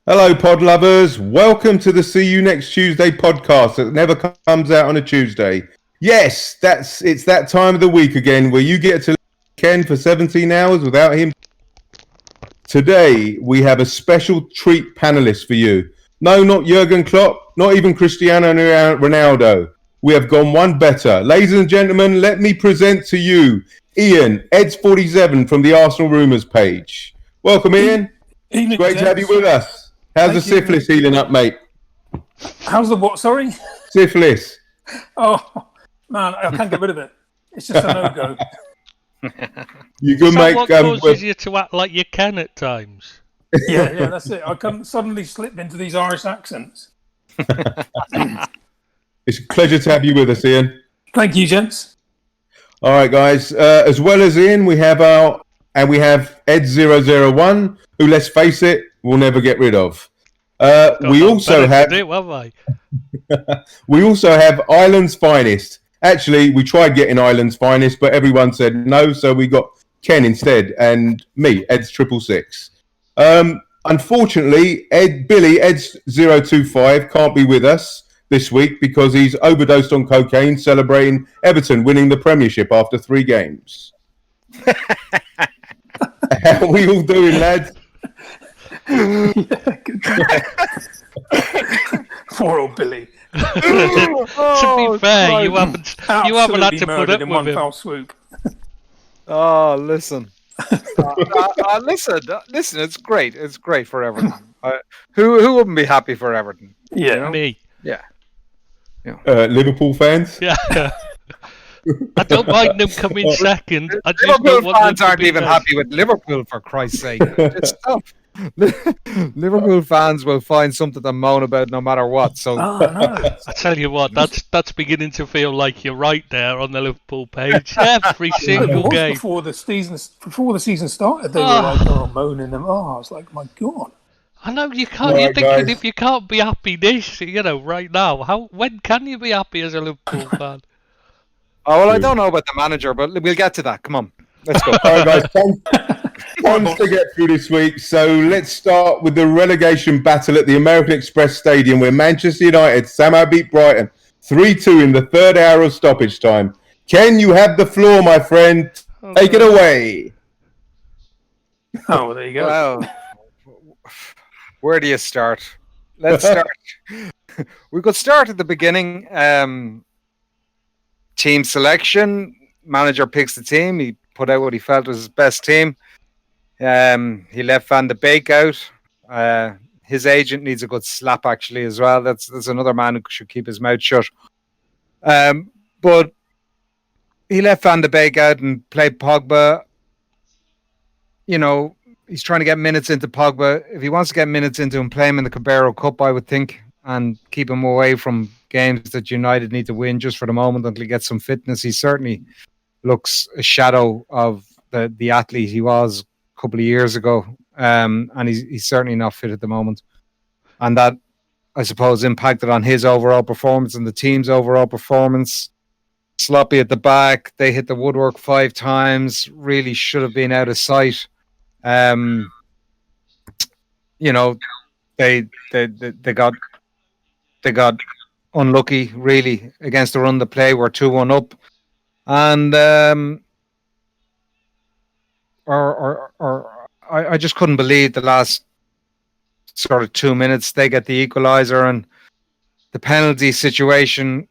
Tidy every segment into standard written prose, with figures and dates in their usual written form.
Hello, pod lovers. Welcome to the See You Next Tuesday podcast that never comes out on a Tuesday. Yes, it's that time of the week again where you get to listen to Ken for 17 hours without him. Today, we have a special treat panelist for you. No, not Jurgen Klopp, not even Cristiano Ronaldo. We have gone one better. Ladies and gentlemen, let me present to you Ian, Eds47 from the Arsenal Rumours page. Welcome, Ian. It's great to have you with us. How's the syphilis healing up, mate? How's the what, sorry? Syphilis. Oh, man, I can't get rid of it. It's just a no-go. You good, mate? What causes you to act like you can at times? Yeah, that's it. I can suddenly slip into these Irish accents. It's a pleasure to have you with us, Ian. Thank you, gents. All right, guys. As well as Ian, we have Ed001, who, let's face it, we'll never get rid of. We also have Ireland's finest. Actually, we tried getting Ireland's finest, but everyone said no, so we got Ken instead, and me, Eds666. Unfortunately, Eds025 can't be with us this week because he's overdosed on cocaine, celebrating Everton winning the Premiership after 3 games. How are we all doing, lads? Poor old Billy. To be fair, you haven't had to put up in with one him. foul swoop. Oh, listen. Listen, it's great. It's great for Everton. Who wouldn't be happy for Everton? Yeah, you know? Me. Yeah. Liverpool fans? Yeah. I don't mind them coming second. I just Liverpool don't want fans them to aren't be even first. happy with Liverpool, for Christ's sake. It's tough. Liverpool fans will find something to moan about no matter what. So Oh, no. I tell you what, that's beginning to feel like you're right there on the Liverpool page. Every It single was game. before the season started. They were like, moaning them. Oh, I was like, my God. I know you can't. Right, You're thinking guys. if you can't be happy right now, when can you be happy as a Liverpool fan? I don't know about the manager, but we'll get to that. Come on, let's go. All right, guys. Tons to get through this week. So let's start with the relegation battle at the American Express Stadium, where Manchester United somehow beat Brighton 3-2 in the 3rd hour of stoppage time. Ken, you have the floor, my friend. Take it away. Oh, well, there you go. Well, where do you start? Let's start. We could start at the beginning. Team selection. Manager picks the team. He put out what he felt was his best team. He left Van de Beek out. His agent needs a good slap, actually, as well. That's another man who should keep his mouth shut. But he left Van de Beek out and played Pogba. You know, he's trying to get minutes into Pogba. If he wants to get minutes into him, play him in the Carabao Cup, I would think, and keep him away from games that United need to win just for the moment until he gets some fitness. He certainly looks a shadow of the athlete he was a couple of years ago, and he's certainly not fit at the moment. And that, I suppose, impacted on his overall performance and the team's overall performance. Sloppy at the back. They hit the woodwork 5 times. Really should have been out of sight. You know, they got unlucky really against the run of the play. We're 2-1 up, and I just couldn't believe the last sort of 2 minutes they get the equalizer and the penalty situation.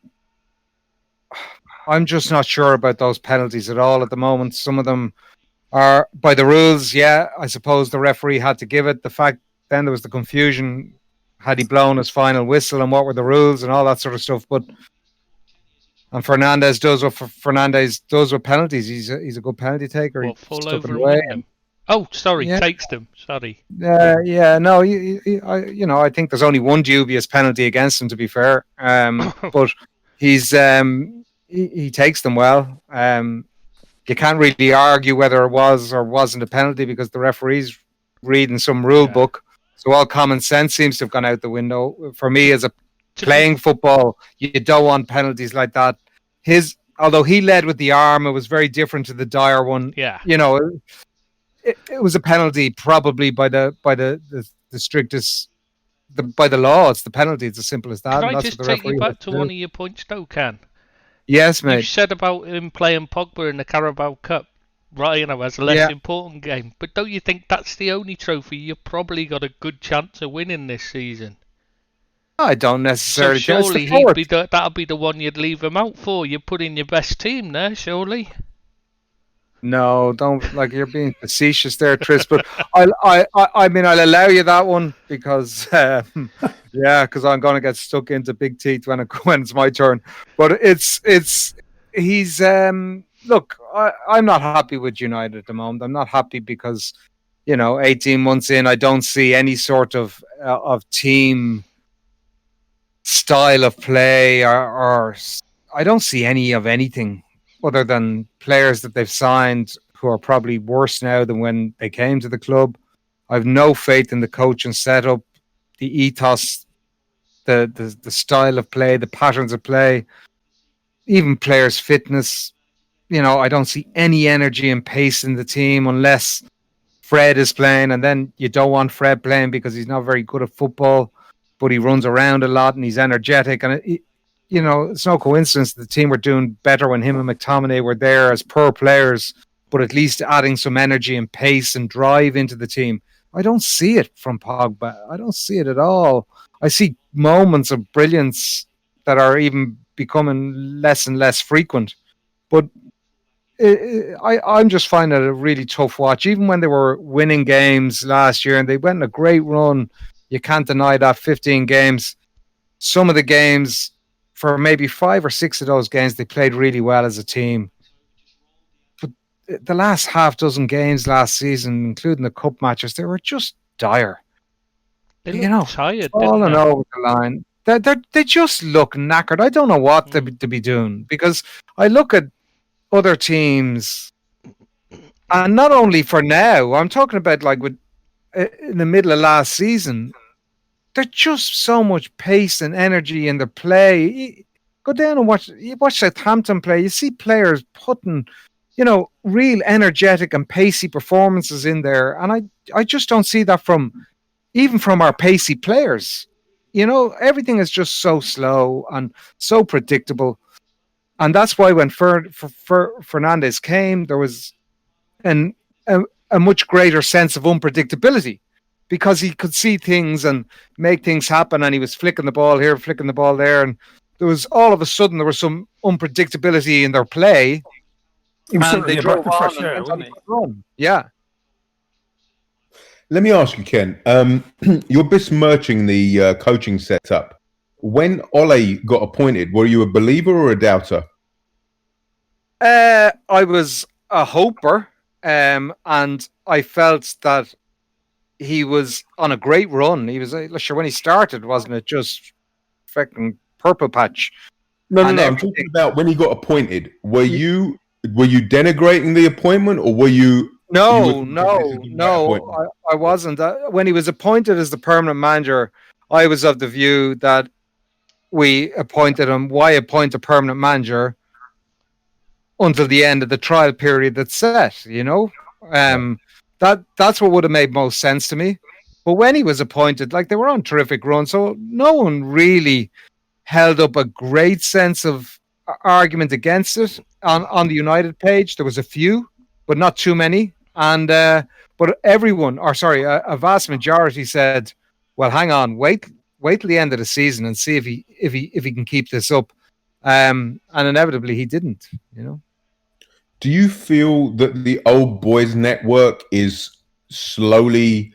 I'm just not sure about those penalties at all at the moment. Some of them are by the rules. Yeah, I suppose the referee had to give it. The fact then there was the confusion. Had he blown his final whistle and what were the rules and all that sort of stuff. And Fernandez does what Fernandez does with penalties. He's a good penalty taker. Well, He fall took over it and away. win them. Oh, sorry, Yeah. takes them. Sorry. Yeah, no, I think there's only one dubious penalty against him, to be fair. But he's he takes them well. You can't really argue whether it was or wasn't a penalty because the referee's reading some rule book. So all common sense seems to have gone out the window. For me, as a playing football, you don't want penalties like that. Although he led with the arm, it was very different to the Dyer one. Yeah. You know, it was a penalty, probably by the strictest. By the law, it's the penalty. It's as simple as that. Can and I that's just what the take you referee back has to do. one of your points, though, Ken? Yes, You mate. said about him playing Pogba in the Carabao Cup, right? You know, as a less Yeah. important game. But don't you think that's the only trophy you've probably got a good chance of winning this season? I don't So necessarily. It's the surely fourth. that'll be the one you'd leave him out for. You put in your best team there, surely. No, don't, like, you're being facetious there, Tris. But I mean, I'll allow you that one because, because I'm going to get stuck into big teeth when it's my turn. But he's look, I'm not happy with United at the moment. I'm not happy because 18 months in, I don't see any sort of team style of play or I don't see any of anything other than players that they've signed who are probably worse now than when they came to the club. I've no faith in the coaching setup, the ethos, the style of play, the patterns of play, even players' fitness. I don't see any energy and pace in the team unless Fred is playing, and then you don't want Fred playing because he's not very good at football, but he runs around a lot and he's energetic. And it's no coincidence the team were doing better when him and McTominay were there as poor players, but at least adding some energy and pace and drive into the team. I don't see it from Pogba. I don't see it at all. I see moments of brilliance that are even becoming less and less frequent. But I'm just finding it a really tough watch. Even when they were winning games last year and they went on a great run, you can't deny that 15 games. Some of the games, for maybe 5 or 6 of those games, they played really well as a team. But the last half dozen games last season, including the cup matches, they were just dire. They look tired, didn't falling they? over the line. They just look knackered. I don't know what to be doing because I look at other teams, and not only for now, I'm talking about like with in the middle of last season. There's just so much pace and energy in the play. Go down and watch Southampton play. You see players putting, real energetic and pacey performances in there, and I just don't see that even from our pacey players. Everything is just so slow and so predictable. And that's why when Fernandes came, there was a much greater sense of unpredictability because he could see things and make things happen, and he was flicking the ball here, flicking the ball there, and there was all of a sudden there was some unpredictability in their play. He was And certainly they a breath drove of fresh on air, and wasn't he? run. Yeah. Let me ask you, Ken. You're besmirching the coaching setup. When Ole got appointed, were you a believer or a doubter? I was a hoper, and I felt that he was on a great run. He was sure when he started, wasn't it just freaking purple patch? No. I'm talking about when he got appointed. Were you denigrating the appointment, or were you? No, appointment? I wasn't. When he was appointed as the permanent manager, I was of the view that we appointed him. Why appoint a permanent manager until the end of the trial period that's set? That's what would have made most sense to me. But when he was appointed, like, they were on terrific run, so no one really held up a great sense of argument against it on the United page. There was a few, but not too many. And but everyone, a vast majority said, "Well, hang on, wait till the end of the season and see if he can keep this up." And inevitably, he didn't. Do you feel that the old boys network is slowly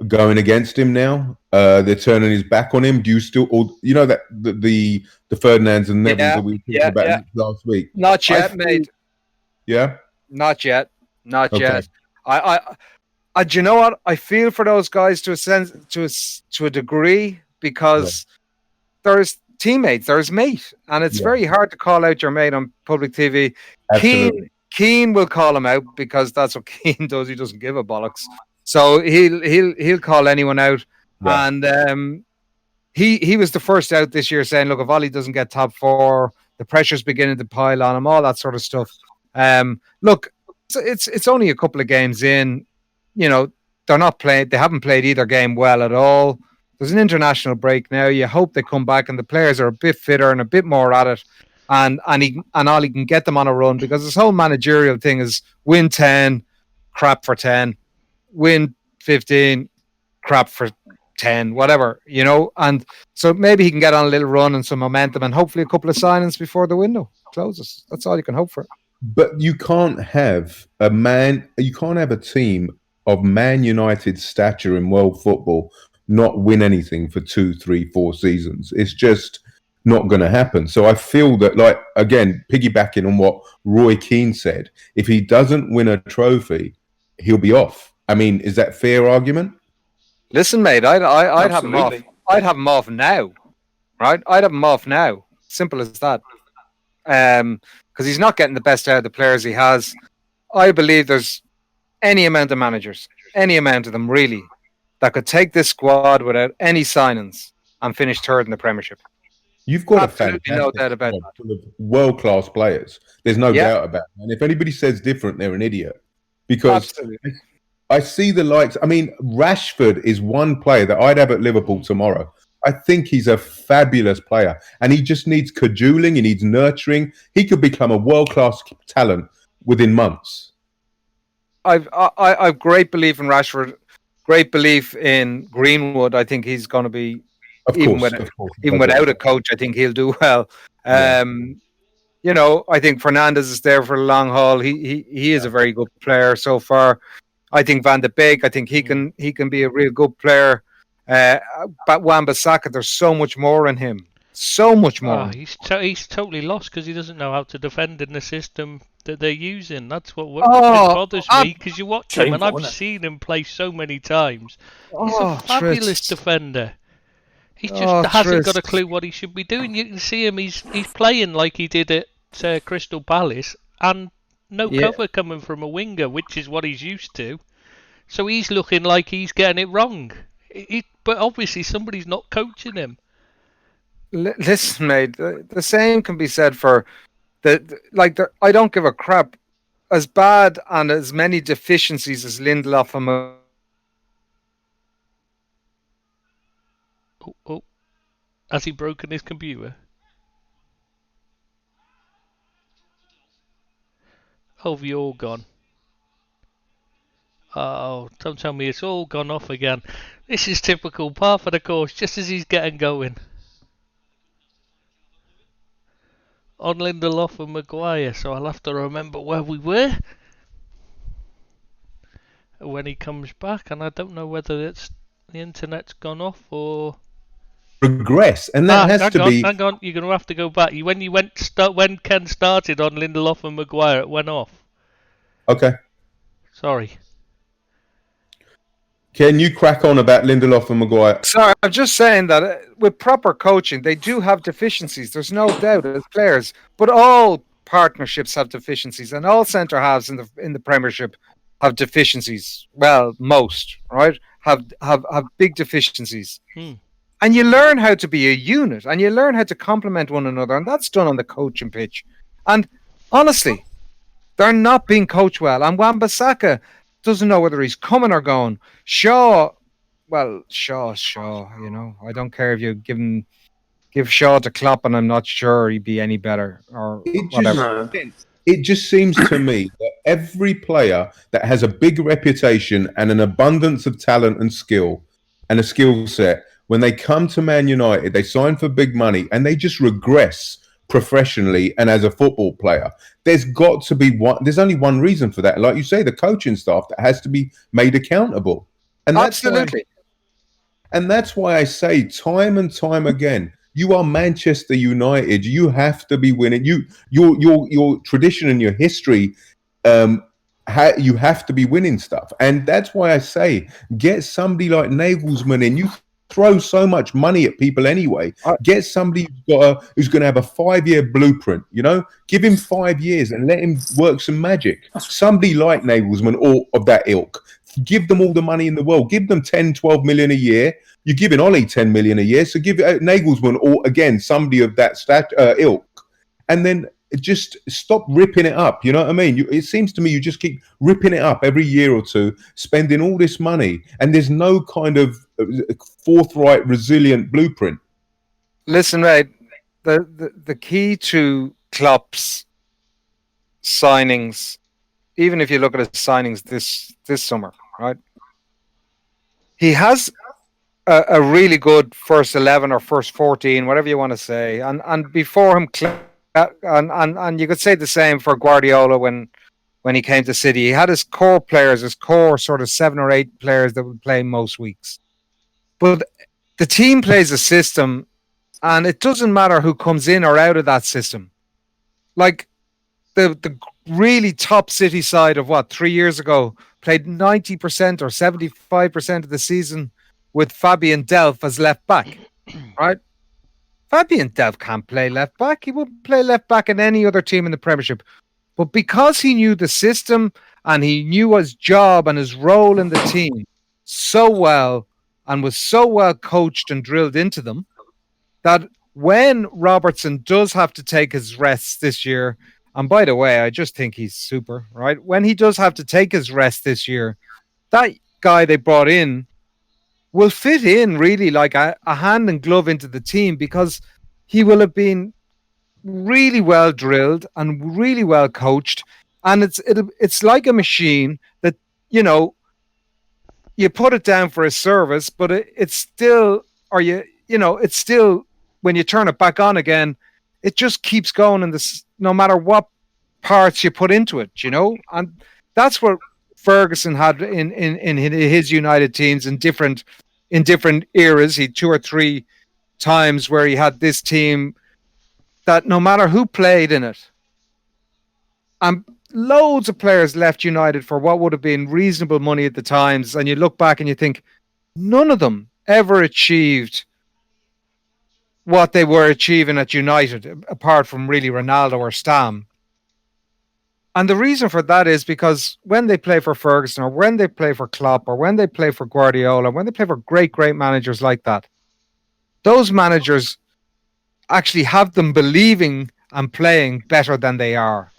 going against him now? They're turning his back on him. Do you still, that the Ferdinands and Nevilles that we talked about last week? Not yet, mate. Yeah, not yet. I do you know what? I feel for those guys to a degree because there's teammates, there's mate, and it's very hard to call out your mate on public TV. Keane will call him out because that's what Keane does. He doesn't give a bollocks. So he'll call anyone out. Yeah. And he was the first out this year saying, look, if Ollie doesn't get top 4, the pressure's beginning to pile on him, all that sort of stuff. Look, it's only a couple of games in. they're not playing. They haven't played either game well at all. There's an international break now. You hope they come back and the players are a bit fitter and a bit more at it, and Ollie can get them on a run, because this whole managerial thing is win 10, crap for 10, win 15, crap for 10, whatever, and so maybe he can get on a little run and some momentum and hopefully a couple of signings before the window closes. That's all you can hope for. But you can't have a team of Man United stature in world football not win anything for 2, 3, 4 seasons. It's just not going to happen. So I feel that, like, again, piggybacking on what Roy Keane said, if he doesn't win a trophy, he'll be off. I mean, is that fair argument? Listen, mate, I'd have him off. I'd have him off now, right? I'd have him off now. Simple as that. Because he's not getting the best out of the players he has. I believe there's any amount of managers, any amount of them really, that could take this squad without any signings and finish third in the Premiership. You've got Absolutely no doubt about that. Full of world-class players. There's no doubt about it. And if anybody says different, they're an idiot. Because Absolutely. I see the likes. I mean, Rashford is one player that I'd have at Liverpool tomorrow. I think he's a fabulous player, and he just needs cajoling. He needs nurturing. He could become a world-class talent within months. I've great belief in Rashford. Great belief in Greenwood. I think he's going to be, even without a coach, I think he'll do well. I think Fernandes is there for the long haul. He is a very good player so far. I think Van de Beek, I think he can be a real good player. But Wan-Bissaka, there's so much more in him. So much more. He's totally lost because he doesn't know how to defend in the system that they're using. That's what bothers me, because you watch him, and I've seen him play so many times. He's a fabulous defender. He just hasn't got a clue what he should be doing. You can see him; he's playing like he did at Crystal Palace, and no cover coming from a winger, which is what he's used to. So he's looking like he's getting it wrong. But obviously somebody's not coaching him. Listen, mate, the same can be said for I don't give a crap. As bad and as many deficiencies as Lindelof and Has he broken his computer? Oh, have you all gone? Oh, don't tell me it's all gone off again. This is typical, par for the course, just as he's getting going. On Lindelof and Maguire, so I'll have to remember where we were when he comes back, and I don't know whether it's the internet's gone off or regress, and that has to be. Hang on, you're going to have to go back. When Ken started on Lindelof and Maguire, it went off. Okay. Sorry. Can you crack on about Lindelof and Maguire? Sorry, I'm just saying that with proper coaching, they do have deficiencies. There's no doubt as players, but all partnerships have deficiencies, and all centre halves in the Premiership have deficiencies. Well, most have big deficiencies, and you learn how to be a unit, and you learn how to complement one another, and that's done on the coaching pitch. And honestly, they're not being coached well. And Wan-Bissaka doesn't know whether he's coming or going. Shaw, I don't care if you give Shaw to Klopp, and I'm not sure he'd be any better or whatever. It just seems to me that every player that has a big reputation and an abundance of talent and skill and a skill set, when they come to Man United, they sign for big money and they just regress professionally and as a football player. There's got to be there's only one reason for that. Like you say, the coaching staff that has to be made accountable. And absolutely. That's why I say time and time again, you are Manchester United. You have to be winning. Your tradition and your history, you have to be winning stuff. And that's why I say, get somebody like Nagelsmann in. You throw so much money at people anyway. Get somebody who's going to have a 5-year blueprint, give him 5 years and let him work some magic. Somebody like Nagelsmann or of that ilk. Give them all the money in the world. Give them 10, 12 million a year. You're giving Ollie 10 million a year. So give Nagelsmann or, again, somebody of that ilk. And then just stop ripping it up. You know what I mean? It seems to me you just keep ripping it up every year or two, spending all this money, and there's no kind of forthright, resilient blueprint. Listen, mate, the key to Klopp's signings, even if you look at his signings this summer, right? He has a really good first 11 or first 14, whatever you want to say, and before him, and you could say the same for Guardiola when he came to City. He had his core players, his core sort of 7 or 8 players that would play most weeks. But the team plays a system, and it doesn't matter who comes in or out of that system. Like the really top City side of 3 years ago played 90% or 75% of the season with Fabian Delph as left back, right? Fabian Delph can't play left back. He wouldn't play left back in any other team in the Premiership. But because he knew the system and he knew his job and his role in the team so well and was so well coached and drilled into them, that when Robertson does have to take his rests this year, and by the way, I just think he's super, right? When he does have to take his rest this year, that guy they brought in will fit in really like a hand and glove into the team, because he will have been really well drilled and really well coached. And it's like a machine that, you put it down for a service, but it's still, it's still, when you turn it back on again, it just keeps going in this, no matter what parts you put into it, and that's what Ferguson had in his United teams in different eras. He 2 or 3 times where he had this team that no matter who played in it, and loads of players left United for what would have been reasonable money at the times, and you look back and you think none of them ever achieved what they were achieving at United, apart from really Ronaldo or Stam. And the reason for that is because when they play for Ferguson, or when they play for Klopp, or when they play for Guardiola, when they play for great managers like that, those managers actually have them believing and playing better than they are.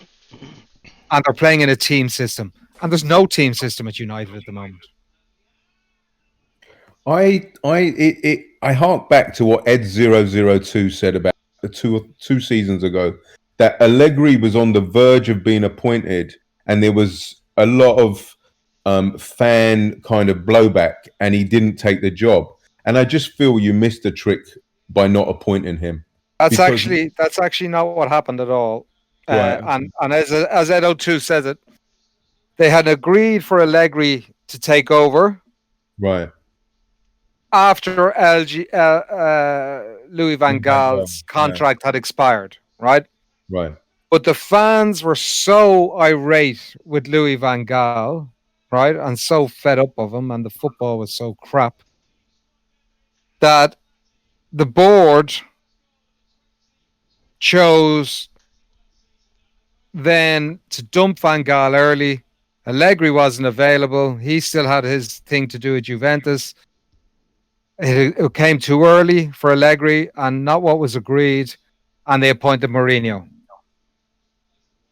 And they're playing in a team system. And there's no team system at United at the moment. I hark back to what Ed002 said about two seasons ago, that Allegri was on the verge of being appointed, and there was a lot of fan kind of blowback, and he didn't take the job. And I just feel you missed the trick by not appointing him. That's actually not what happened at all. Right. And as Ed02 says it, they had agreed for Allegri to take over. Right. After Louis van Gaal's contract had expired, right? Right. But the fans were so irate with Louis van Gaal, right? And so fed up of him, and the football was so crap, that the board chose then to dump Van Gaal early. Allegri wasn't available. He still had his thing to do at Juventus. It came too early for Allegri and not what was agreed, and they appointed Mourinho.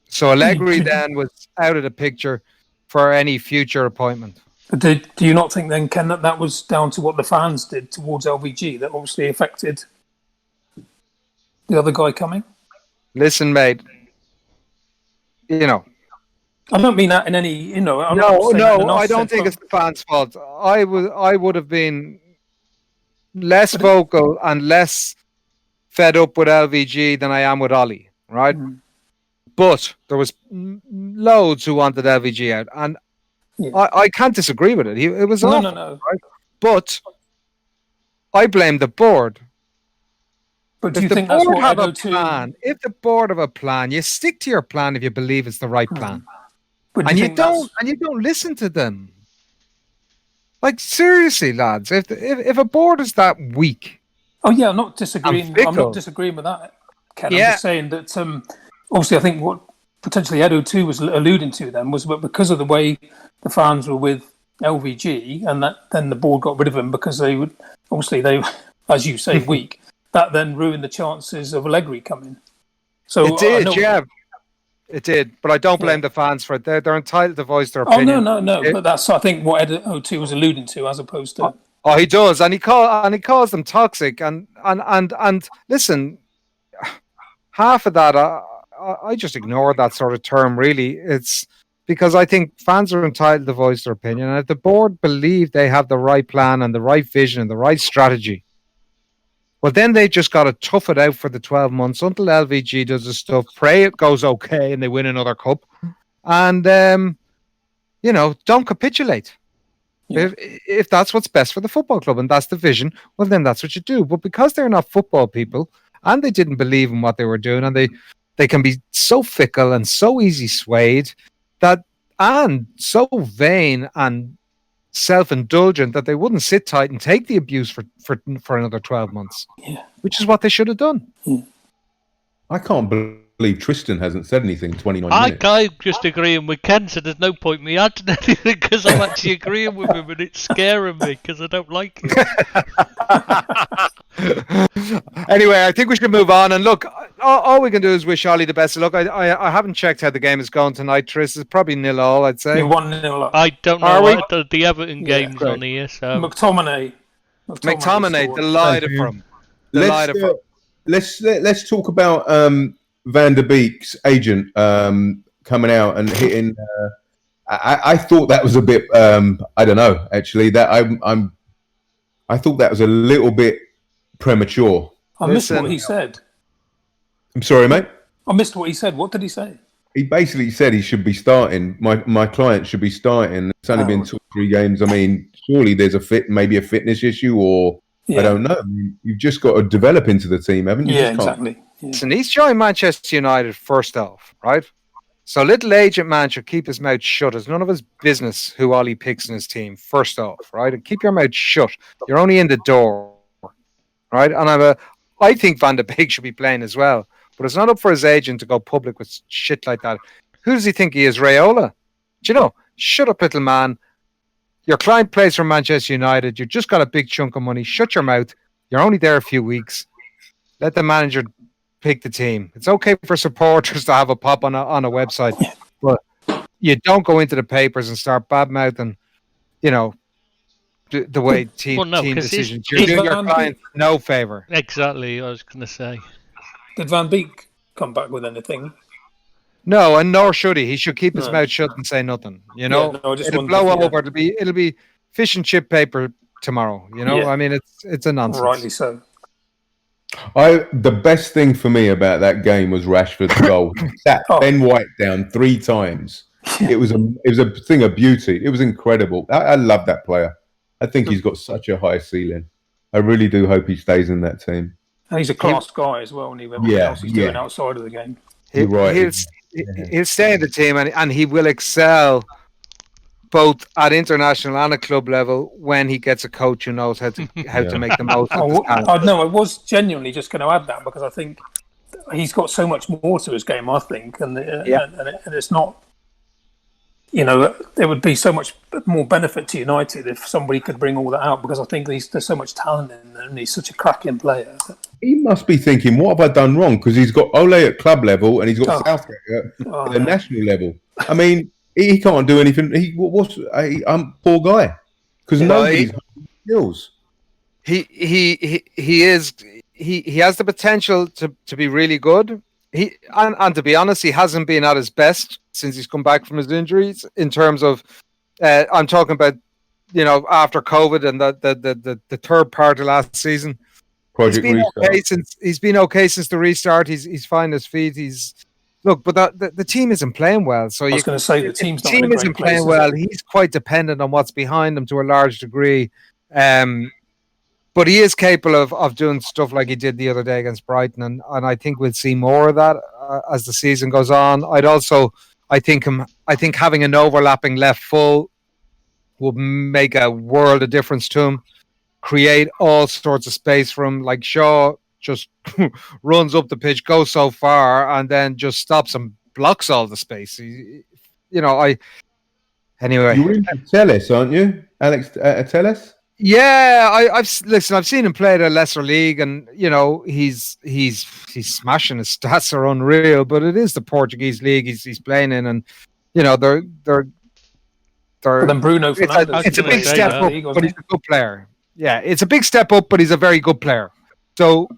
So Allegri then was out of the picture for any future appointment. But do you not think then, Ken, that was down to what the fans did towards LVG that obviously affected the other guy coming? Listen, mate, I don't mean that in any, No, I don't think it's the fans' fault. I would have been less vocal and less fed up with LVG than I am with Ollie, right? Mm-hmm. But there was loads who wanted LVG out, and I can't disagree with it. It was awful, no. Right? But I blame the board. But do you think that's what have a plan? If the board have a plan, you stick to your plan if you believe it's the right plan. But you don't listen to them. Like, seriously, lads, if a board is that weak. Oh yeah, I'm not disagreeing. I'm not disagreeing with that, Ken. Yeah. I'm just saying that obviously I think what potentially Edo2 was alluding to then was because of the way the fans were with LVG, and that then the board got rid of him because they would as you say, weak. That then ruined the chances of Allegri coming. So it did, yeah. It did, but I don't blame the fans for it. They're entitled to voice their opinion. No. But that's, I think, what Ed O2 was alluding to, as opposed to. Oh, he does, and he calls them toxic. And listen, half of that, I just ignore that sort of term. Really, it's because I think fans are entitled to voice their opinion, and if the board believe they have the right plan and the right vision and the right strategy, well, then they just got to tough it out for the 12 months until LVG does the stuff, pray it goes okay and they win another cup. And, don't capitulate. Yeah. If that's what's best for the football club and that's the vision, well, then that's what you do. But because they're not football people and they didn't believe in what they were doing, and they can be so fickle and so easy swayed and so vain and self-indulgent that they wouldn't sit tight and take the abuse for another 12 months, which is what they should have done. I can't believe Tristan hasn't said anything 29 minutes. I'm just agreeing with Ken, so there's no point me adding anything because I'm actually agreeing with him and it's scaring me because I don't like it. Anyway, I think we should move on. And look, all we can do is wish Ollie the best of luck. I haven't checked how the game is going tonight, Tris. It's probably 0-0, I'd say. 1-0 up. I don't know what the Everton game's on here. So. McTominay, delighted for him. Let's talk about Van der Beek's agent coming out and hitting. I thought that was a bit. I don't know. Actually, that I thought that was a little bit premature. I missed what he said. I'm sorry, mate. I missed what he said. What did he say? He basically said he should be starting. My client should be starting. It's only been 2 or 3 games. I mean, surely there's maybe a fitness issue, or I don't know. You've just got to develop into the team, haven't you? Yeah, exactly. Listen, he's joined Manchester United first off, right? So little agent man should keep his mouth shut. It's none of his business who Ollie picks in his team, first off, right? And keep your mouth shut. You're only in the door, right? And I think Van der Beek should be playing as well. But it's not up for his agent to go public with shit like that. Who does he think he is, Raiola? Do you know? Shut up, little man. Your client plays for Manchester United. You just got a big chunk of money. Shut your mouth. You're only there a few weeks. Let the manager pick the team. It's okay for supporters to have a pop on a website, but you don't go into the papers and start bad-mouthing, the way team decisions. You're doing your client no favour. Exactly, I was going to say. Did Van Beek come back with anything? No, and nor should he. He should keep his mouth shut and say nothing. It'll blow over. It'll be fish and chip paper tomorrow. I mean, it's a nonsense. Rightly so. The best thing for me about that game was Rashford's goal. He sat Ben White down 3 times. It was a thing of beauty. It was incredible. I love that player. I think he's got such a high ceiling. I really do hope he stays in that team. And he's a class guy as well, and everything else he's doing outside of the game. He'll stay in the team, and he will excel both at international and at club level when he gets a coach who knows how to make the most of his talent. I was genuinely just going to add that because I think he's got so much more to his game, I think, and it's not, there would be so much more benefit to United if somebody could bring all that out, because I think there's so much talent in there and he's such a cracking player. He must be thinking, what have I done wrong? Because he's got Ole at club level and he's got Southgate at the national level. I mean, he can't do anything. I'm poor guy because nobody's skills. He has the potential to be really good. And to be honest, he hasn't been at his best since he's come back from his injuries. In terms of, I'm talking about, after COVID and the third part of last season. He's been okay since the restart. He's finding his feet. But the team isn't playing well. So I was going to say the team isn't playing well. He's quite dependent on what's behind him to a large degree. But he is capable of doing stuff like he did the other day against Brighton, and I think we'll see more of that as the season goes on. I think having an overlapping left full would make a world of difference to him. Create all sorts of space for him. Like Shaw just runs up the pitch, goes so far, and then just stops and blocks all the space. Anyway. You're into Telles, aren't you, Alex? Telles? Yeah, I've seen him play at a lesser league, and he's smashing. His stats are unreal. But it is the Portuguese league he's playing in, and they're. But then Bruno Fernandes. It's a big step up, but he's a good player. Yeah, it's a big step up, but he's a very good player. So,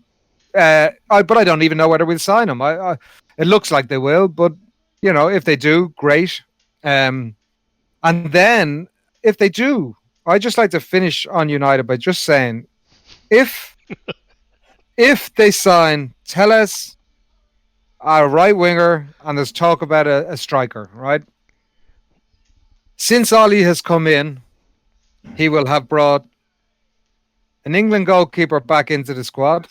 but I don't even know whether we'll sign him. It looks like they will, but if they do, great. And then if they do, I just like to finish on United by just saying, if they sign Telles, a right winger, and there's talk about a striker, right? Since Ollie has come in, he will have brought an England goalkeeper back into the squad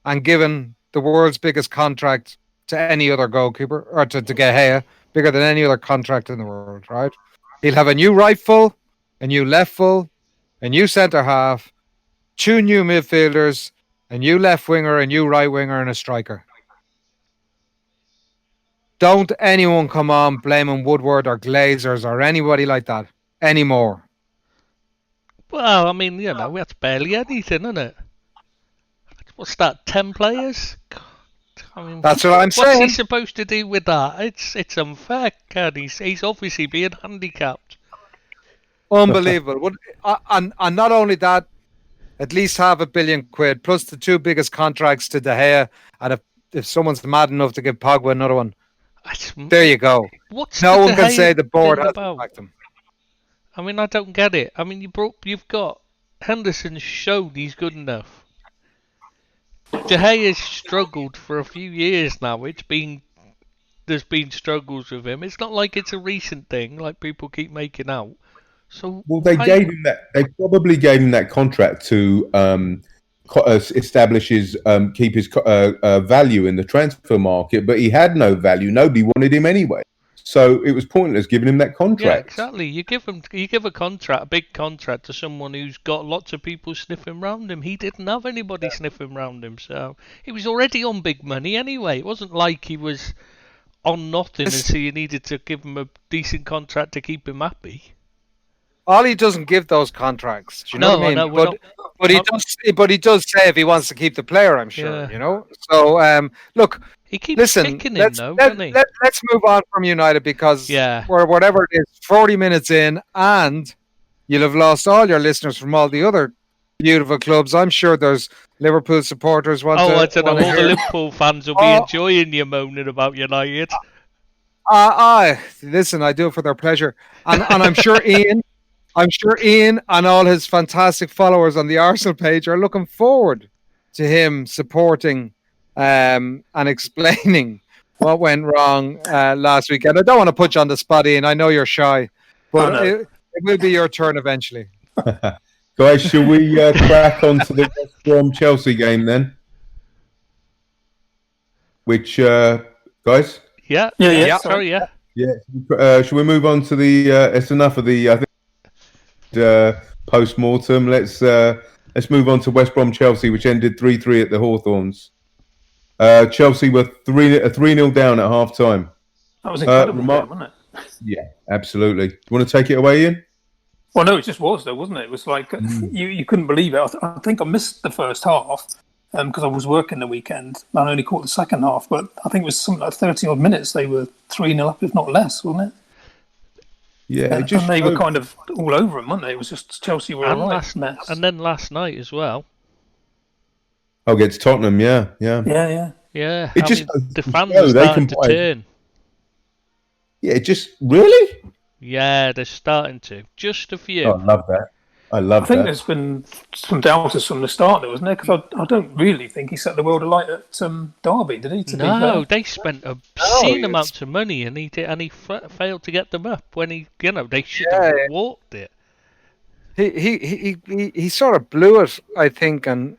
and given the world's biggest contract to any other goalkeeper, or to De Gea, bigger than any other contract in the world, right? He'll have a new right full, a new left full, a new centre half, 2 new midfielders, a new left winger, a new right winger, and a striker. Don't anyone come on blaming Woodward or Glazers or anybody like that anymore. Well, I mean, that's barely anything, isn't it? What's that, 10 players? I mean, that's what I'm saying. What's he supposed to do with that? It's unfair, Ken. He's obviously being handicapped. Unbelievable. And not only that, at least £500 million plus the 2 biggest contracts to De Gea, and if someone's mad enough to give Pogba another one, there you go. No one can say the board hasn't backed him. I mean, I don't get it. I mean, you've got Henderson shown he's good enough. De Gea's struggled for a few years now. There's been struggles with him. It's not like it's a recent thing, like people keep making out. So they probably gave him that contract to establish keep his value in the transfer market, but he had no value. Nobody wanted him anyway, so it was pointless giving him that contract. Yeah, exactly. You give a big contract to someone who's got lots of people sniffing around him. He didn't have anybody sniffing around him, so he was already on big money anyway. It wasn't like he was on nothing, and so you needed to give him a decent contract to keep him happy. Ollie doesn't give those contracts. Do you know what I mean? But he does say if he wants to keep the player, I'm sure. Yeah. So look, he keeps kicking him though, doesn't he? Let's move on from United because or whatever it is, 40 minutes in, and you'll have lost all your listeners from all the other beautiful clubs. I'm sure there's Liverpool supporters I don't know. All the Liverpool fans will be enjoying you moaning about United. Listen, I do it for their pleasure, and I'm sure Ian and all his fantastic followers on the Arsenal page are looking forward to him supporting and explaining what went wrong last weekend. I don't want to put you on the spot, Ian. I know you're shy, but it will be your turn eventually. Guys, shall we crack on to the West Brom Chelsea game then? Which, guys? Yeah. Sorry, yeah. Yeah. Shall we move on to the? It's enough of the. I think. Post-mortem. Let's move on to West Brom Chelsea, which ended 3-3 at the Hawthorns. Chelsea were 3-0 down at half time. That was incredible, wasn't it? Yeah, absolutely. Do you want to take it away, Ian? Well, no, it just was though, wasn't it? It was like you couldn't believe it. I think I missed the first half because I was working the weekend. I only caught the second half, but I think it was something like 30 odd minutes. They were 3-0 up, if not less, wasn't it? Yeah, and they were kind of all over them, weren't they? It was just Chelsea were a mess. And then last night as well. Oh, against Tottenham, yeah. Yeah. The fans are starting to turn. Yeah, really? Yeah, they're starting to. Just a few. Oh, I love that. I think there's been some doubters from the start, though, wasn't there? Because I don't really think he set the world alight at Derby, did he? No, they spent obscene amounts of money, and he failed to get them up when they should have walked it. He sort of blew it, I think, and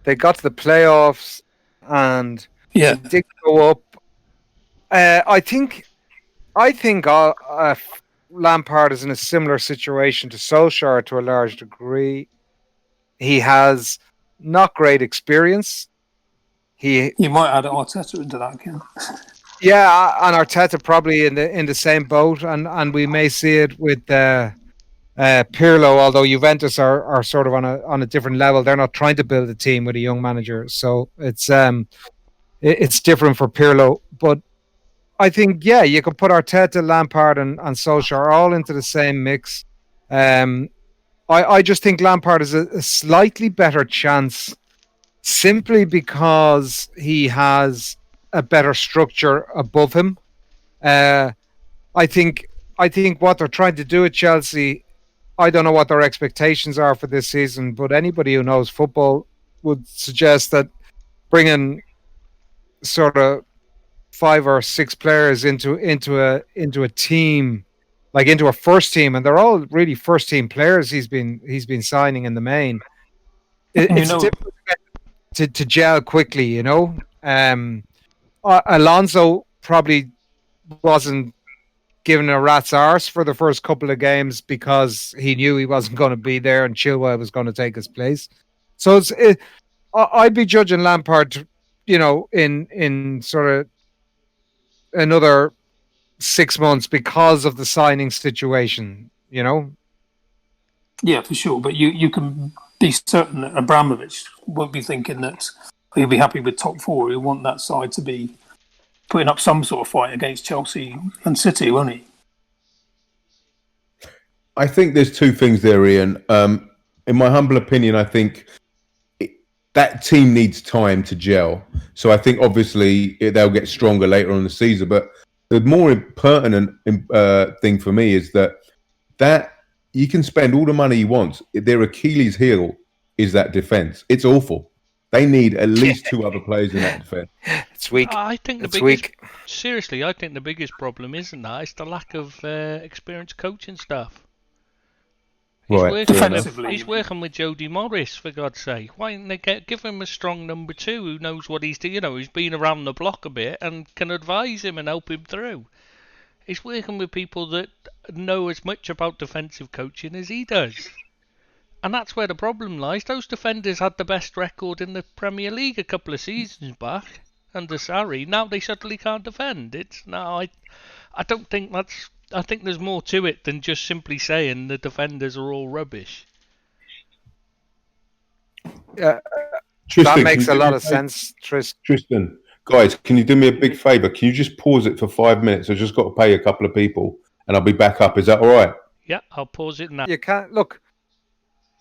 they got to the playoffs, and it did go up. I think Lampard is in a similar situation to Solskjaer to a large degree. He has not great experience. You might add Arteta into that again. Yeah, and Arteta probably in the same boat, and we may see it with Pirlo, although Juventus are sort of on a different level, they're not trying to build a team with a young manager, so it's different for Pirlo. But I think you could put Arteta, Lampard, and Solskjaer all into the same mix. I just think Lampard is a slightly better chance, simply because he has a better structure above him. I think what they're trying to do at Chelsea, I don't know what their expectations are for this season, but anybody who knows football would suggest that bringing sort of 5 or 6 players into a team, like into a first team, and they're all really first team players he's been signing in the main. It's difficult to gel quickly, you know. Alonso probably wasn't given a rat's arse for the first couple of games because he knew he wasn't going to be there and Chilwell was going to take his place. So I'd be judging Lampard, you know, in sort of another 6 months because of the signing situation, you know. Yeah, for sure. But you can be certain that Abramovich won't be thinking that he'll be happy with top 4. He'll want that side to be putting up some sort of fight against Chelsea and City, won't he? I think there's 2 things there, Ian. In my humble opinion, I think that team needs time to gel. So I think obviously they'll get stronger later on in the season. But the more pertinent thing for me is that you can spend all the money you want. Their Achilles heel is that defense. It's awful. They need at least 2 other players in that defense. It's weak. I think seriously, I think the biggest problem isn't that. It's the lack of experienced coaching staff. He's working with Jody Morris, for God's sake. Why didn't they give him a strong number 2 who knows what he's doing? You know, who's been around the block a bit and can advise him and help him through. He's working with people that know as much about defensive coaching as he does. And that's where the problem lies. Those defenders had the best record in the Premier League a couple of seasons back under Sarri. Now they suddenly can't defend. I don't think that's... I think there's more to it than just simply saying the defenders are all rubbish. That makes a lot of sense, Tristan. Guys, can you do me a big favour? Can you just pause it for 5 minutes? I've just got to pay a couple of people and I'll be back up. Is that all right? Yeah, I'll pause it now. You can't... Look,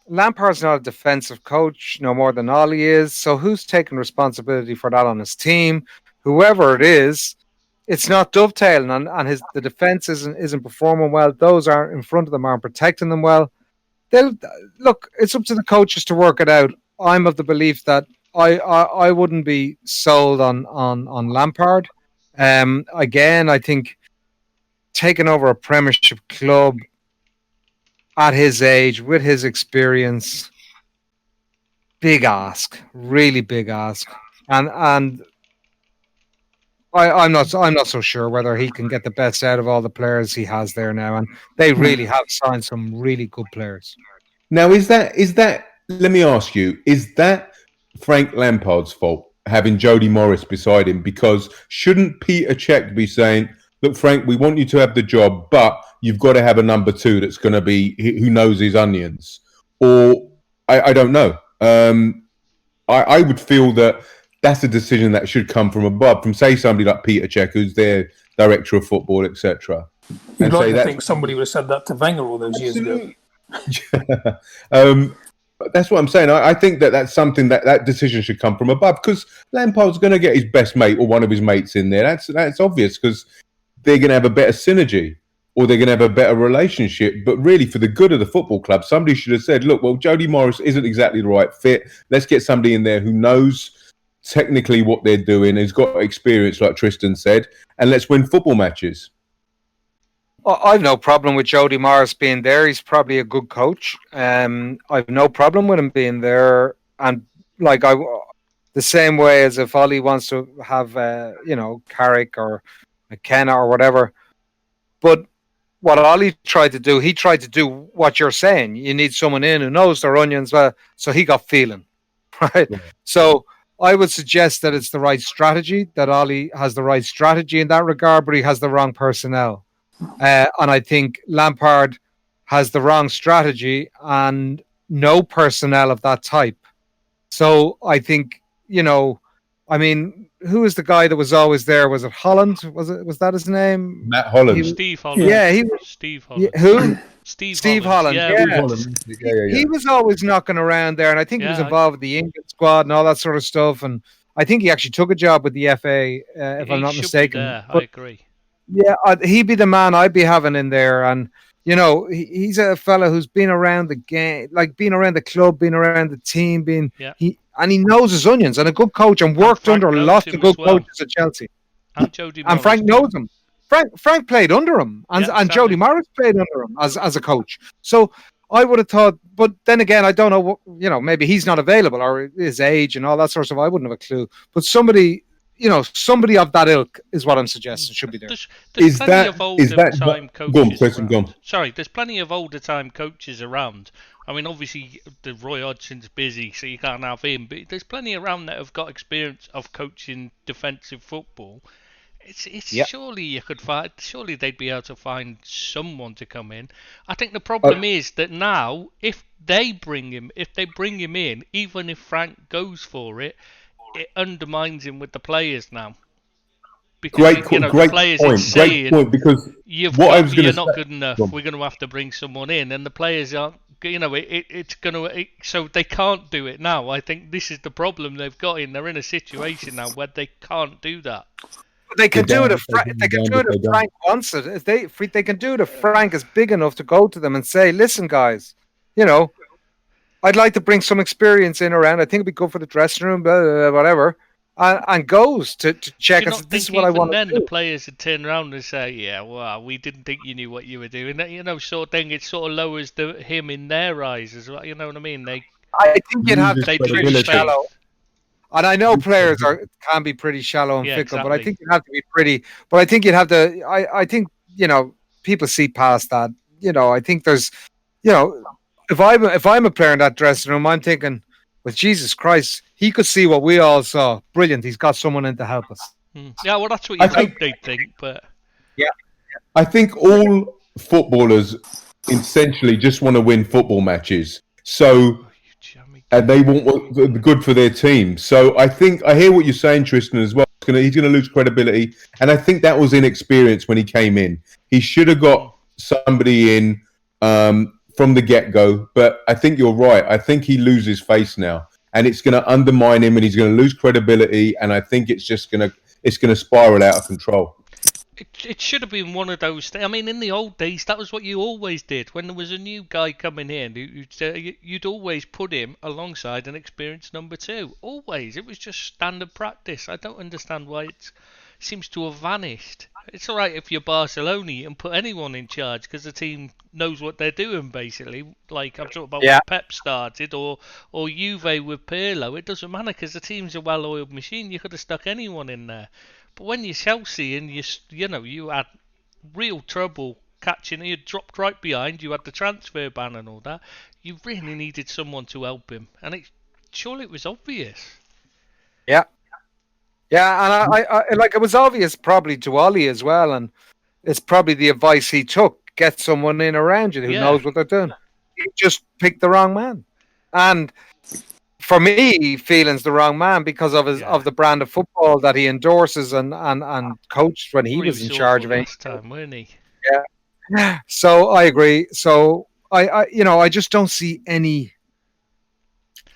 Lampard's not a defensive coach, no more than Ollie is. So who's taking responsibility for that on his team? Whoever it is, it's not dovetailing, and the defense isn't performing well. Those aren't in front of them aren't protecting them well. Look, it's up to the coaches to work it out. I'm of the belief that I wouldn't be sold on Lampard. Again, I think taking over a Premiership club at his age with his experience, big ask, really big ask, and. I'm not so sure whether he can get the best out of all the players he has there now, and they really have signed some really good players. Now, is that? Let me ask you: is that Frank Lampard's fault having Jody Morris beside him? Because shouldn't Peter Cech be saying, "Look, Frank, we want you to have the job, but you've got to have a number 2 that's going to be who knows his onions"? Or I don't know. I would feel that. That's a decision that should come from above, from say somebody like Peter Cech, who's their director of football, etc. You'd like to think somebody would have said that to Wenger all those years ago. That's what I'm saying. I think that's something that decision should come from above, because Lampard's going to get his best mate or one of his mates in there. That's obvious, because they're going to have a better synergy or they're going to have a better relationship. But really, for the good of the football club, somebody should have said, look, well, Jody Morris isn't exactly the right fit. Let's get somebody in there who knows technically what they're doing, has got experience, like Tristan said, and let's win football matches. I've no problem with Jody Morris being there. He's probably a good coach. I've no problem with him being there, and the same way as if Ollie wants to have Carrick or McKenna or whatever. But what Ollie tried to do, he tried to do what you're saying. You need someone in who knows their onions well, so he got feeling, right? Yeah. So I would suggest that it's the right strategy, that Ollie has the right strategy in that regard, but he has the wrong personnel. And I think Lampard has the wrong strategy and no personnel of that type. So I think, I mean, who is the guy that was always there? Was it Holland? Was that his name? Matt Holland. Steve Holland. Yeah, he was. Steve Holland. Yeah, who? Steve Holland. Yeah. He was always knocking around there, and I think he was involved with the England squad and all that sort of stuff. And I think he actually took a job with the FA, if I'm not mistaken. I agree. Yeah, he'd be the man I'd be having in there, and he's a fella who's been around the game, like been around the club, been around the team, he knows his onions, and a good coach, and worked under lots of good coaches at Chelsea. And Frank knows him. Frank played under him, and Jody Morris played under him as a coach. So I would have thought, but then again, I don't know what, maybe he's not available or his age and all that sort of stuff. I wouldn't have a clue. But somebody of that ilk is what I'm suggesting should be there. There's plenty of older time coaches. Go on. Sorry, there's plenty of older time coaches around. I mean, obviously, the Roy Hodgson's busy, so you can't have him. But there's plenty around that have got experience of coaching defensive football. Surely you could find. Surely they'd be able to find someone to come in. I think the problem is that now, if they bring him in, even if Frank goes for it, it undermines him with the players now. Because great point. Because you're not good enough. We're going to have to bring someone in, and the players aren't. It's going to. So they can't do it now. I think this is the problem they've got in. They're in a situation now where they can't do that. They can do it if Frank wants it. If they can do it if Frank is big enough to go to them and say, "Listen, guys, I'd like to bring some experience in around. I think it'd be good for the dressing room, blah, blah, blah, whatever." And goes to check. And this is what I want. Then the players would turn around and say, "Yeah, well, we didn't think you knew what you were doing." Sort of thing. It sort of lowers him in their eyes as well. You know what I mean? I think you'd have to be pretty shallow. And I know players can be pretty shallow and fickle, exactly. But I think you'd have to be pretty. But I think you'd have to. I think people see past that. I think there's, if I'm a player in that dressing room, I'm thinking, with Jesus Christ, he could see what we all saw. Brilliant. He's got someone in to help us. Yeah, well, that's what you hope they'd think, but yeah, I think all footballers essentially just want to win football matches. So. And they want what's good for their team. So I think I hear what you're saying, Tristan, as well. He's going to lose credibility. And I think that was inexperience when he came in. He should have got somebody in from the get-go. But I think you're right. I think he loses face now. And it's going to undermine him and he's going to lose credibility. And I think it's just going to spiral out of control. It should have been one of those things. I mean, in the old days, that was what you always did. When there was a new guy coming in, you'd always put him alongside an experienced number two. Always. It was just standard practice. I don't understand why it seems to have vanished. It's all right if you're Barcelona, you can put anyone in charge because the team knows what they're doing, basically. Like I'm talking about when Pep started or Juve with Pirlo. It doesn't matter because the team's a well-oiled machine. You could have stuck anyone in there. But when you're Chelsea and you had real trouble catching, you dropped right behind, you had the transfer ban and all that, you really needed someone to help him. And surely it was obvious. Yeah. Yeah, and I it was obvious probably to Ollie as well, and it's probably the advice he took, get someone in around you who knows what they're doing. He just picked the wrong man. And for me, Phelan's the wrong man because of of the brand of football that he endorses and coached when he was in charge of it. Time, wasn't he? Yeah. So I agree. So I just don't see any.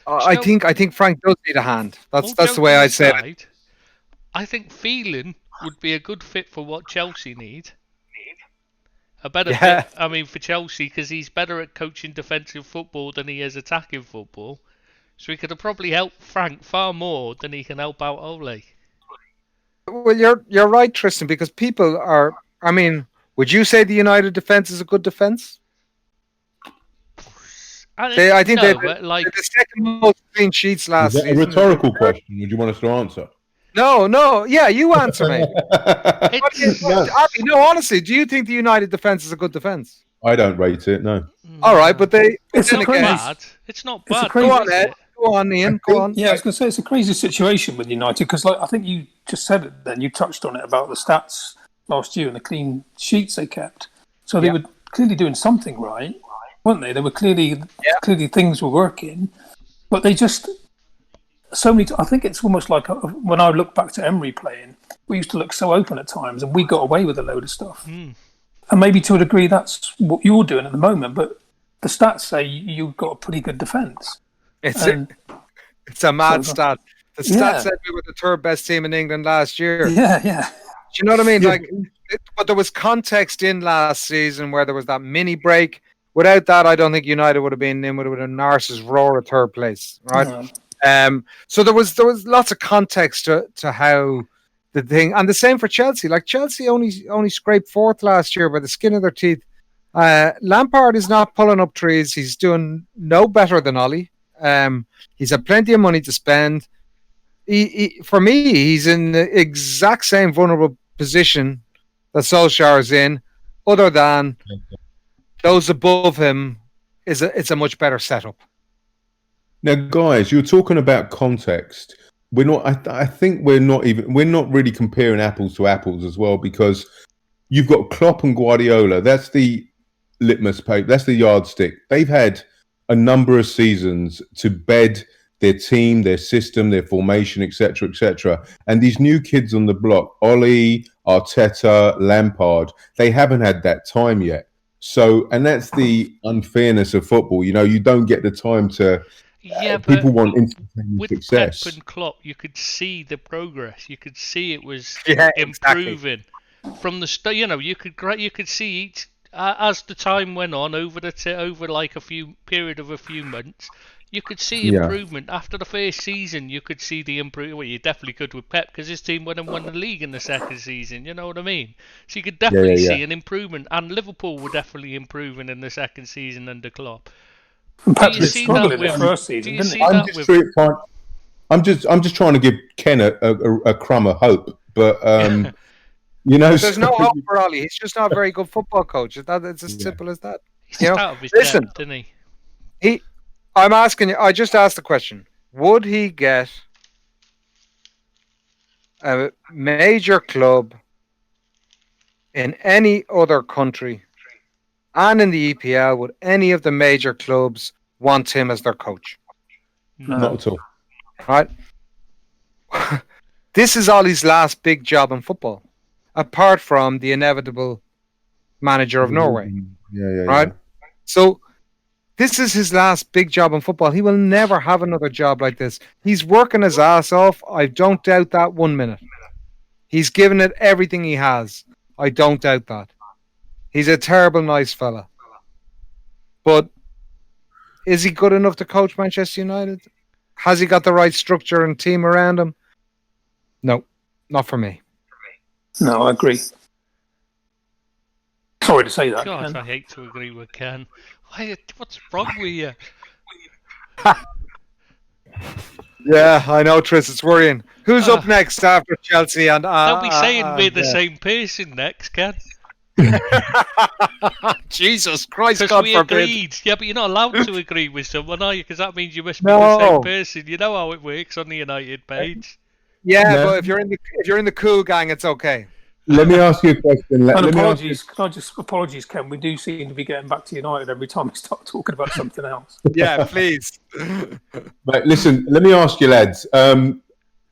I think Frank does need a hand. That's the way I say it. I think Phelan would be a good fit for what Chelsea need. A better fit, I mean, for Chelsea because he's better at coaching defensive football than he is attacking football. So he could have probably helped Frank far more than he can help out Ole. Well, you're right, Tristan, because people are. I mean, would you say the United defense is a good defense? I think they're the second most clean sheets last season. Is that a rhetorical question? Would you want us to answer? No. Yeah, you answer me. Abby, no, honestly, do you think the United defense is a good defense? I don't rate it. No. All right, but it's not bad. It's not bad. Go on, Ed. Go on, Ian. Go on. Yeah, I was going to say it's a crazy situation with United because, I think you just said it. Then you touched on it about the stats last year and the clean sheets they kept. So they were clearly doing something right. weren't they? They were clearly things were working, but they just so many. I think it's almost like when I look back to Emery playing, we used to look so open at times, and we got away with a load of stuff. And maybe to a degree, that's what you're doing at the moment. But the stats say you've got a pretty good defence. It's a mad stat. The stats said we were the third best team in England last year. Yeah. Do you know what I mean? Yeah. But there was context in last season where there was that mini break. Without that, I don't think United would have been in with a Narcissus roar at third place, right? So there was lots of context to how the thing, and the same for Chelsea. Like Chelsea only scraped fourth last year by the skin of their teeth. Lampard is not pulling up trees. He's doing no better than Ollie. He's had plenty of money to spend. For me, he's in the exact same vulnerable position that Solskjaer is in, other than those above him. It's a much better setup. Now, guys, you're talking about context. We're not. I think we're not really comparing apples to apples as well, because you've got Klopp and Guardiola. That's the litmus paper. That's the yardstick. They've had a number of seasons to bed their team, their system, their formation, etc., etc. And these new kids on the block, Ollie, Arteta, Lampard, they haven't had that time yet. So, and that's the unfairness of football. You know, you don't get the time to. People want instantaneous success. With Pep and Klopp, you could see the progress. You could see it was improving from the start. You know, you could see each as the time went on over like a few months. You could see improvement. After the first season, you could see the improvement. Well, you definitely could with Pep, because his team went and won the league in the second season. You know what I mean? So you could definitely see an improvement. And Liverpool were definitely improving in the second season under Klopp. And Pep did struggle in the first season, didn't he? I'm just trying to give Ken a crumb of hope, but you know, there's no hope for Ollie. He's just not a very good football coach. It's as simple as that. He's out of his depth, didn't he? I'm asking you. I just asked the question: would he get a major club in any other country, and in the EPL? Would any of the major clubs want him as their coach? No. Not at all. Right. This is Ollie's last big job in football, apart from the inevitable manager of Norway. Right. So this is his last big job in football. He will never have another job like this. He's working his ass off. I don't doubt that 1 minute. He's given it everything he has. I don't doubt that. He's a terrible, nice fella. But is he good enough to coach Manchester United? Has he got the right structure and team around him? No, not for me. No, I agree. Sorry to say that. God, Ken. I hate to agree with Ken. What's wrong with you? Yeah, I know, Tris. It's worrying. Who's up next after Chelsea? And don't be saying we're the same person next, Ken. Jesus Christ, because God we forbid. Agreed. Yeah, but you're not allowed to agree with someone, are you? Because that means you must be the same person. You know how it works on the United page. Yeah, but if you're in the cool gang, it's okay. Let me ask you a question. Apologies, Ken. We do seem to be getting back to United every time we start talking about something else. Yeah, please. But listen, let me ask you, lads. End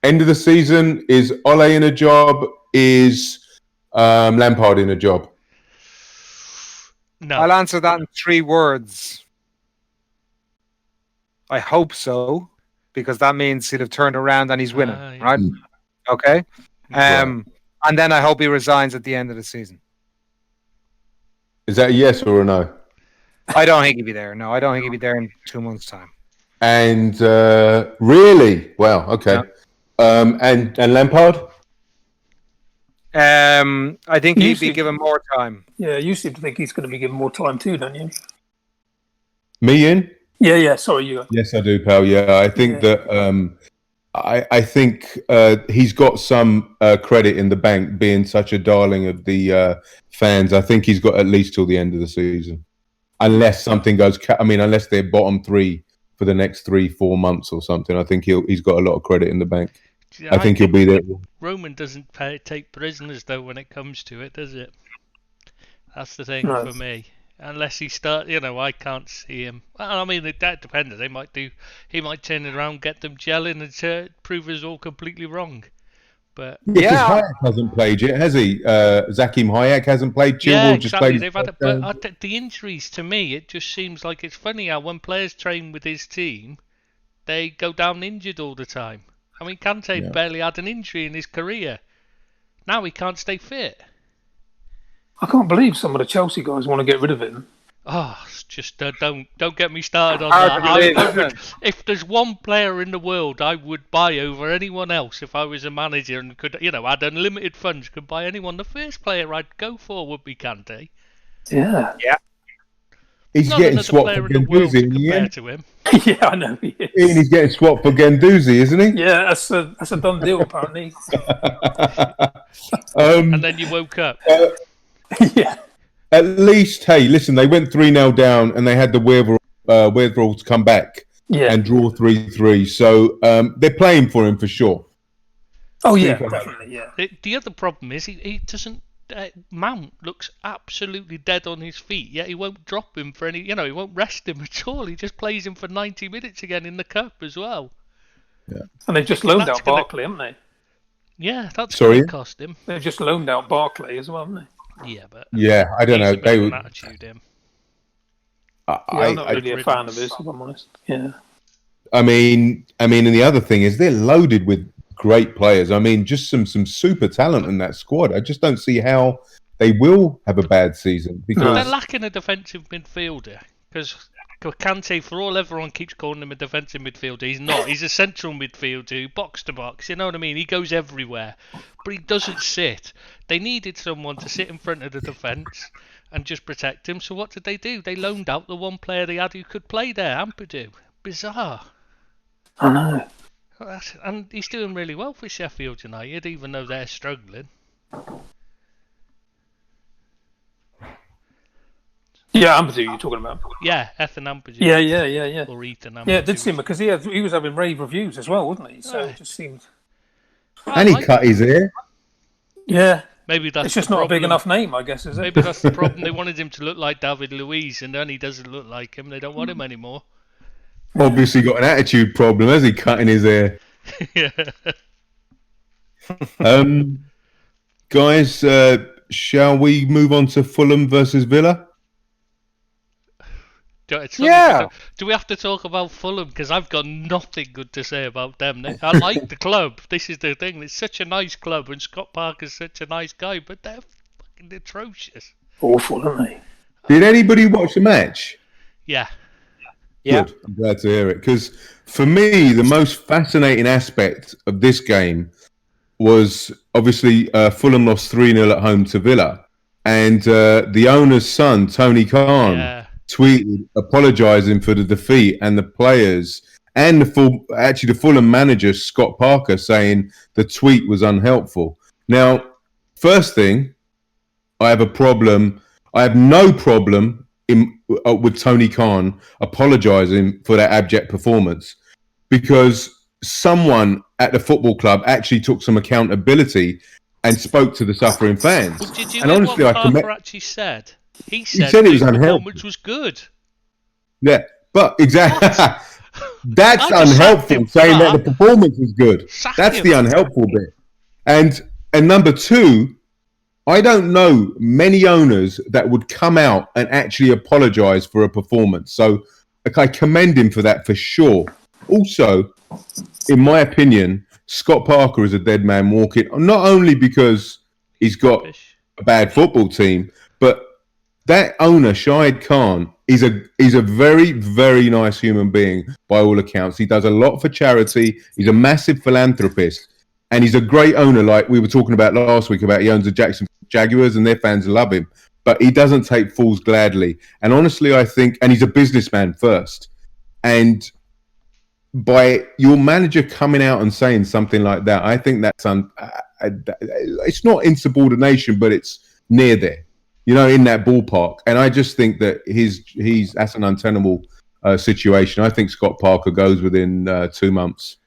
of the season, is Ole in a job? Is Lampard in a job? No. I'll answer that in 3 words. I hope so, because that means he'd have turned around and he's winning, right? Okay. And then I hope he resigns at the end of the season. Is that a yes or a no? I don't think he'd be there. No, I don't think he'd be there in 2 months' time. And really? Wow, okay. Yeah. And Lampard? I think he'd be given more time. Yeah, you seem to think he's going to be given more time too, don't you? Me in? Yeah. Sorry, you. Yes, I do, pal. Yeah, I think that. I think he's got some credit in the bank, being such a darling of the fans. I think he's got at least till the end of the season, unless something goes. Unless they're bottom 3 for the next 3-4 months or something. I think he's got a lot of credit in the bank. I think he'll be there. Roman doesn't take prisoners though when it comes to it, does it? That's the thing for me. Unless he start, I can't see him. I mean, that depends. He might turn it around, get them gelling, and prove us all completely wrong. But because Hayek hasn't played yet, has he? Zakim Hayek hasn't played. Chilwell just played. They've had the injuries. To me, it just seems like it's funny how when players train with his team, they go down injured all the time. I mean, Kante barely had an injury in his career. Now he can't stay fit. I can't believe some of the Chelsea guys want to get rid of him. Oh, just don't get me started on that. If there's one player in the world I would buy over anyone else if I was a manager and could, had unlimited funds, could buy anyone, the first player I'd go for would be Kante. Yeah. He's getting swapped for Guendouzi to him. Yeah, I know he is. And he's getting swapped for Guendouzi, isn't he? Yeah, that's a done deal apparently. And then you woke up. Yeah. At least, hey, listen, they went 3-0 down and they had the wherewithal to come back and draw 3-3. So they're playing for him for sure. Oh, yeah, definitely, yeah. The other problem is he doesn't... Mount looks absolutely dead on his feet, yet he won't drop him for any... he won't rest him at all. He just plays him for 90 minutes again in the Cup as well. Yeah. And they've just loaned out Barkley, haven't they? Yeah, that's going to cost him. They've just loaned out Barkley as well, haven't they? Yeah, but I don't know. They would attitude him. I'm not really a fan of this, if I'm honest. Yeah. I mean, and the other thing is they're loaded with great players. I mean, just some super talent in that squad. I just don't see how they will have a bad season because they're lacking a defensive midfielder. Because Kante, for all everyone keeps calling him a defensive midfielder, he's not. He's a central midfielder, box to box. You know what I mean? He goes everywhere, but he doesn't sit. They needed someone to sit in front of the defence and just protect him. So what did they do? They loaned out the one player they had who could play there, Ampadu. Bizarre. I know. And he's doing really well for Sheffield United, even though they're struggling. Yeah, Ampadu you're talking about. Yeah, Ethan Ampadu. Yeah. Or Ethan Ampadu. Yeah, it did seem, because he was having rave reviews as well, wasn't he? So it just seemed... And he cut his ear. Yeah. Maybe that's it's just not a big enough name, I guess, is it? Maybe that's the problem. They wanted him to look like David Luiz, and then he doesn't look like him. They don't want him anymore. Obviously got an attitude problem, has he, cutting his hair? Yeah. Guys, shall we move on to Fulham versus Villa? Do we have to talk about Fulham? Because I've got nothing good to say about them. I like the club. This is the thing. It's such a nice club, and Scott Parker's such a nice guy, but they're fucking atrocious. Awful, aren't they? Did anybody watch the match? Yeah. Good. I'm glad to hear it. Because for me, the most fascinating aspect of this game was obviously Fulham lost 3-0 at home to Villa. And the owner's son, Tony Khan, tweeted apologising for the defeat, and the players and the Fulham manager, Scott Parker, saying the tweet was unhelpful. Now, first thing, I have no problem with Tony Khan apologising for that abject performance, because someone at the football club actually took some accountability and spoke to the suffering fans. Well, did you hear what Parker actually said? He said it was unhelpful. Performance was good. Yeah, but exactly. That's unhelpful, saying that the performance was good. That's the unhelpful bit. And number two, I don't know many owners that would come out and actually apologise for a performance. So I commend him for that for sure. Also, in my opinion, Scott Parker is a dead man walking, not only because he's got a bad football team, but that owner, Shahid Khan, is a very, very nice human being by all accounts. He does a lot for charity. He's a massive philanthropist. And he's a great owner, like we were talking about last week, about he owns the Jackson Jaguars and their fans love him. But he doesn't take fools gladly. And honestly, I think, and he's a businessman first. And by your manager coming out and saying something like that, I think that's it's not insubordination, but it's near there, in that ballpark. And I just think that that's an untenable situation. I think Scott Parker goes within 2 months.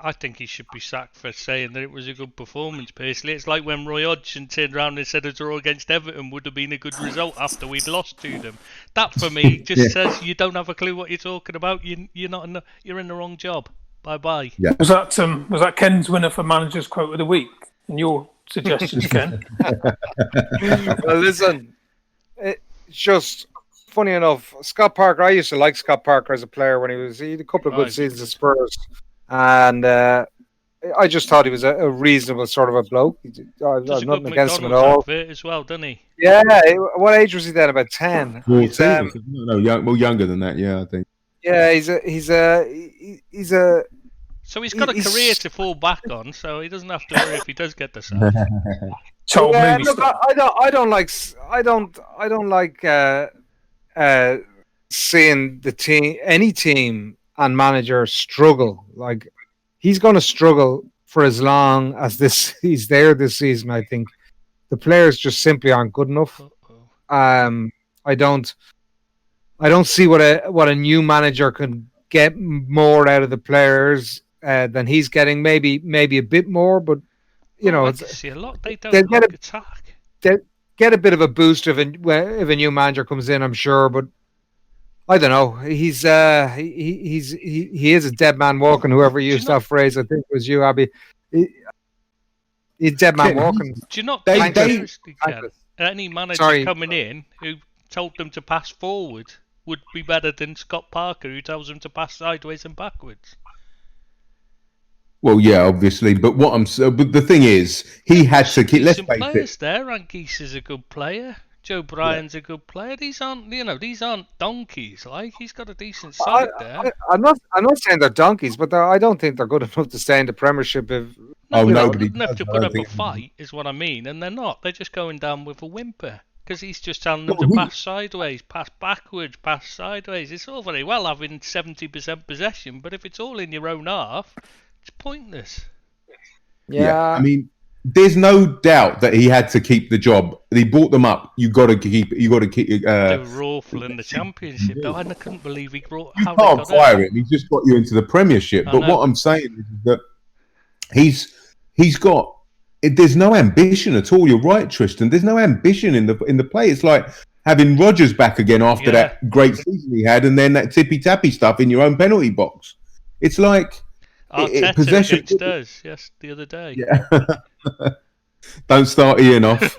I think he should be sacked for saying that it was a good performance, personally. It's like when Roy Hodgson turned around and said a draw against Everton would have been a good result after we'd lost to them. That, for me, just says you don't have a clue what you're talking about. You're in the wrong job. Bye-bye. Yeah. Was that Ken's winner for Manager's Quote of the Week? And your suggestions, Ken? Well, listen, it's just funny enough. Scott Parker, I used to like Scott Parker as a player when he had a couple of good seasons at Spurs. And I just thought he was a reasonable sort of a bloke. I've nothing against him at all. As well, doesn't he? Yeah. What age was he then? About 10. Younger than that. Yeah, I think. Yeah, he's a. So he's got a career to fall back on, so he doesn't have to worry if he does get the sack. Look, I don't like seeing any team and manager struggle. Like, he's going to struggle for as long as he's there this season. I think the players just simply aren't good enough. I don't see what a new manager can get more out of the players than he's getting. Maybe a bit more, but I see a lot. They don't attack. They get a bit of a boost if a new manager comes in, I'm sure, but I don't know. He is a dead man walking. Whoever used that phrase, I think it was you, Abby. He's dead man walking. Do you not think any manager coming in who told them to pass forward would be better than Scott Parker, who tells them to pass sideways and backwards? Well, yeah, obviously, but but the thing is, he had to keep. Let's face players it. There, Anguissa is a good player. Joe Bryan's a good player. These aren't donkeys. Like, he's got a decent side there. I'm not saying they're donkeys, but I don't think they're good enough to stay in the Premiership. Nobody enough to put up a fight is what I mean, and they're not. They're just going down with a whimper because he's just telling them to pass sideways, pass backwards, pass sideways. It's all very well having 70% possession, but if it's all in your own half, it's pointless. Yeah, I mean, there's no doubt that he had to keep the job. He brought them up. You got to keep. They were awful in the Championship, though. I couldn't believe he brought. You can't fire him. He's just got you into the Premiership. But what I'm saying is that he's got. There's no ambition at all. You're right, Tristan. There's no ambition in the play. It's like having Rodgers back again after that great season he had, and then that tippy tappy stuff in your own penalty box. It's like. Possession against us, yes, the other day. Yeah. Don't start Ian off.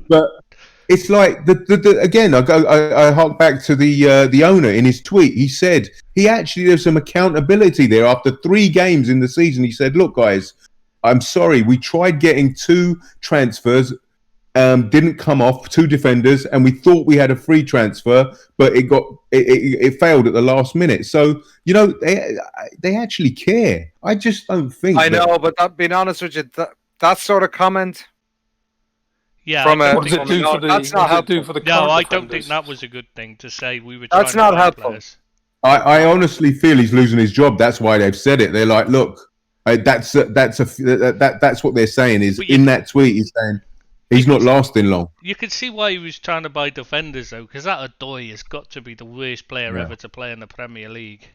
But it's like again. I hark back to the owner in his tweet. He said there's some accountability there. After 3 games in the season, he said, "Look, guys, I'm sorry. We tried getting 2 transfers." Didn't come off, 2 defenders, and we thought we had a free transfer, but it failed at the last minute. So they actually care. I just don't think. I know, but being honest with you, that sort of comment. Yeah, that's not helpful. No, I don't think that was a good thing to say. We were. That's not helpful. I honestly feel he's losing his job. That's why they've said it. They're like, look, that's what they're saying. Is in that tweet, he's saying. He's not lasting long. You can see why he was trying to buy defenders, though, because that Odoi has got to be the worst player ever to play in the Premier League.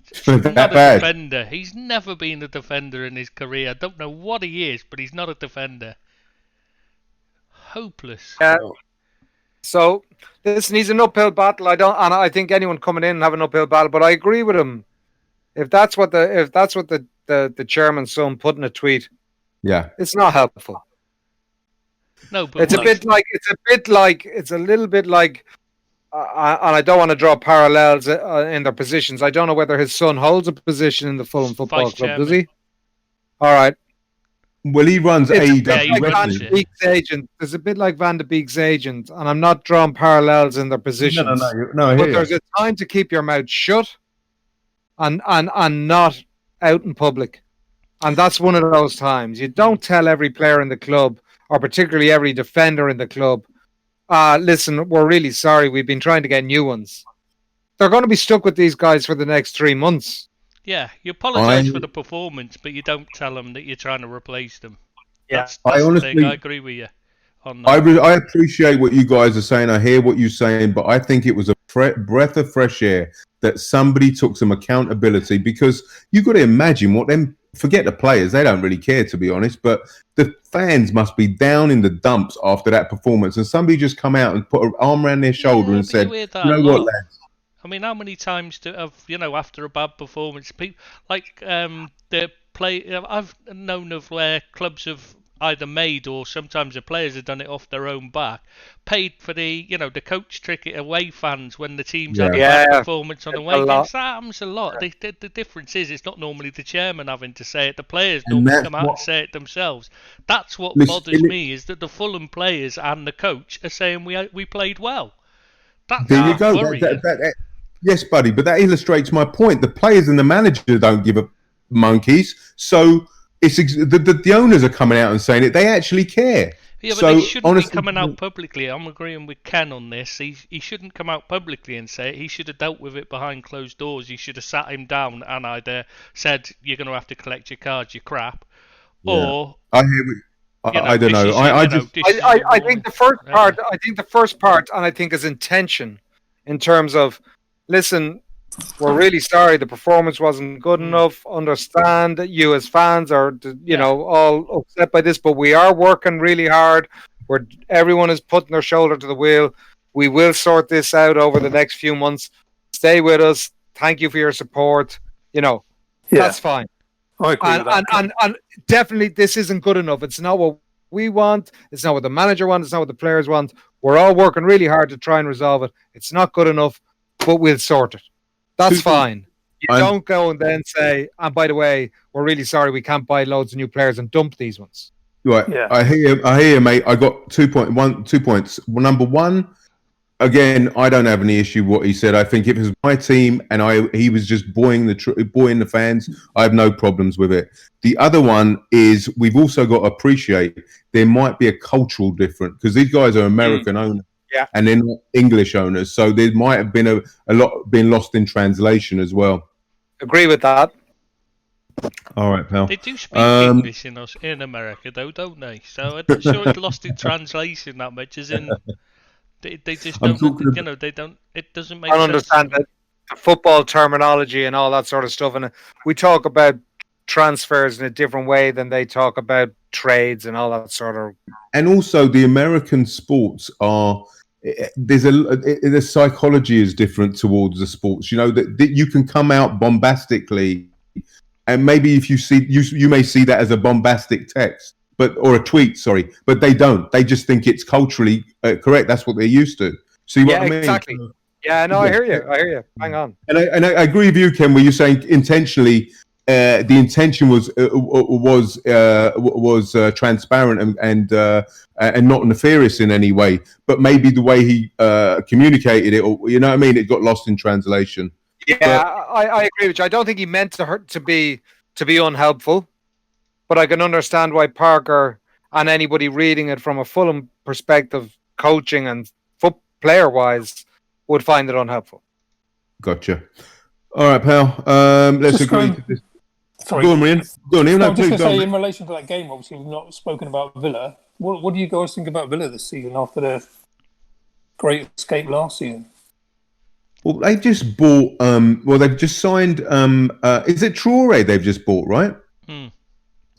He's not a defender. He's never been a defender in his career. I don't know what he is, but he's not a defender. Hopeless. So, listen, he's an uphill battle. I think anyone coming in have an uphill battle, but I agree with him. If that's what the chairman's son put in a tweet, it's not helpful. No, but it's a little bit like, and I don't want to draw parallels in their positions. I don't know whether his son holds a position in the Fulham Football Club. Does he? All right. Well, he runs AEW. Like Van de Beek's agent. There's a bit like Van de Beek's agent, and I'm not drawing parallels in their positions. No. But there's a time to keep your mouth shut, and not out in public, and that's one of those times. You don't tell every player in the club, or particularly every defender in the club, listen, we're really sorry. We've been trying to get new ones. They're going to be stuck with these guys for the next 3 months. Yeah, you apologise for the performance, but you don't tell them that you're trying to replace them. Yeah, that's the thing. I agree with you on that. I appreciate what you guys are saying. I hear what you're saying, but I think it was a breath of fresh air that somebody took some accountability, because you've got to imagine what them. Forget the players; they don't really care, to be honest. But the fans must be down in the dumps after that performance, and somebody just come out and put an arm around their shoulder and said, "You know what, lads." I mean, how many times after a bad performance, people like the play. I've known of where clubs have either made, or sometimes the players have done it off their own back, paid for the coach ticket away fans when the team's had a bad performance on away games. That happens a lot. The difference is it's not normally the chairman having to say it. The players normally come out and say it themselves. That's what bothers me, is that the Fulham players and the coach are saying we played well. That's there you go. Yes, buddy, but that illustrates my point. The players and the manager don't give a monkeys, so it's the owners are coming out and saying it. They actually care. Yeah, but they shouldn't be coming out publicly. I'm agreeing with Ken on this. He shouldn't come out publicly and say it. He should have dealt with it behind closed doors. You should have sat him down and either said, "You're going to have to collect your cards, you crap," or I don't know. I think the first part. I think the first part, and I think is intention, in terms of, listen, we're really sorry the performance wasn't good enough. Understand that you as fans are, all upset by this, but we are working really hard. Everyone is putting their shoulder to the wheel. We will sort this out over the next few months. Stay with us. Thank you for your support. That's fine. I agree with that. And definitely this isn't good enough. It's not what we want. It's not what the manager wants. It's not what the players want. We're all working really hard to try and resolve it. It's not good enough, but we'll sort it. That's fine. You don't go and then say, and by the way, we're really sorry we can't buy loads of new players and dump these ones. Right. Yeah. I hear you, mate. I got 2 points. Well, number one, again, I don't have any issue with what he said. I think if it was my team and he was just buoying the fans, I have no problems with it. The other one is we've also got to appreciate there might be a cultural difference, because these guys are American owners. Yeah. And they're not English owners, so there might have been a lot being lost in translation as well. Agree with that. All right, pal. They do speak English in America, though, don't they? So I'm not sure it's lost in translation that much. As in, they just don't. They don't. It doesn't make sense. I understand that the football terminology and all that sort of stuff, and we talk about transfers in a different way than they talk about trades and all that sort of. And also, the American sports are. The psychology is different towards the sports. That you can come out bombastically, and maybe if you may see that as a bombastic text, or a tweet. Sorry, but they don't. They just think it's culturally correct. That's what they're used to. See what I mean? Exactly. Yeah, no, I hear you. Hang on. And I agree with you, Ken, where you're saying intentionally. The intention was transparent and not nefarious in any way, but maybe the way he communicated it, or it got lost in translation. Yeah, I agree with you. I don't think he meant to be unhelpful, but I can understand why Parker and anybody reading it from a Fulham perspective, coaching and player wise, would find it unhelpful. Gotcha. All right, pal. Let's agree to this. Sorry. Go on, Ian. I was just going to say, in relation to that game, obviously we've not spoken about Villa. What do you guys think about Villa this season after their great escape last season? Well, they just bought. They've just signed. Is it Traore they've just bought, right?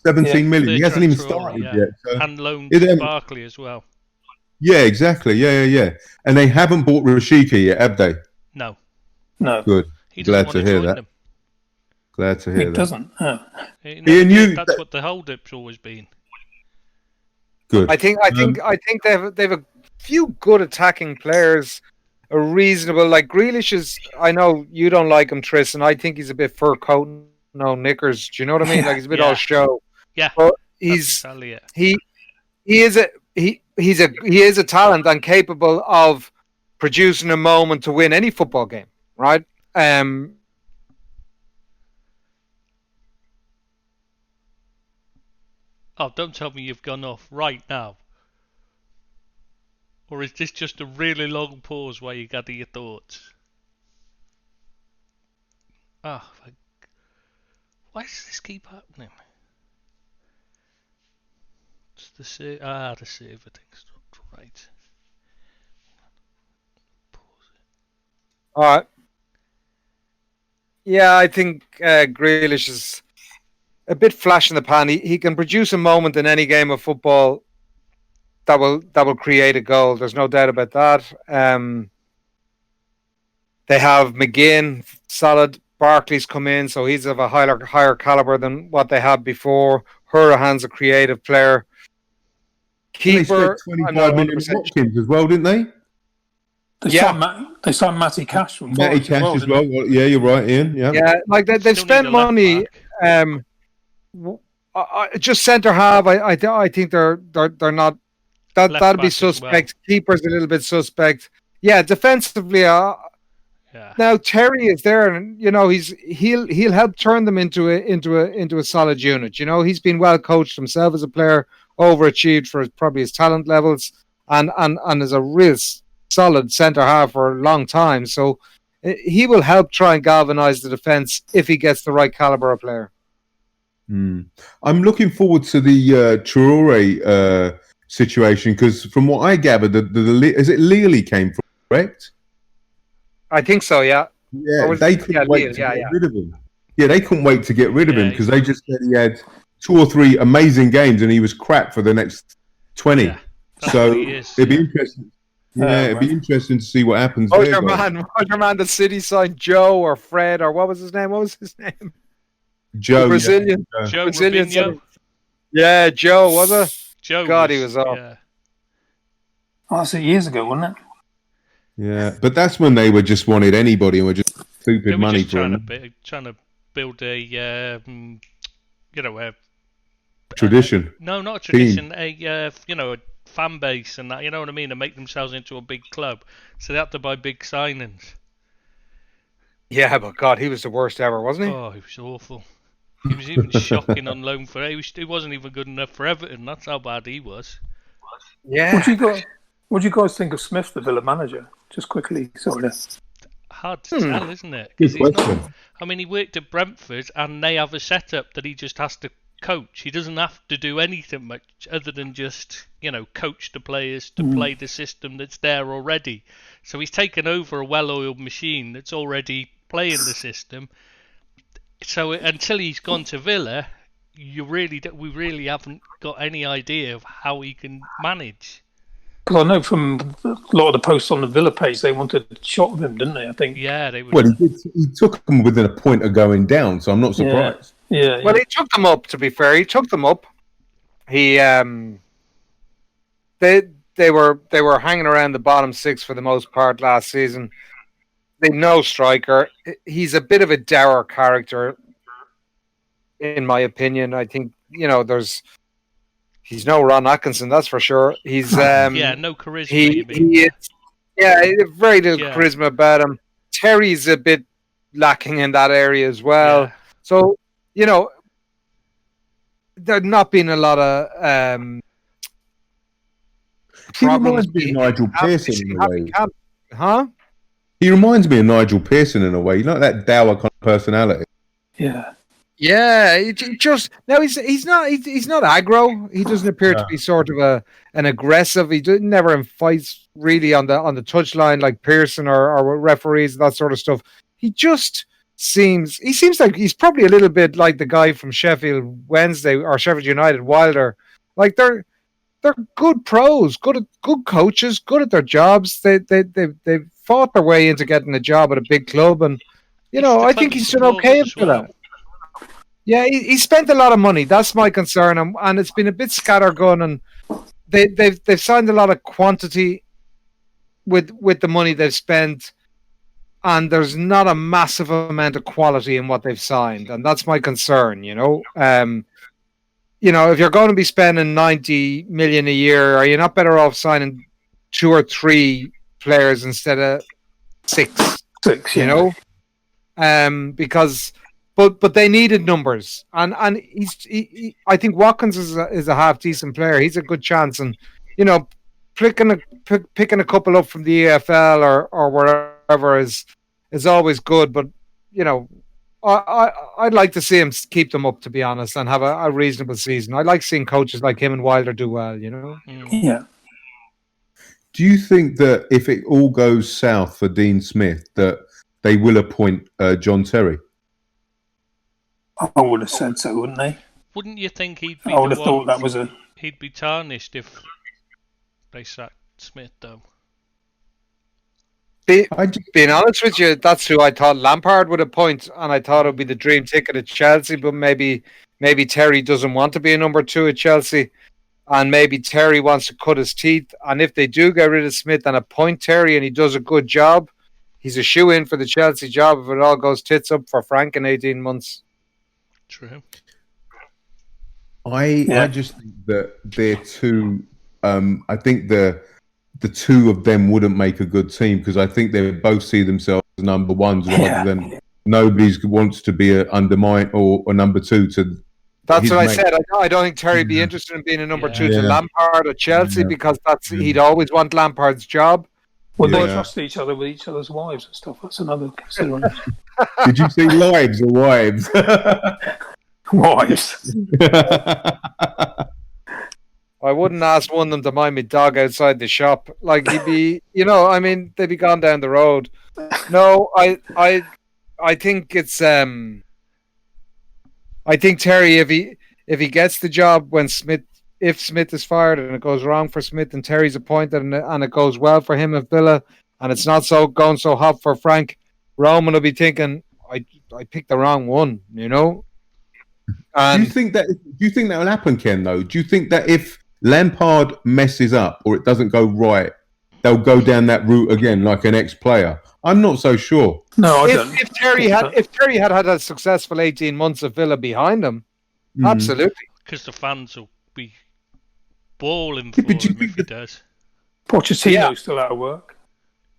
17 million. He hasn't even started yet. So. And loaned Barkley as well. Yeah, exactly. Yeah. And they haven't bought Rashika yet, have they? No. Good. Glad to hear that. Glad to hear that. It doesn't. That's what the hold-up's always been. Good. I think they've a few good attacking players. A reasonable, like Grealish is. I know you don't like him, Tris, and I think he's a bit fur coat, no knickers. Do you know what I mean? Like he's a bit all show. Yeah. But he is a talent and capable of producing a moment to win any football game, right? Oh, don't tell me you've gone off right now. Or is this just a really long pause while you gather your thoughts? Why does this keep happening? It's the server thing's not right. Pause it. All right. Yeah, I think Grealish is a bit flash in the pan. He can produce a moment in any game of football that will create a goal. There's no doubt about that. They have McGinn, solid. Barkley's come in, so he's of a higher caliber than what they had before. Hurahan's a creative player. Keeper, 25 million Watkins as well, didn't they? They signed Matty Cash from Matty Cash as well. Yeah, you're right, Ian. Yeah, like they've spent money. Just centre half. I think they're not. That'd be suspect. Well. Keeper's a little bit suspect. Yeah, defensively. Now Terry is there, and he'll help turn them into a solid unit. He's been well coached himself as a player, overachieved for probably his talent levels, and is a real solid centre half for a long time. So he will help try and galvanise the defence if he gets the right calibre of player. I'm looking forward to the Traore situation, because from what I gathered, is it Lille came from, correct? I think so, yeah. Yeah, they couldn't wait to get rid of him. Yeah, they couldn't wait to get rid of him because they just said he had 2 or 3 amazing games and he was crap for the next 20. Yeah, so it'd be interesting. Yeah, it'd be interesting to see what happens. What's your man? The City signed Joe or Fred or what was his name? Joe, the Brazilian. Yeah. Joe Brazilian. Yeah, Joe, was it? Joe. God, he was off. Yeah. Oh, that's years ago, wasn't it? Yeah, but that's when they were just wanted anybody and were just stupid money for him. Trying to build a, a tradition. No, not a tradition. A a fan base and that. You know what I mean? And make themselves into a big club. So they had to buy big signings. Yeah, but God, he was the worst ever, wasn't he? Oh, he was awful. He was even shocking on loan for. He wasn't even good enough for Everton. That's how bad he was. Yeah. What do you guys think of Smith, the Villa manager? Just quickly, sort of. Hard to tell, isn't it? Good question. He worked at Brentford, and they have a setup that he just has to coach. He doesn't have to do anything much other than just, coach the players to play the system that's there already. So he's taken over a well-oiled machine that's already playing the system. So until he's gone to Villa, we really haven't got any idea of how he can manage. Because I know from a lot of the posts on the Villa page, they wanted a shot of him, didn't they? I think. Yeah, they would. Well, he took them within a point of going down, so I'm not surprised. Yeah. Well, he took them up. To be fair, he took them up. He they were hanging around the bottom 6 for the most part last season. They no striker. He's a bit of a dour character, in my opinion. I think he's no Ron Atkinson, that's for sure. He's no charisma. He very little charisma about him. Terry's a bit lacking in that area as well. Yeah. So there not been a lot of problems. He reminds me of Nigel Pearson in a way. Huh? He reminds me of Nigel Pearson in a way. Not that dour kind of personality. Yeah. Yeah, he's not aggro. He doesn't appear to be sort of an aggressive. He never in fights really on the touchline like Pearson or referees, that sort of stuff. He just seems like he's probably a little bit like the guy from Sheffield Wednesday or Sheffield United, Wilder. Like they're good pros, good coaches, good at their jobs. They've fought their way into getting a job at a big club, and I think he's done okay for that. Yeah, he spent a lot of money. That's my concern, and it's been a bit scattergun. And they've signed a lot of quantity with the money they've spent, and there's not a massive amount of quality in what they've signed, and that's my concern. If you're going to be spending 90 million a year, are you not better off signing 2 or 3 players instead of 6? 6, because. But they needed numbers, and I think Watkins is a half decent player. He's a good chance, and picking a couple up from the EFL or wherever is always good. But I'd like to see him keep them up, to be honest, and have a reasonable season. I like seeing coaches like him and Wilder do well. Yeah. Do you think that if it all goes south for Dean Smith, that they will appoint John Terry? I would have said so, wouldn't they? Wouldn't you think he'd be? I would have thought that was He'd be tarnished if they sacked Smith, though. Being honest with you, that's who I thought Lampard would appoint, and I thought it would be the dream ticket at Chelsea. But maybe Terry doesn't want to be a number 2 at Chelsea, and maybe Terry wants to cut his teeth. And if they do get rid of Smith and appoint Terry, and he does a good job, he's a shoe-in for the Chelsea job if it all goes tits up for Frank in 18 months. True. I just think that they're too. I think the two of them wouldn't make a good team because I think they both see themselves as number ones rather than nobody wants to be a undermine or a number 2 to. That's what I said. I don't think Terry would be interested in being a number 2 to Lampard or Chelsea because he'd always want Lampard's job. Well, they trust each other with each other's wives and stuff. That's another consideration. Did you say lives or wives? Wives. I wouldn't ask one of them to mind me dog outside the shop. Like he'd be, they'd be gone down the road. No, I think it's I think Terry, if he gets the job when if Smith is fired and it goes wrong for Smith and Terry's appointed and it goes well for him at Villa and it's not going so hot for Frank, Roman will be thinking, I picked the wrong one, And do you think that will happen, Ken? Though, do you think that if Lampard messes up or it doesn't go right, they'll go down that route again, like an ex-player? I'm not so sure. No, I don't. If Terry had a successful 18 months of Villa behind him, absolutely, because the fans will be bawling for him if he does. Pochettino's still out of work.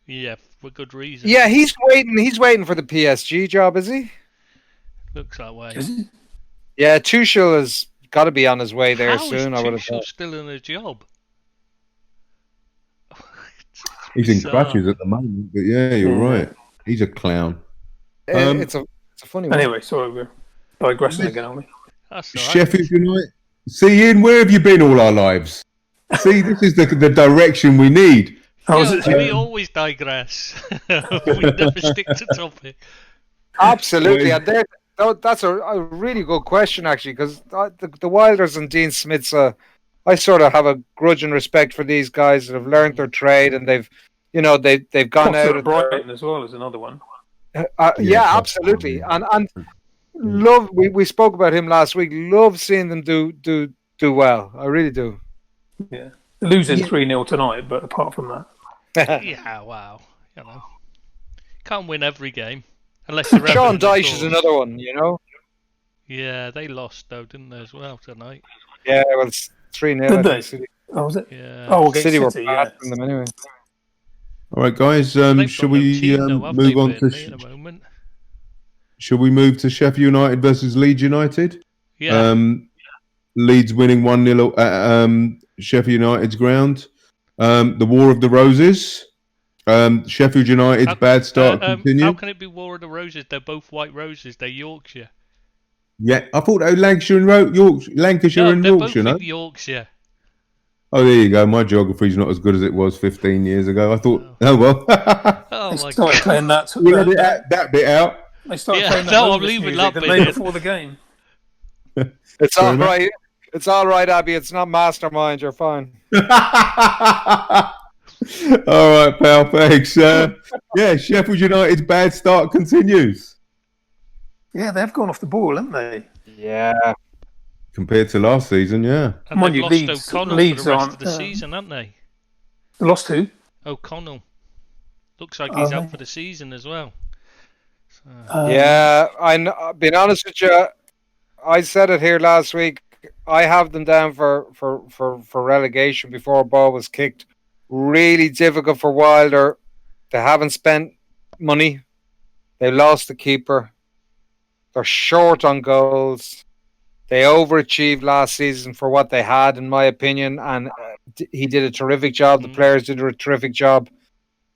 Yeah, for good reason. Yeah, he's waiting. He's waiting for the PSG job, is he? Looks that way. Is he? Yeah, Tuchel has got to be on his way there soon. How I would is have thought. Tuchel still in a job? He's in crutches at the moment, but yeah, you're right. He's a clown. It's a funny one. Anyway, sorry, we're digressing again, aren't we? That's all right. Sheffield United. See, Ian, where have you been all our lives? See, this is the direction we need. We always digress. We never stick to topic. Absolutely, and that's a really good question, actually, because the Wilders and Dean Smiths, I sort of have a grudge and respect for these guys that have learned their trade and they've gone out. Brighton as well as another one. Yeah, absolutely, and love. We spoke about him last week. Love seeing them do well. I really do. Yeah, losing 3-0 tonight, but apart from that, yeah, wow, can't win every game unless you're Sean Dyche is another one, Yeah, they lost though, didn't they, as well tonight? Yeah, well, it's 3-0. Did they? Oh, was it? Yeah. Oh, against City were passing them anyway. All right, guys. Shall we move on to? Shall we move to Sheffield United versus Leeds United? Yeah. Leeds winning 1-0 at Sheffield United's ground. The War of the Roses. Sheffield United's bad start continued. How can it be War of the Roses? They're both white roses. They're Yorkshire. Yeah, I thought Lancashire and Lancashire and Yorkshire. They're both Yorkshire. Oh, there you go. My geography's not as good as it was 15 years ago. I thought, well. Oh my God! Playing that. We'll edit that bit out. They started playing that. No, I'm leaving that bit before the game. It's all right. It's all right, Abby. It's not Mastermind. You're fine. All right, pal. Thanks. Sheffield United's bad start continues. Yeah, they've gone off the ball, haven't they? Yeah. Compared to last season, yeah. And they've lost O'Connell for the rest of the season, haven't they? They lost who? O'Connell. Looks like he's out for the season as well. So. Yeah, I've been honest with you. I said it here last week. I have them down for relegation before a ball was kicked. Really difficult for Wilder. They haven't spent money. They lost the keeper. They're short on goals. They overachieved last season for what they had, in my opinion, and he did a terrific job. The players did a terrific job.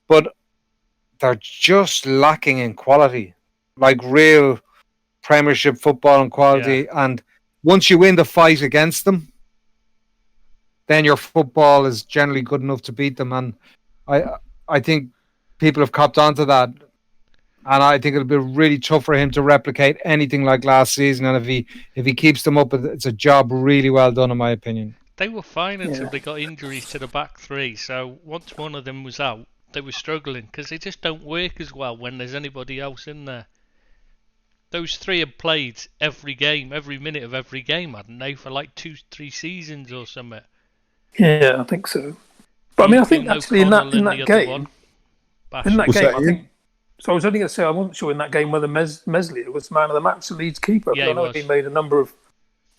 But they're just lacking in quality, like real Premiership football and quality. Yeah. And once you win the fight against them, then your football is generally good enough to beat them. And I think people have copped onto that, and I think it'll be really tough for him to replicate anything like last season. And if he keeps them up, it's a job really well done, in my opinion. They were fine until they got injuries to the back three. So once one of them was out, they were struggling because they just don't work as well when there's anybody else in there. Those three had played every game, every minute of every game, hadn't they, for like 2-3 seasons or something? Yeah, I think so. But I mean, I think actually in that game, I think. So I was only going to say I wasn't sure in that game whether Meslier was man of the match, the Leeds keeper. Yeah, I know he made a number of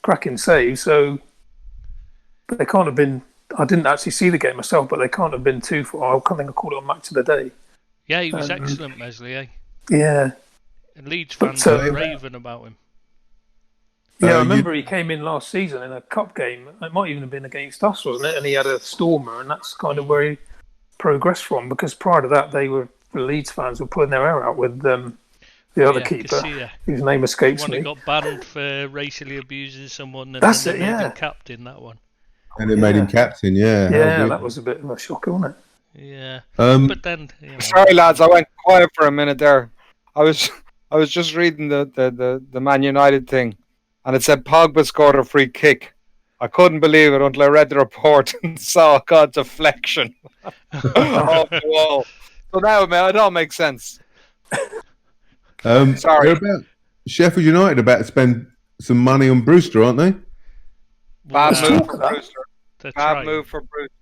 cracking saves, so but they can't have been. I didn't actually see the game myself, but they can't have been too far. I can't think I called it on Match of the Day. Yeah, he was excellent, Meslier. Yeah. And Leeds fans were raving about him. Yeah, I remember he came in last season in a cup game. It might even have been against us, wasn't it? And he had a stormer, and that's kind of where he progressed from. Because prior to that, the Leeds fans were pulling their hair out with the other keeper, whose name escapes me. One who got banned for racially abusing someone, and that's made him captain. That one. And it made him captain. Yeah. Yeah, that was a bit of a shocker, wasn't it? Yeah. But then. Sorry, lads, I went quiet for a minute there. I was just reading the Man United thing, and it said Pogba scored a free kick. I couldn't believe it until I read the report and saw God's deflection off the wall. So now, man, it all makes sense. Sorry. Sheffield United about to spend some money on Brewster, aren't they? Bad move for Brewster. Bad move for Brewster.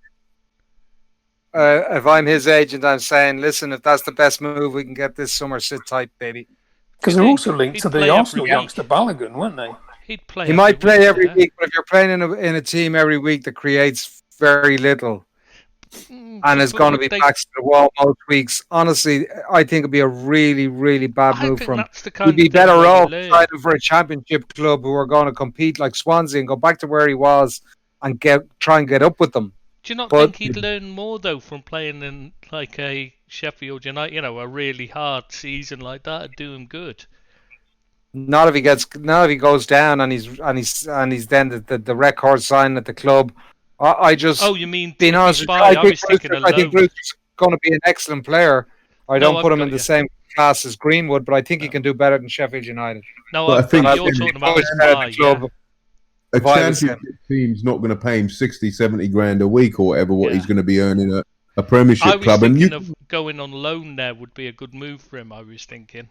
If I'm his agent, I'm saying, listen, if that's the best move we can get this summer, sit tight, baby. Because they're also linked to the Arsenal youngster Balogun, weren't they? He might play every week, but if you're playing in a team every week that creates very little and is going to be backs to the wall most weeks, honestly, I think it'd be a really, really bad move for him. He'd be better off fighting for a championship club who are going to compete like Swansea and go back to where he was and try and get up with them. Do you not think he'd learn more though from playing in like a Sheffield United, a really hard season like that? It'd do him good. Not if he goes down and he's then the record sign at the club. I just. Oh, you mean? Being honest, I think Bruce's going to be an excellent player. I don't put him in the same class as Greenwood, but I think he can do better than Sheffield United. No, I think you're talking about the club. A championship team's not going to pay him 60, 70 grand a week or whatever what he's going to be earning at a Premiership club. I was thinking of going on loan there would be a good move for him, I was thinking.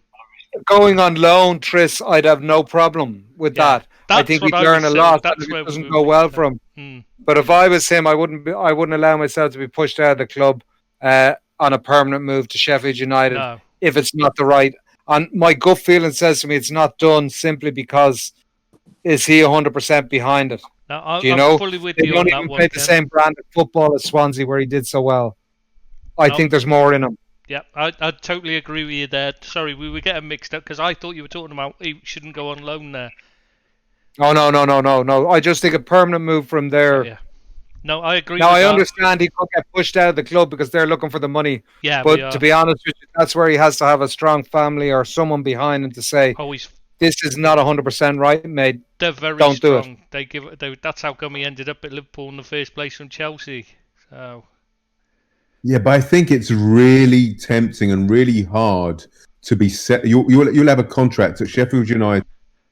Going on loan, Tris, I'd have no problem with that. I think he'd learn a lot. If it doesn't go well for him. But if I was him, I wouldn't allow myself to be pushed out of the club on a permanent move to Sheffield United if it's not the right. And my gut feeling says to me it's not done simply because is he 100% behind it? No, Do you know? Fully with they you don't on even that one, play the same brand of football as Swansea where he did so well. I think there's more in him. Yeah, I totally agree with you there. Sorry, we were getting mixed up because I thought you were talking about he shouldn't go on loan there. Oh, no. I just think a permanent move from there. Yeah. No, I agree. Now, I understand he could get pushed out of the club because they're looking for the money. Yeah, but to be honest with you, that's where he has to have a strong family or someone behind him to say, this is not 100% right, mate. They're very Don't strong. Do it. That's how come he ended up at Liverpool in the first place from Chelsea. So. Yeah, but I think it's really tempting and really hard to be set. You'll have a contract at Sheffield United,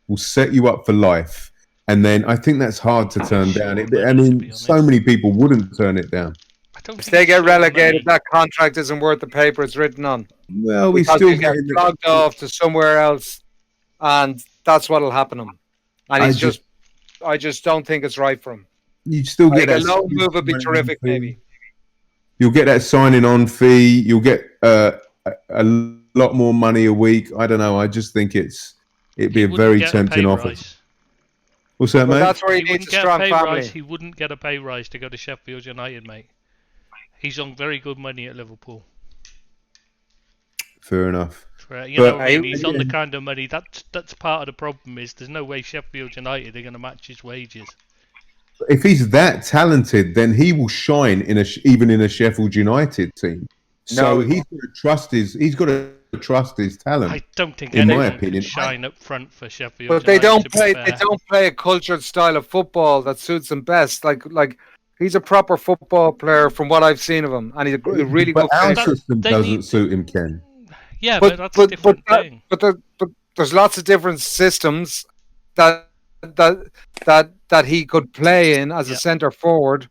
will set you up for life, and then I think that's hard to turn down. So many people wouldn't turn it down. If they get relegated, that contract isn't worth the paper it's written on. Well, we still get flogged off to somewhere else, and that's what'll happen to him. And I just don't think it's right for him. You still get a loan move would be terrific, maybe. You'll get that signing on fee. You'll get a lot more money a week. I don't know. I just think it'd be a very tempting offer. What's that, mate? That's where he needs a strong family. He wouldn't get a pay rise to go to Sheffield United, mate. He's on very good money at Liverpool. Fair enough. He's on the kind of money. That's part of the problem. Is there's no way Sheffield United are going to match his wages. If he's that talented, then he will shine even in a Sheffield United team. So he's got to trust his talent. I don't think in my opinion, can shine up front for Sheffield. But they don't play a cultured style of football that suits them best. Like He's a proper football player from what I've seen of him, and he's a really good player. But our system doesn't suit him, Ken. Yeah, but that's a different thing. But there's lots of different systems that he could play in as a centre forward.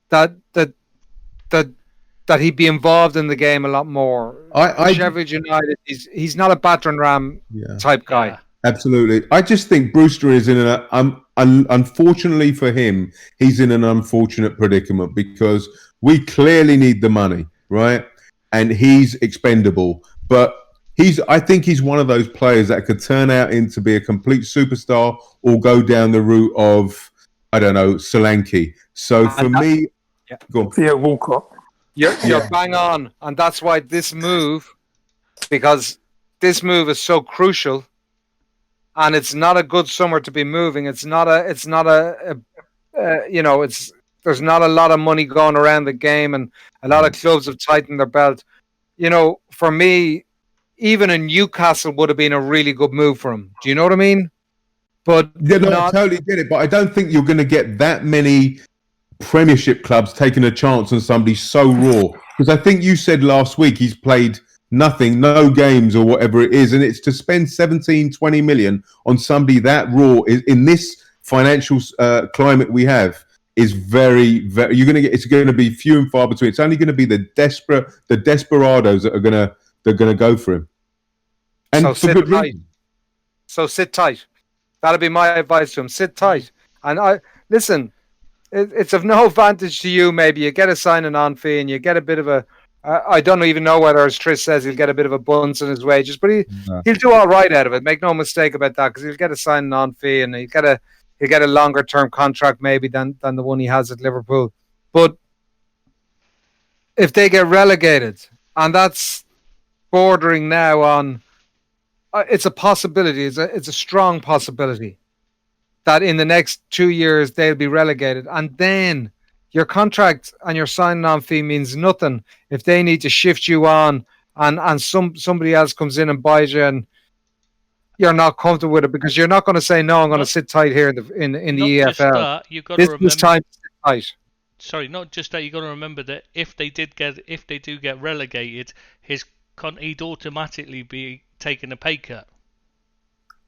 That he'd be involved in the game a lot more. Sheffield United, he's not a battering ram type guy. Yeah. Absolutely. I just think Brewster is in unfortunately for him, he's in an unfortunate predicament because we clearly need the money, right? And he's expendable. But I think he's one of those players that could turn out into be a complete superstar or go down the route of, I don't know, Solanke. So for me, go on. Theo Walcott. You're bang on. And that's why this move is so crucial. And it's not a good summer to be moving. There's not a lot of money going around the game, and a lot of clubs have tightened their belt. For me, even in Newcastle would have been a really good move for him. Do you know what I mean? But I totally get it. But I don't think you're going to get that many Premiership clubs taking a chance on somebody so raw. Because I think you said last week he's played nothing, no games or whatever it is, and it's to spend 17-20 million on somebody that raw in this financial climate we have is very, very. It's going to be few and far between. It's only going to be the desperados that are going to go for him, and so for good reason. So sit tight. That'll be my advice to him. Sit tight, and listen. It's of no advantage to you. Maybe you get a signing on fee, and you get a bit of a. I don't even know whether, as Trish says, he'll get a bit of a bonus in his wages, but he'll do all right out of it. Make no mistake about that, because he'll get a signing on fee and he'll get a longer term contract maybe than the one he has at Liverpool. But if they get relegated, and that's bordering now on, it's a possibility. It's a strong possibility that in the next 2 years they'll be relegated, and then your contract and your signing on fee means nothing if they need to shift you on and somebody else comes in and buys you and you're not comfortable with it, because you're not going to say, no, I'm going to sit tight here in the EFL. This time to sit tight. Sorry, not just that. You've got to remember that if they do get relegated, he'd automatically be taking a pay cut.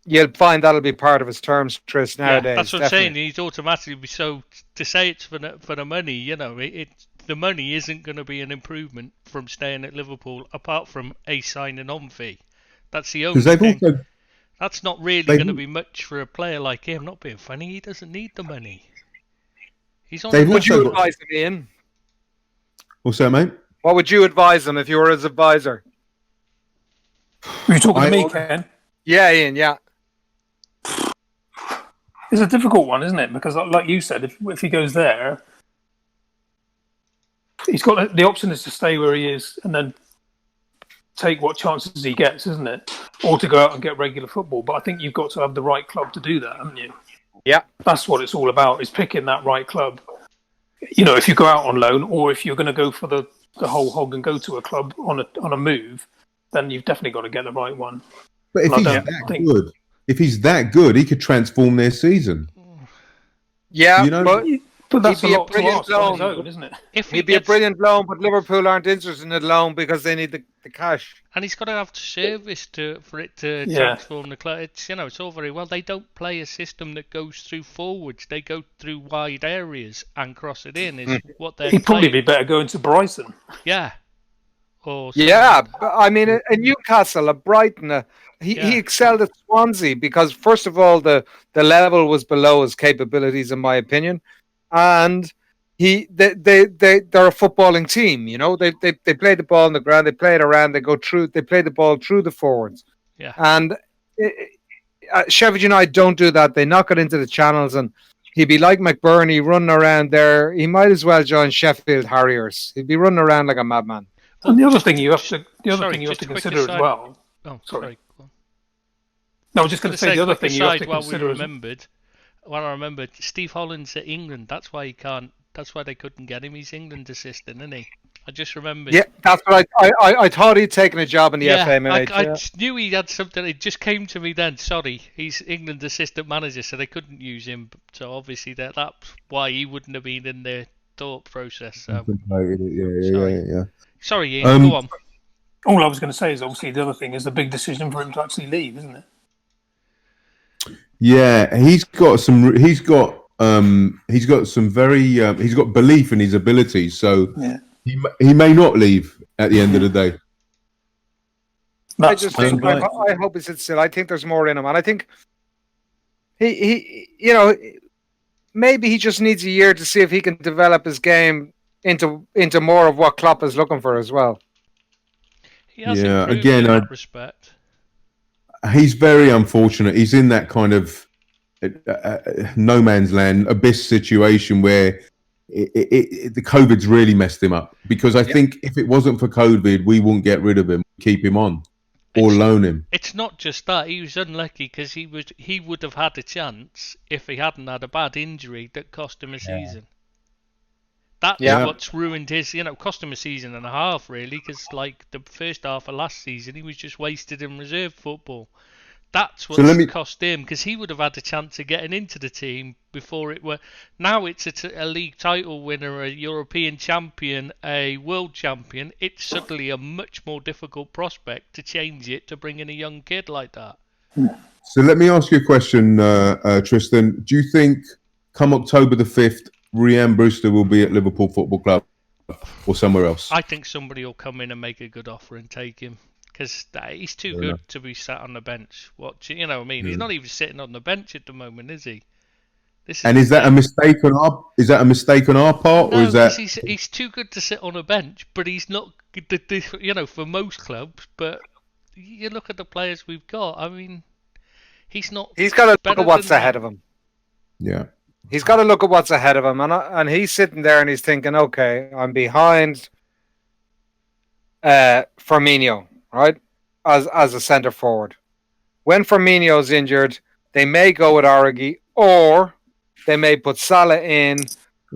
You'll find that'll be part of his terms, Tris, nowadays. Yeah, that's what I'm saying. He's automatically be so to say it's for the money. The money isn't going to be an improvement from staying at Liverpool, apart from a signing on fee. That's the only thing. That's not really going to be much for a player like him. Not being funny, he doesn't need the money. He's on. Would you advise him, Ian? What's that, mate? What would you advise him if you were his advisor? Are you talking to me, Ken? Yeah, Ian. Yeah. It's a difficult one, isn't it? Because, like you said, if he goes there, he's got the option is to stay where he is and then take what chances he gets, isn't it? Or to go out and get regular football. But I think you've got to have the right club to do that, haven't you? Yeah. That's what it's all about, is picking that right club. If you go out on loan, or if you're going to go for the whole hog and go to a club on a move, then you've definitely got to get the right one. But if he's that good, he could transform their season. Yeah, but that's a brilliant loan, isn't it? He'd be a brilliant loan, but Liverpool aren't interested in the loan because they need the cash. And he's got to have service for it to transform the club. It's all very well. They don't play a system that goes through forwards. They go through wide areas and cross it in. Is what they're. He'd probably be better going to Brighton. Yeah. Yeah, I mean, at Newcastle, at Brighton, he excelled at Swansea because, first of all, the level was below his capabilities, in my opinion, and they're a footballing team. They play the ball on the ground, they play it around, they play the ball through the forwards. Yeah, and Sheffield United don't do that. They knock it into the channels, and he'd be like McBurney running around there. He might as well join Sheffield Harriers. He'd be running around like a madman. And the other thing you have to consider as well. Oh, sorry. No, I was just going to say the other thing you have to consider. When I remembered, Steve Holland's at England. That's why he can't. That's why they couldn't get him. He's England assistant, isn't he? I just remembered. Yeah, that's what I thought he'd taken a job in the FMH. I knew he had something. It just came to me then. Sorry, he's England assistant manager, so they couldn't use him. So obviously that's why he wouldn't have been in the thought process. Sorry, Ian, go on. All I was going to say is obviously the other thing is the big decision for him to actually leave, isn't it? Yeah, he's got some very he's got belief in his abilities, so he may not leave at the end of the day. I hope he sits still. I think there's more in him, and I think he maybe he just needs a year to see if he can develop his game into more of what Klopp is looking for as well. He has improved in that respect. He's very unfortunate. He's in that kind of no man's land, abyss situation where the COVID's really messed him up. Because I think if it wasn't for COVID, we wouldn't get rid of him, keep him on, or loan him. It's not just that. He was unlucky because he would have had a chance if he hadn't had a bad injury that cost him a season. That's what's ruined his, cost him a season and a half, really, because like the first half of last season, he was just wasted in reserve football. That's what's cost him, because he would have had a chance of getting into the team before it were. Now it's a league title winner, a European champion, a world champion. It's suddenly a much more difficult prospect to change it to bring in a young kid like that. So let me ask you a question, Tristan. Do you think come October the 5th, Rhian Brewster will be at Liverpool Football Club or somewhere else? I think somebody will come in and make a good offer and take him, because he's too good to be sat on the bench watching. You know what I mean? He's not even sitting on the bench at the moment, is he? Is that a mistake on our? Is that a mistake on our part, or is that he's too good to sit on a bench? But he's not, for most clubs. But you look at the players we've got. I mean, he's not. He's got to look at what's ahead of him. Yeah. He's got to look at what's ahead of him, and he's sitting there and he's thinking, okay, I'm behind Firmino, right, as a centre forward. When Firmino's injured, they may go with Origi, or they may put Salah in,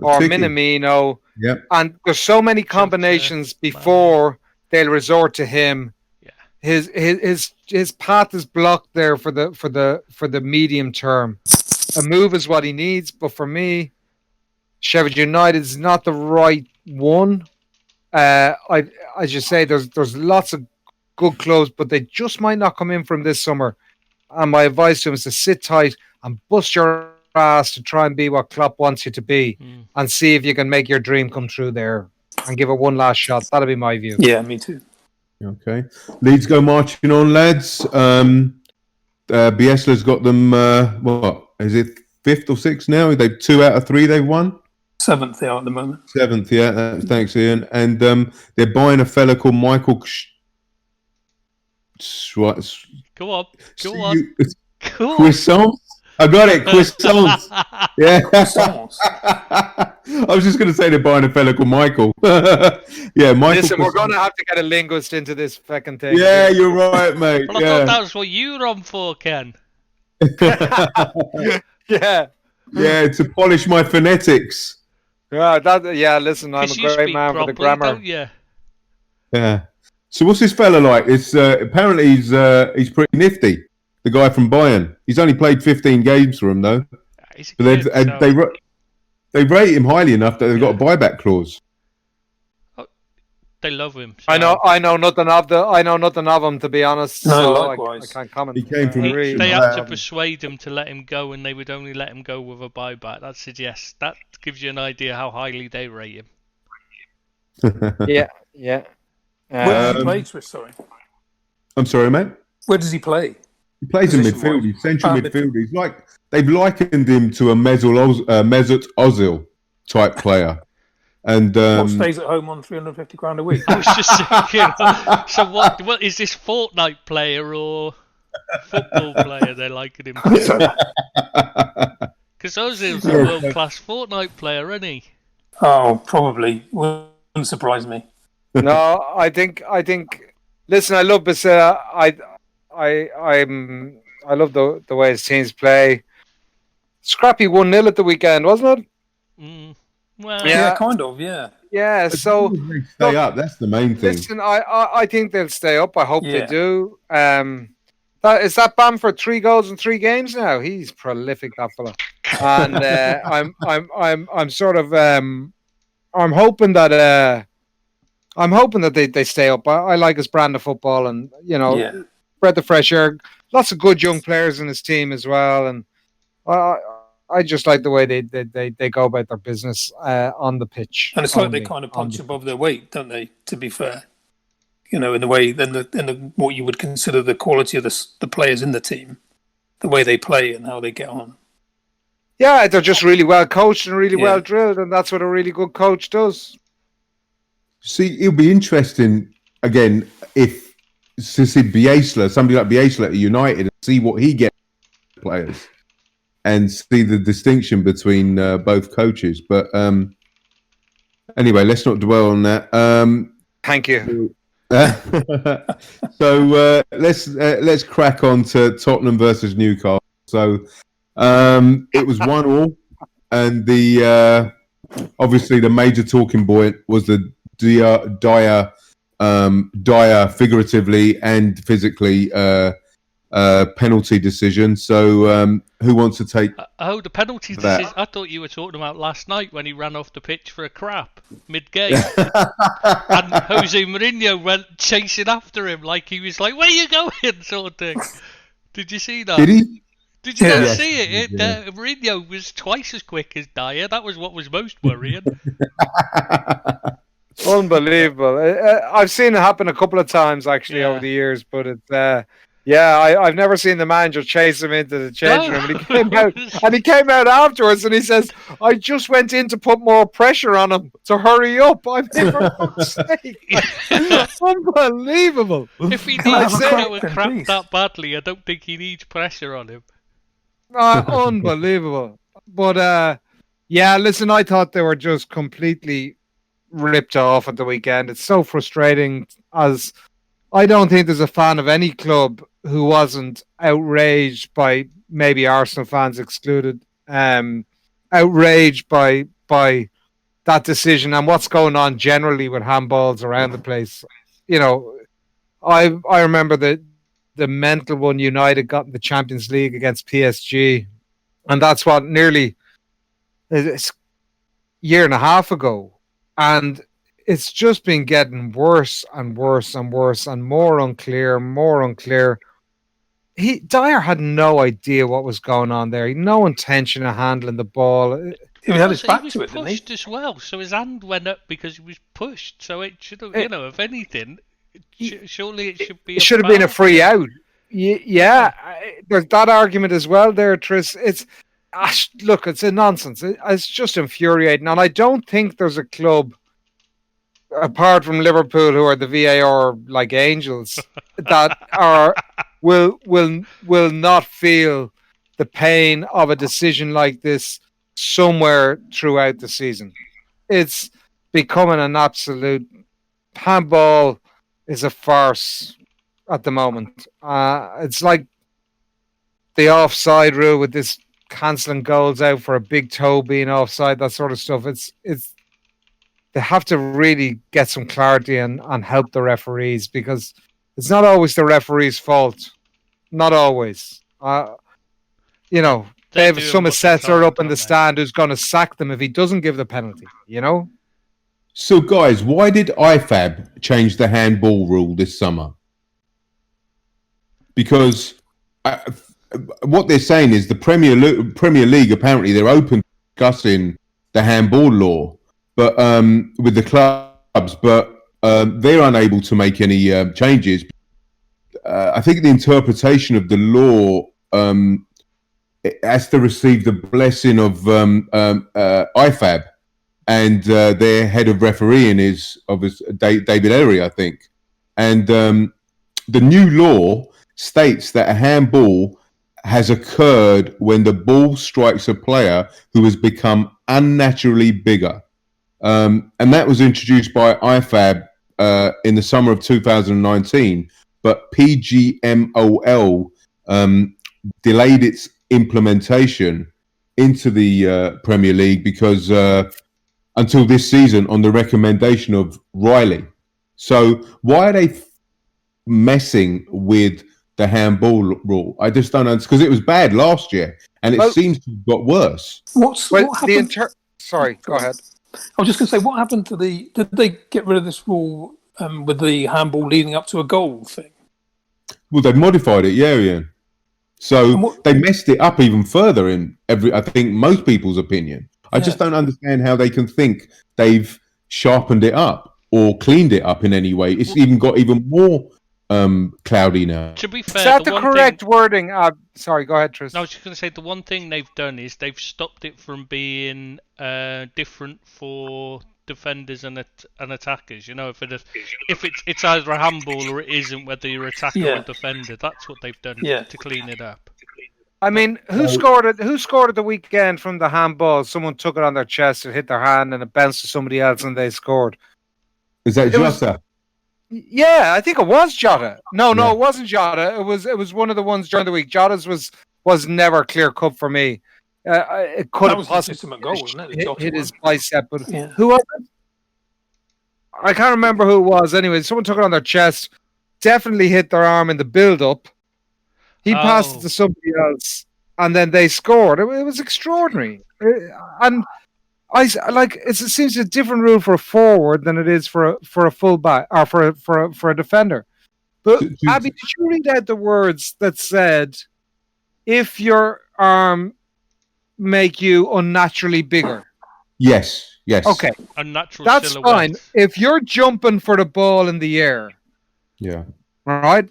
or Minamino. Yep. And there's so many combinations before they'll resort to him. Yeah. His path is blocked there for the medium term. A move is what he needs, but for me, Sheffield United is not the right one. As you say, there's lots of good clubs, but they just might not come in from this summer. And my advice to him is to sit tight and bust your ass to try and be what Klopp wants you to be, and see if you can make your dream come true there, and give it one last shot. That'll be my view. Yeah, me too. Okay, Leeds go marching on, lads. Bielsa's got them. What is it? 5th or 6th now? They've 2 out of 3 they've won. 7th they are at the moment. 7th, yeah. Thanks, Ian. And they're buying a fella called Michael. Go on. Croissants. I got it. Croissants. Yeah. I was just going to say they're buying a fella called Michael. Yeah, Michael. Listen, we're going to have to get a linguist into this fucking thing. Yeah, you're right, mate. Well, I thought that was what you were on for, Ken. Yeah, to polish my phonetics. Listen, I'm a great man for the grammar. Don't you? Yeah. So what's this fella like? It's apparently he's pretty nifty. The guy from Bayern. He's only played 15 games for him though. But they rate him highly enough that they've got a buyback clause. They love him. So. I know nothing of him, to be honest. No, so likewise. I can't comment. He came from. They had to persuade him to let him go, and they would only let him go with a buyback. That gives you an idea how highly they rate him. Yeah. Where does he play, Chris? Sorry. I'm sorry, mate. Where does he play? He plays in midfield. He's central midfield. He's they've likened him to a Mesut Ozil type player. And what stays at home on £350 a week? I was just thinking. So what is this Fortnite player or football player they're liking him to? Because Ozil's a world-class Fortnite player, isn't he? Oh, probably. Wouldn't surprise me. No, I think. Listen, I love Bisela. I love the way his teams play. Scrappy 1-0 at the weekend, wasn't it? Well, yeah, kind of, yeah. Yeah, so they stay up. That's the main thing. Listen, I think they'll stay up. I hope they do. Is that Bamford 3 goals in 3 games now? He's prolific, that fella. And I'm sort of I'm hoping that they stay up. I like his brand of football, and spread the fresh air. Lots of good young players in his team as well, and I just like the way they go about their business on the pitch. And it's like they kind of punch above their weight, don't they? To be fair, in the way what you would consider the quality of the players in the team, the way they play and how they get on. Yeah, they're just really well coached and really well drilled, and that's what a really good coach does. See, it'll be interesting again if somebody like Bielsa at United, and see what he gets from players, and see the distinction between both coaches. But anyway, let's not dwell on that. Thank you. So let's crack on to Tottenham versus Newcastle. So it was 1-1, and the obviously the major talking point was the dire figuratively and physically penalty decision. So who wants to take the penalty decision? I thought you were talking about last night when he ran off the pitch for a crap mid-game. And Jose Mourinho went chasing after him like he was like, "Where you going?" sort of thing. Did you see that? Did he? Did you not see it? Mourinho was twice as quick as Dyer. That was what was most worrying. Unbelievable. I've seen it happen a couple of times actually over the years, but it's I've never seen the manager chase him into the changing room. And he came out afterwards and he says, "I just went in to put more pressure on him to hurry up." I mean, for fuck's sake. Unbelievable. If he needs to go and crap that badly, I don't think he needs pressure on him. Unbelievable. But listen, I thought they were just completely ripped off at the weekend. It's so frustrating, as I don't think there's a fan of any club who wasn't outraged by, maybe Arsenal fans excluded, outraged by that decision and what's going on generally with handballs around the place. I remember the mental one United got in the Champions League against PSG, and that's what nearly it's a year and a half ago. And it's just been getting worse and worse and worse and more unclear. Dyer had no idea what was going on there. He had no intention of handling the ball. He had his back to it, didn't he? Pushed as well, so his hand went up because he was pushed. So it should have, if anything, surely it should be. It should have been a free out. Yeah, there's that argument as well there, Tris. Look, it's a nonsense. It's just infuriating, and I don't think there's a club apart from Liverpool who are the VAR like angels that will not feel the pain of a decision like this somewhere throughout the season. It's becoming an absolute handball is a farce at the moment. It's like the offside rule with this cancelling goals out for a big toe being offside, that sort of stuff. It's they have to really get some clarity and help the referees, because it's not always the referee's fault. Not always. They have some assessor up in the stand who's going to sack them if he doesn't give the penalty, So, guys, why did IFAB change the handball rule this summer? Because what they're saying is the Premier League, apparently they're open to discussing the handball law, but with the clubs, but they're unable to make any changes. I think the interpretation of the law has to receive the blessing of IFAB, and their head of refereeing is obviously David Ellery, I think. And the new law states that a handball has occurred when the ball strikes a player who has become unnaturally bigger. And that was introduced by IFAB in the summer of 2019, but PGMOL delayed its implementation into the Premier League because until this season on the recommendation of Riley. So why are they messing with the handball rule? I just don't understand, because it was bad last year and it seems to have got worse. What happened? Sorry, go ahead. I was just going to say, what happened to did they get rid of this rule with the handball leading up to a goal thing? Well, they modified it, Ian. So they messed it up even further in I think most people's opinion. I just don't understand how they can think they've sharpened it up or cleaned it up in any way. It's even got even more cloudy now. To be fair, is that the correct wording? Sorry, go ahead, Tris. No, I was just going to say the one thing they've done is they've stopped it from being different for defenders and attackers. You know, if it's either a handball or it isn't, whether you're attacker or defender, that's what they've done to clean it up. I mean, who scored it? Who scored at the weekend from the handball? Someone took it on their chest, it hit their hand, and it bounced to somebody else, and they scored. Is that Jota? Yeah, I think it was Jota. No, it wasn't Jota. It was one of the ones during the week. Jota's was never clear cut for me. It could have possibly goal, wasn't it? Hit his bicep, but who was it? I can't remember who it was. Anyway, someone took it on their chest. Definitely hit their arm in the build-up. He passed it to somebody else, and then they scored. It was extraordinary, and it seems a different rule for a forward than it is for a fullback or for a defender. But Abby, did you read out the words that said, "If your arm make you unnaturally bigger"? Yes. Okay, unnatural. That's silhouette. fine. If you're jumping for the ball in the air, right.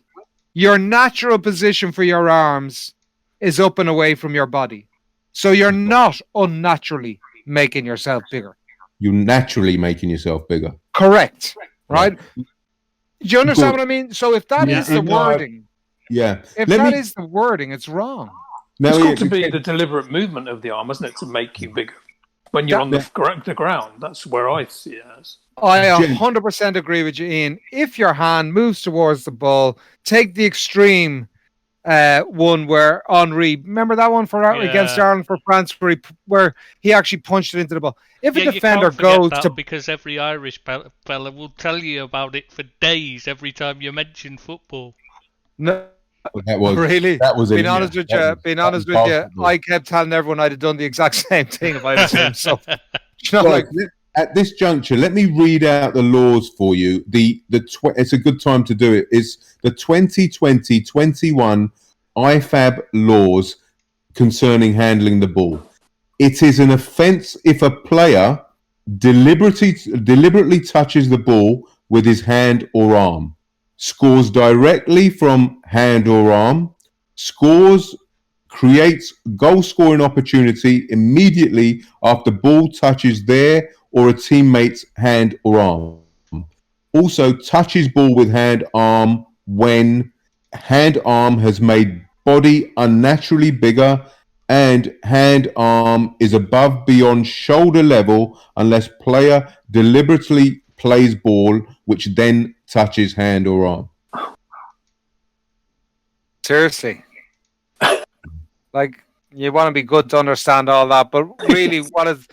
Your natural position for your arms is up and away from your body. So you're not unnaturally making yourself bigger. You're naturally making yourself bigger. Correct. Right? Do you understand what I mean? So if that is the wording, if that is the wording, it's wrong. It's got to be the deliberate movement of the arm, isn't it, to make you bigger? When you're on the ground, that's where I see it as. I 100% agree with you, Ian. If your hand moves towards the ball, take the extreme one where Henry, remember that one against Ireland for France, where he actually punched it into the ball. If a defender goes to, because every Irish fella will tell you about it for days every time you mention football. No. That was really. That was being honest with you. I kept telling everyone I'd have done the exact same thing if I had seen him. So, at this juncture, let me read out the laws for you. It's a good time to do it. It's the 2020-21 IFAB laws concerning handling the ball. It is an offence if a player deliberately touches the ball with his hand or arm, scores directly from hand or arm, creates goal-scoring opportunity immediately after ball touches their or a teammate's hand or arm. Also, touches ball with hand arm when hand arm has made body unnaturally bigger and hand arm is above beyond shoulder level unless player deliberately plays ball which then touches hand or arm. Seriously. Like, you want to be good to understand all that, but really what it's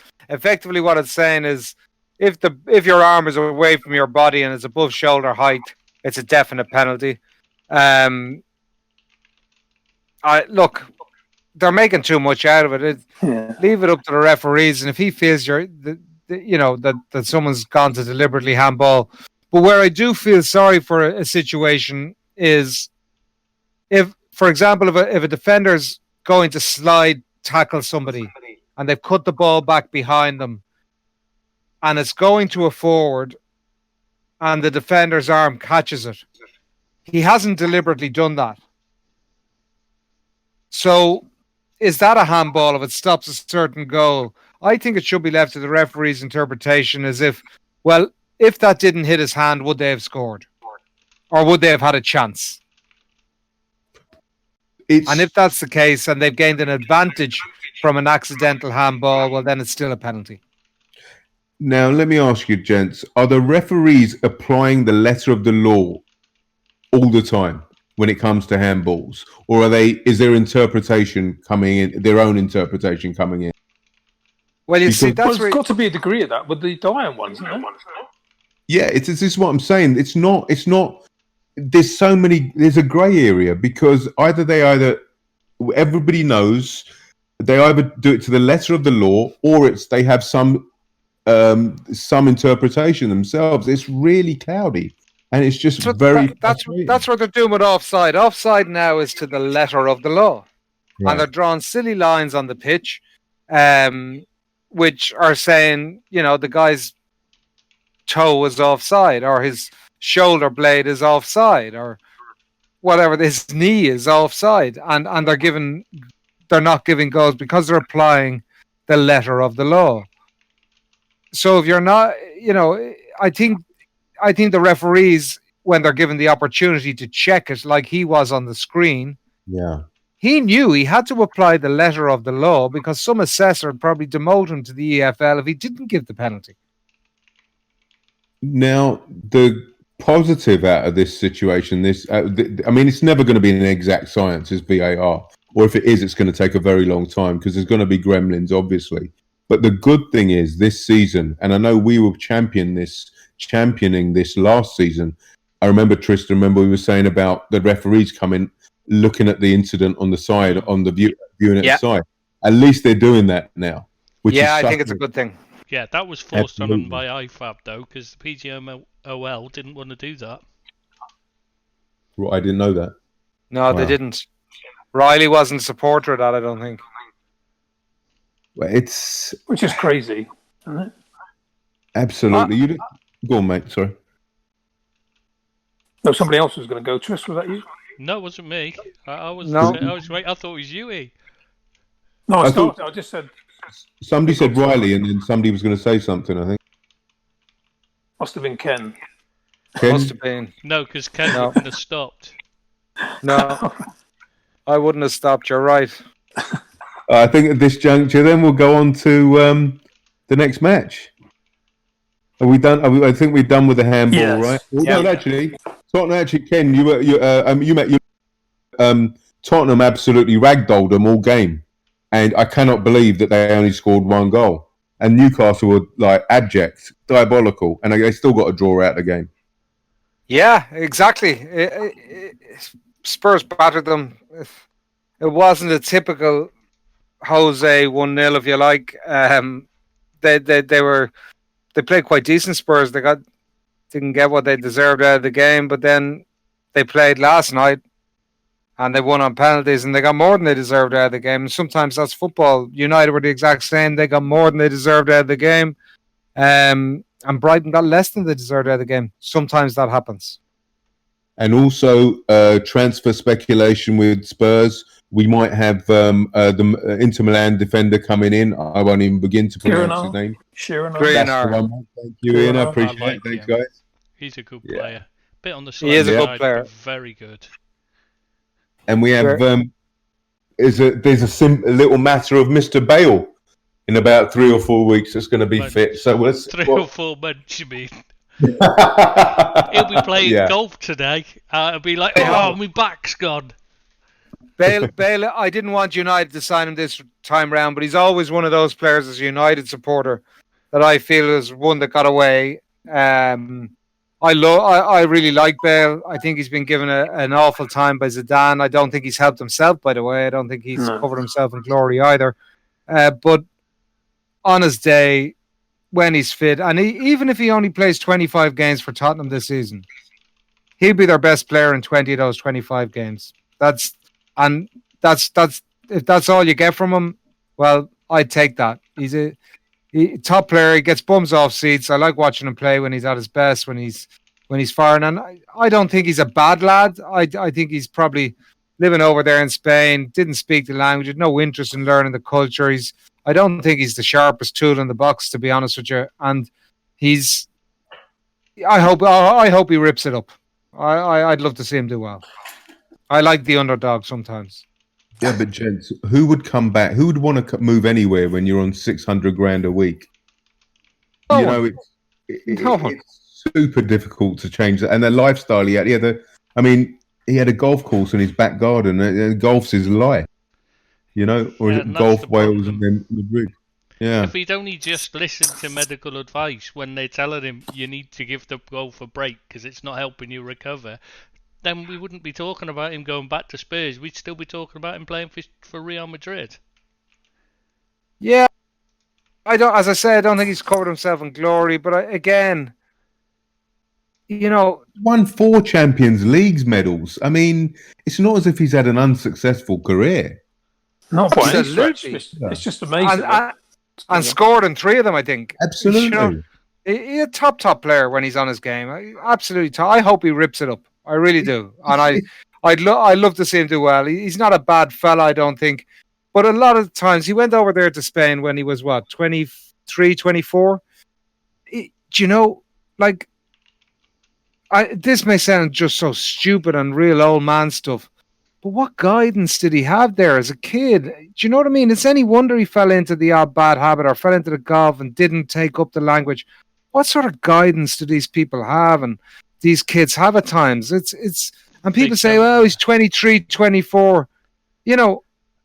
saying is if your arm is away from your body and is above shoulder height, it's a definite penalty. Look, they're making too much out of it. Leave it up to the referees, and if he feels that someone's gone to deliberately handball. But where I do feel sorry for a situation is if, for example, if a defender's going to slide tackle somebody and they've cut the ball back behind them and it's going to a forward and the defender's arm catches it. He hasn't deliberately done that. So is that a handball if it stops a certain goal? I think it should be left to the referee's interpretation as if that didn't hit his hand, would they have scored? Or would they have had a chance? And if that's the case and they've gained an advantage from an accidental handball, well, then it's still a penalty. Now, let me ask you, gents, are the referees applying the letter of the law all the time when it comes to handballs? Or is their interpretation coming in, their own interpretation coming in? Well, you see, there's got to be a degree of that with the Diane ones, isn't there? Yeah, this is what I'm saying. It's not. There's a grey area because everybody knows they either do it to the letter of the law or they have some some interpretation themselves. It's really cloudy, and it's just that's what they're doing with offside. Offside now is to the letter of the law, and they're drawing silly lines on the pitch, which are saying, the guy's toe is offside, or his shoulder blade is offside, or whatever, his knee is offside, and they're not giving goals because they're applying the letter of the law. So if you're not, I think the referees, when they're given the opportunity to check it, like he was on the screen, he knew he had to apply the letter of the law, because some assessor would probably demote him to the EFL if he didn't give the penalty. Now, the positive out of this situation, it's never going to be an exact science as VAR, or if it is, it's going to take a very long time because there's going to be gremlins, obviously. But the good thing is this season, and I know we were championing this last season. I remember, Tristan, we were saying about the referees coming, looking at the incident on the side, on the viewing at the side. At least they're doing that now. I think it's a good thing. Yeah, that was forced on them by IFAB, though, because the PGMOL didn't want to do that. Well, I didn't know that. No, they didn't. Riley wasn't a supporter of that, I don't think. Well, which is crazy, isn't it? Absolutely. Go on, mate. Sorry. No, somebody else was going to go. Tris, was that you? No, it wasn't me. I was right. I thought it was you. No, I just said. Somebody said Riley, and then somebody was going to say something, I think. Must have been Ken. Must have been. No, because Ken wouldn't have stopped. No, I wouldn't have stopped. You're right. I think at this juncture, then we'll go on to the next match. Are we done? I think we're done with the handball, right? Well, no, actually, Tottenham. Ken, you met Tottenham absolutely ragdolled them all game. And I cannot believe that they only scored one goal. And Newcastle were like abject, diabolical, and they still got a draw out of the game. Yeah, exactly. Spurs battered them. It wasn't a typical Jose 1-0, if you like. They played quite decent. Spurs. They didn't get what they deserved out of the game, but then they played last night. And they won on penalties, and they got more than they deserved out of the game. And sometimes that's football. United were the exact same. They got more than they deserved out of the game. And Brighton got less than they deserved out of the game. Sometimes that happens. And also transfer speculation with Spurs. We might have the Inter Milan defender coming in. I won't even begin to pronounce his name. Skriniar. Thank you, Ian. I appreciate it. Thanks, guys. He's a good player. Bit on the side. He is a good player. Very good. And we have there's a little matter of Mr. Bale in about 3 or 4 weeks that's going to be fit. So let's 3 or 4 months, you mean? He'll be playing golf today. It'll be like, my back's gone. Bale, I didn't want United to sign him this time round, but he's always one of those players as a United supporter that I feel is one that got away. I really like Bale. I think he's been given an awful time by Zidane. I don't think he's helped himself, by the way. I don't think he's covered himself in glory either. But on his day, when he's fit, and even if he only plays 25 games for Tottenham this season, he'll be their best player in 20 of those 25 games. That's if that's all you get from him, well, I'd take that. He's a top player. He gets bums off seats. I like watching him play when he's at his best, when he's firing. And I don't think he's a bad lad. I think he's probably living over there in Spain, didn't speak the language, had no interest in learning the culture. I don't think he's the sharpest tool in the box, to be honest with you. And I hope he rips it up. I'd love to see him do well. I like the underdog sometimes. Yeah, but gents, who would come back? Who would want to move anywhere when you're on 600 grand a week? It's super difficult to change that. And the lifestyle he had. He had a golf course in his back garden. And golf's his life, or is it Golf Wales and then Madrid? Yeah. If he'd only just listened to medical advice when they're telling him you need to give the golf a break because it's not helping you recover, then we wouldn't be talking about him going back to Spurs. We'd still be talking about him playing for Real Madrid. Yeah, As I said, I don't think he's covered himself in glory. But again, won 4 Champions Leagues medals. I mean, it's not as if he's had an unsuccessful career. Not by any stretch. It's just amazing. And scored in 3 of them, I think. Absolutely. He's a top player when he's on his game. Absolutely top. I hope he rips it up. I really do. And I'd love to see him do well. He's not a bad fella, I don't think. But a lot of times, he went over there to Spain when he was, 23, 24? This may sound just so stupid and real old man stuff, but what guidance did he have there as a kid? Do you know what I mean? It's any wonder he fell into the odd bad habit or fell into the golf and didn't take up the language. What sort of guidance do these people have and these kids have at times? And people say, well, he's 23, 24.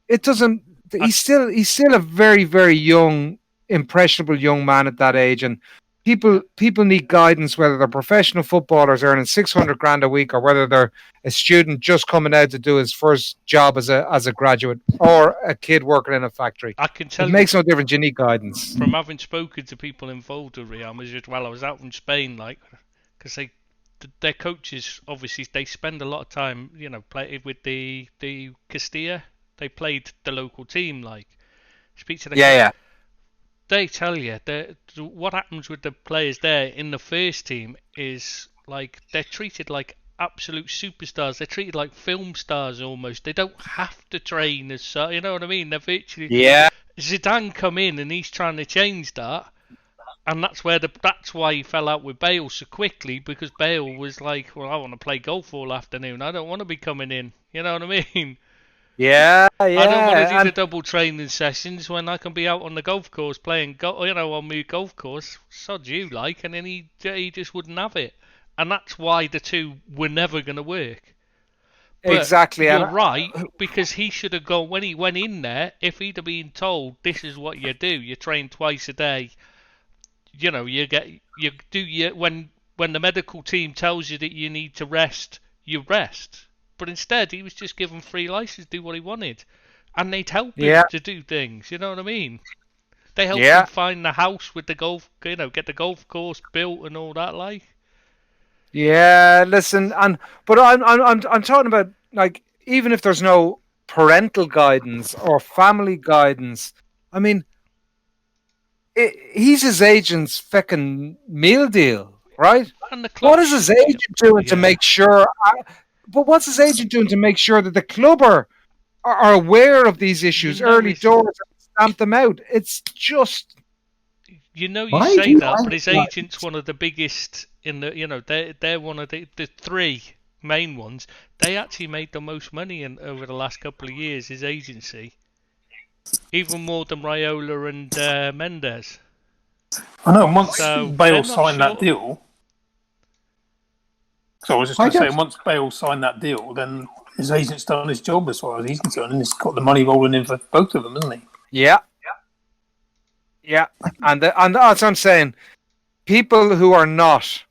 It doesn't. He's still a very, very young, impressionable young man at that age, and people need guidance, whether they're professional footballers earning $600,000 a week or whether they're a student just coming out to do his first job as a graduate or a kid working in a factory. I can tell it makes no difference. You need guidance. From having spoken to people involved with Real Madrid while I was out in Spain, because their coaches, obviously, they spend a lot of time, playing with the Castilla. They played the local team, speak to the yeah. They tell you that what happens with the players there in the first team is they're treated like absolute superstars. They're treated like film stars almost. They don't have to train as such. You know what I mean? They're virtually Zidane come in and he's trying to change that, and that's why he fell out with Bale so quickly, because Bale was like, well, I want to play golf all afternoon. I don't want to be coming in. You know what I mean? Yeah. I don't want to do the double training sessions when I can be out on the golf course playing, on my golf course. Sod you, and then he just wouldn't have it, and that's why the two were never going to work. But exactly. You're right, because he should have gone when he went in there. If he'd have been told, this is what you do, you train twice a day. When the medical team tells you that you need to rest, you rest. But instead, he was just given free license to do what he wanted. And they'd help him to do things, you know what I mean? They helped him find the house with the golf, get the golf course built and all that, Yeah, listen, but I'm talking about, even if there's no parental guidance or family guidance, I mean, he's his agent's fucking meal deal, right? What is his agent doing to make sure... But what's his agent doing to make sure that the club are aware of these issues early doors and stamp them out? It's just... You say that, but his agent's one of the biggest in the... they're one of the 3 main ones. They actually made the most money over the last couple of years, his agency. Even more than Raiola and Mendes. I know, once Bale signed that deal... So I was just going to say, once Bale signed that deal, then his agent's done his job as far as he's concerned, and he's got the money rolling in for both of them, isn't he? Yeah. And that's what I'm saying. People who are not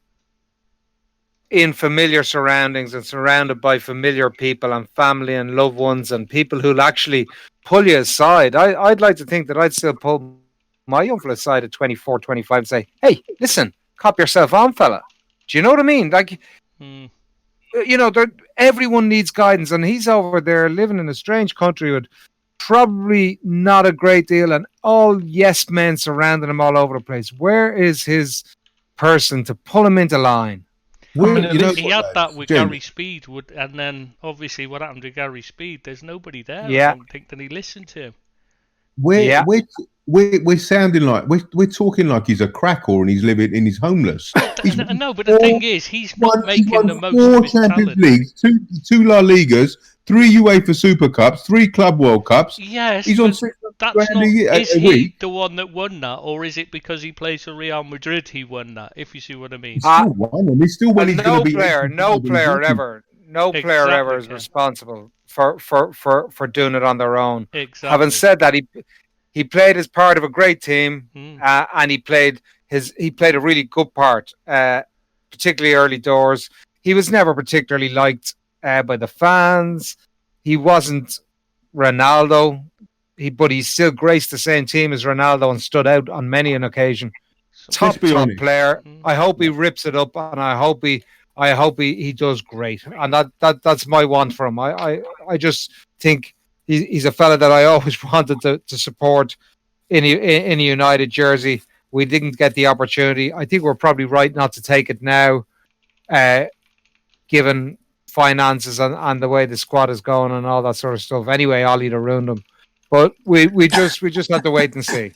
in familiar surroundings and surrounded by familiar people and family and loved ones and people who'll actually pull you aside. I'd like to think that I'd still pull my young fella aside at 24, 25 and say, hey, listen, cop yourself on, fella. Do you know what I mean? Everyone needs guidance, and he's over there living in a strange country with probably not a great deal and all yes men surrounding him all over the place. Where is his person to pull him into line? He had that with Gary Speed, and then obviously what happened to Gary Speed, there's nobody there. I don't think that he listened to him. We're sounding like we're talking like he's a cracker and he's living and he's homeless. No, but the thing is, he's not making the most of his Champions talent. Leagues, two La Ligas, 3 UEFA Super Cups, 3 Club World Cups. Yes, he's on is he the one that won that, or is it because he plays for Real Madrid he won that? If you see what I mean. He's still won, and he's still when he's going to be. No player ever is responsible for doing it on their own. Exactly. Having said that, he played as part of a great team, and he played a really good part, particularly early doors. He was never particularly liked by the fans. He wasn't Ronaldo. but he's still graced the same team as Ronaldo and stood out on many an occasion. Top player. I hope he rips it up, and I hope he does great. And that's my want for him. I just think he's a fella that I always wanted to support in a United jersey. We didn't get the opportunity. I think we're probably right not to take it now, given finances and the way the squad is going and all that sort of stuff. Anyway, Ollie to ruin them. But we just have to wait and see.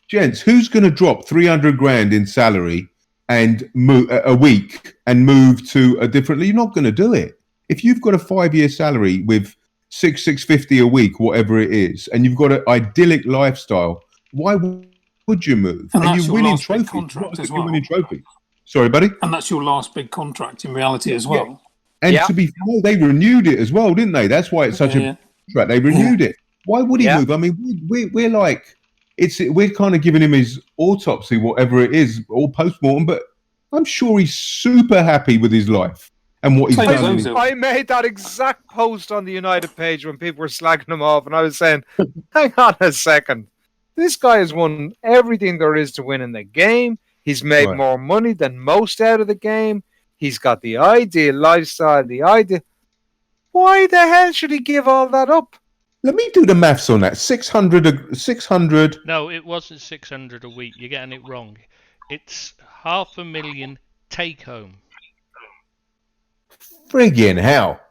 Gents, who's going to drop 300 grand in salary and move a week and move to a different league? You're not going to do it. If you've got a 5-year salary with $650 a week, whatever it is, and you've got an idyllic lifestyle, why would you move? And you're winning trophies. Contract as well. Winning trophies. Sorry, buddy. And that's your last big contract in reality as well. And to be fair, they renewed it as well, didn't they? That's why it's such a contract. They renewed it. Why would he move? I mean, we're like, we're kind of giving him his autopsy, whatever it is, or post-mortem, but I'm sure he's super happy with his life and what he's done. I made that exact post on the United page when people were slagging him off, and I was saying, hang on a second. This guy has won everything there is to win in the game. He's made more money than most out of the game. He's got the ideal lifestyle, Why the hell should he give all that up? Let me do the maths on that. 600. No, it wasn't 600 a week. You're getting it wrong. It's $500,000 take home. Friggin' hell.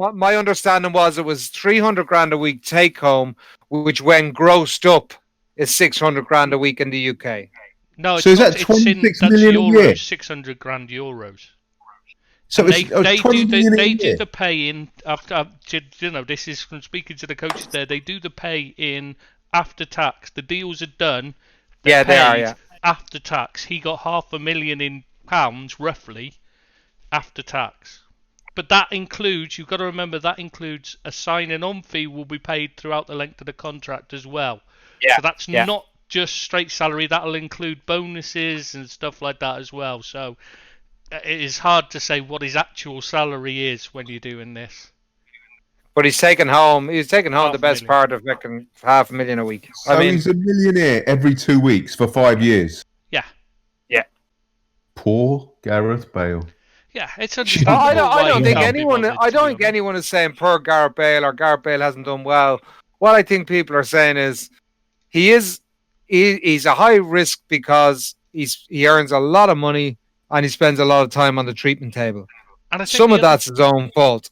My understanding was it was 300 grand a week take home, which when grossed up is 600 grand a week in the UK. No, so is that 26 million a year? 600 grand euros. So they do the pay in after. This is from speaking to the coaches there. They do the pay in after tax. The deals are done. They are. After tax, he got £500,000 in pounds roughly after tax. But that includes. You've got to remember that includes a signing-on fee will be paid throughout the length of the contract as well. Yeah. So that's not just straight salary. That'll include bonuses and stuff like that as well. So it is hard to say what his actual salary is when you're doing this. But he's taken home the best part of making $500,000 a week. So he's a millionaire every 2 weeks for 5 years. Yeah. Poor Gareth Bale. Yeah, it's I don't think anyone is saying poor Gareth Bale or Gareth Bale hasn't done well. What I think people are saying is he's a high risk because he earns a lot of money and he spends a lot of time on the treatment table. And some of that's his own fault.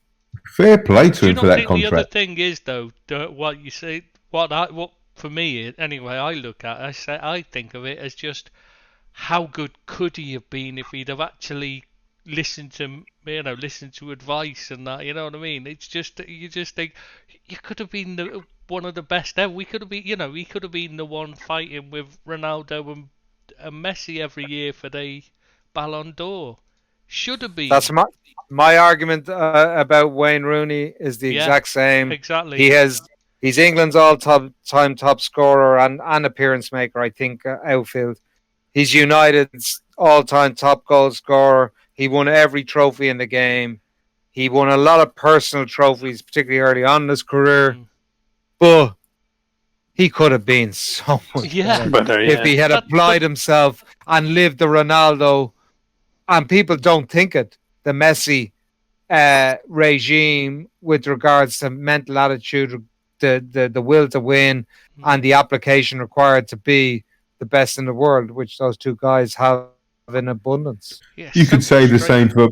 Fair play to him for that contract. The other thing is though, what you say, what for me anyway, I think of it as just how good could he have been if he'd have actually listened to advice and that, you know what I mean? It's just you just think you could have been one of the best ever. We could have been, he could have been the one fighting with Ronaldo and Messi every year for the Ballon d'Or. Should have been. That's my argument about Wayne Rooney is the exact same. Exactly. He's England's all-time top scorer and appearance maker, I think, outfield. He's United's all-time top goal scorer. He won every trophy in the game. He won a lot of personal trophies, particularly early on in his career. But he could have been so much better if he had applied himself and lived the Ronaldo, and people don't think it, the Messi regime with regards to mental attitude, the will to win, and the application required to be the best in the world, which those two guys have in abundance. Yes, you could say the same for.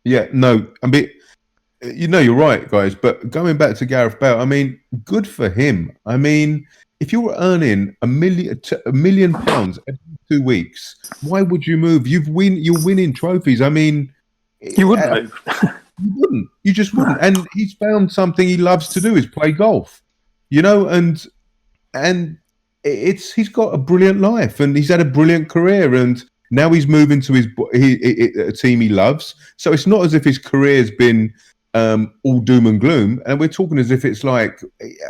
Yeah, no, I mean, you're right, guys. But going back to Gareth Bale, I mean, good for him. I mean, if you were earning £1 million every 2 weeks, why would you move? You're winning trophies. I mean, you wouldn't move. You wouldn't. You just wouldn't. And he's found something he loves to do is play golf. And he's got a brilliant life and he's had a brilliant career and now he's moving to a team he loves. So it's not as if his career's been all doom and gloom. And we're talking as if it's like,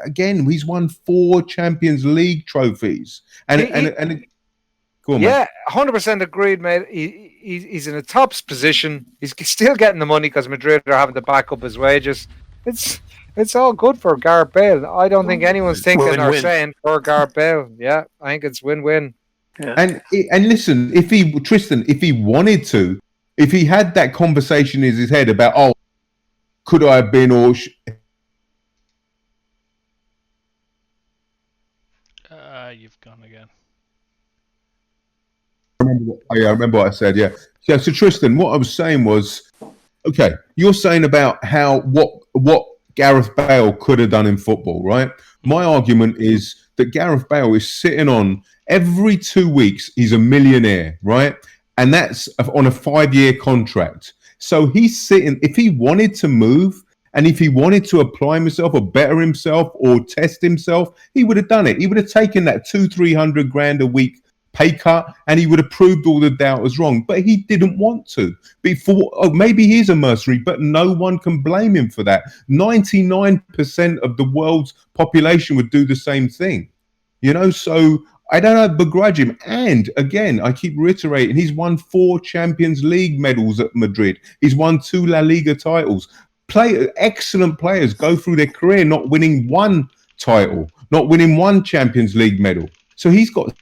again, he's won 4 Champions League trophies. Go on, yeah, 100% agreed, mate. He's in a top position. He's still getting the money because Madrid are having to back up his wages. it's all good for Gareth Bale. I don't think anyone's thinking or saying for Gareth Bale. Yeah, I think it's win-win. Yeah. And listen, if he wanted to, if he had that conversation in his head about, could I have been or you've gone again. I remember what I said. Yeah. So Tristan, what I was saying was, okay, you're saying about what Gareth Bale could have done in football, right? My argument is that Gareth Bale is sitting on every 2 weeks. He's a millionaire, right? And that's on a 5-year contract. So he's sitting. If he wanted to move, and if he wanted to apply himself or better himself or test himself, he would have done it. He would have taken that 200-300 grand a week pay cut, and he would have proved all the doubters wrong. But he didn't want to. Maybe he's a mercenary, but no one can blame him for that. 99% of the world's population would do the same thing. So I don't begrudge him. And again, I keep reiterating, he's won 4 Champions League medals at Madrid. He's won 2 La Liga titles. Excellent players go through their career not winning 1 title, not winning 1 Champions League medal. So he's got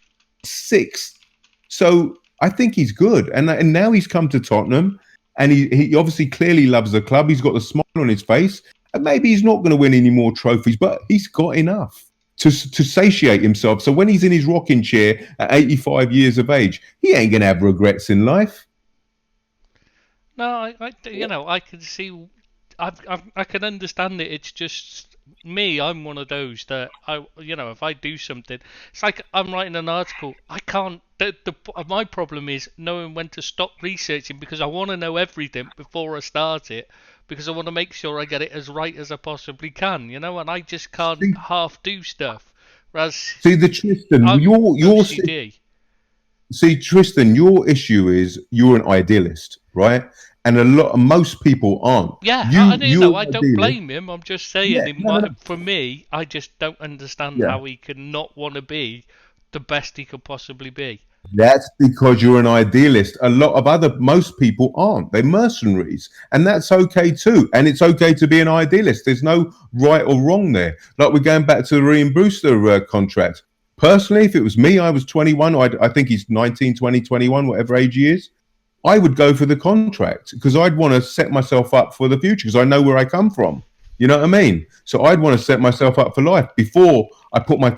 6. So I think he's good. And now he's come to Tottenham, and he obviously clearly loves the club. He's got a smile on his face. And maybe he's not going to win any more trophies, but he's got enough to satiate himself. So when he's in his rocking chair at 85 years of age, he ain't going to have regrets in life. No, I can see... I can understand it. It's just me. I'm one of those that if I do something, it's like I'm writing an article. I can't. My problem is knowing when to stop researching, because I want to know everything before I start it, because I want to make sure I get it as right as I possibly can. And I just can't half do stuff. Whereas Tristan, Tristan, your issue is you're an idealist, right? And most people aren't. Yeah, I don't blame him. I'm just saying, for me, I just don't understand how he can not want to be the best he could possibly be. That's because you're an idealist. Most people aren't. They're mercenaries. And that's okay too. And it's okay to be an idealist. There's no right or wrong there. Like we're going back to the Raheem Brewster contract. Personally, if it was me, I was 21. I think he's 19, 20, 21, whatever age he is. I would go for the contract because I'd want to set myself up for the future because I know where I come from. You know what I mean? So I'd want to set myself up for life before I put my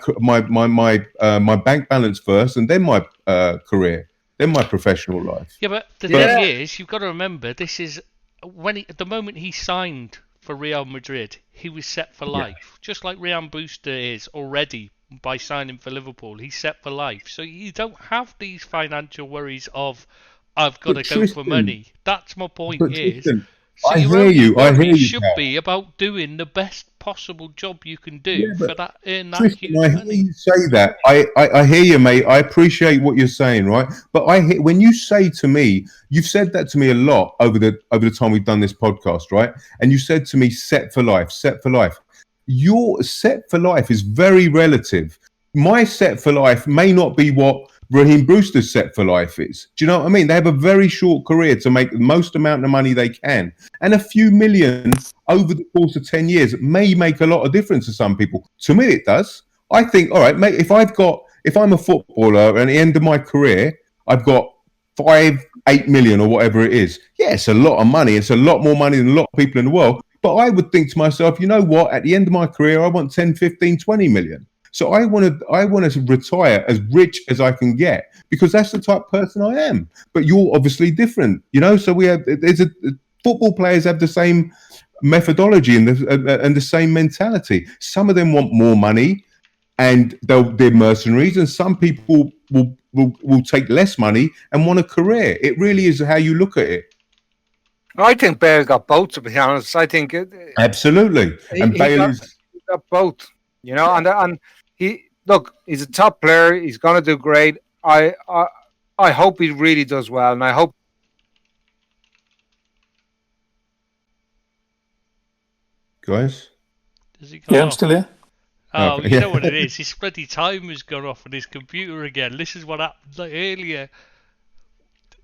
bank balance first, and then my career, then my professional life. Yeah, but the thing is, you've got to remember, this is at the moment he signed for Real Madrid, he was set for life, just like Raheem Brewster is already by signing for Liverpool. He's set for life, so you don't have these financial worries of I've got to go for money. That's my point. I hear you. It should be about doing the best possible job you can do for that. Tristan, I hear you say that. I hear you, mate. I appreciate what you're saying, right? But when you say to me, you've said that to me a lot over the time we've done this podcast, right? And you said to me, set for life, set for life. Your set for life is very relative. My set for life may not be what Raheem Brewster's set for life is. Do you know what I mean? They have a very short career to make the most amount of money they can. And a few million over the course of 10 years may make a lot of difference to some people. To me, it does. I think, all right, mate, if I'm a footballer and at the end of my career, I've got 5-8 million or whatever it is. Yeah, it's a lot of money. It's a lot more money than a lot of people in the world. But I would think to myself, you know what? At the end of my career, I want 10, 15, 20 million. So I want to retire as rich as I can get because that's the type of person I am. But you're obviously different, So football players have the same methodology and the same mentality. Some of them want more money, and they're mercenaries, and some people will take less money and want a career. It really is how you look at it. I think Bale got both. To be honest, I think absolutely, and Bale got both. And he's a top player. He's going to do great. I hope he really does well, and I hope. Guys? I'm still here. Oh, you know what it is? His bloody timer's gone off on his computer again. This is what happened earlier.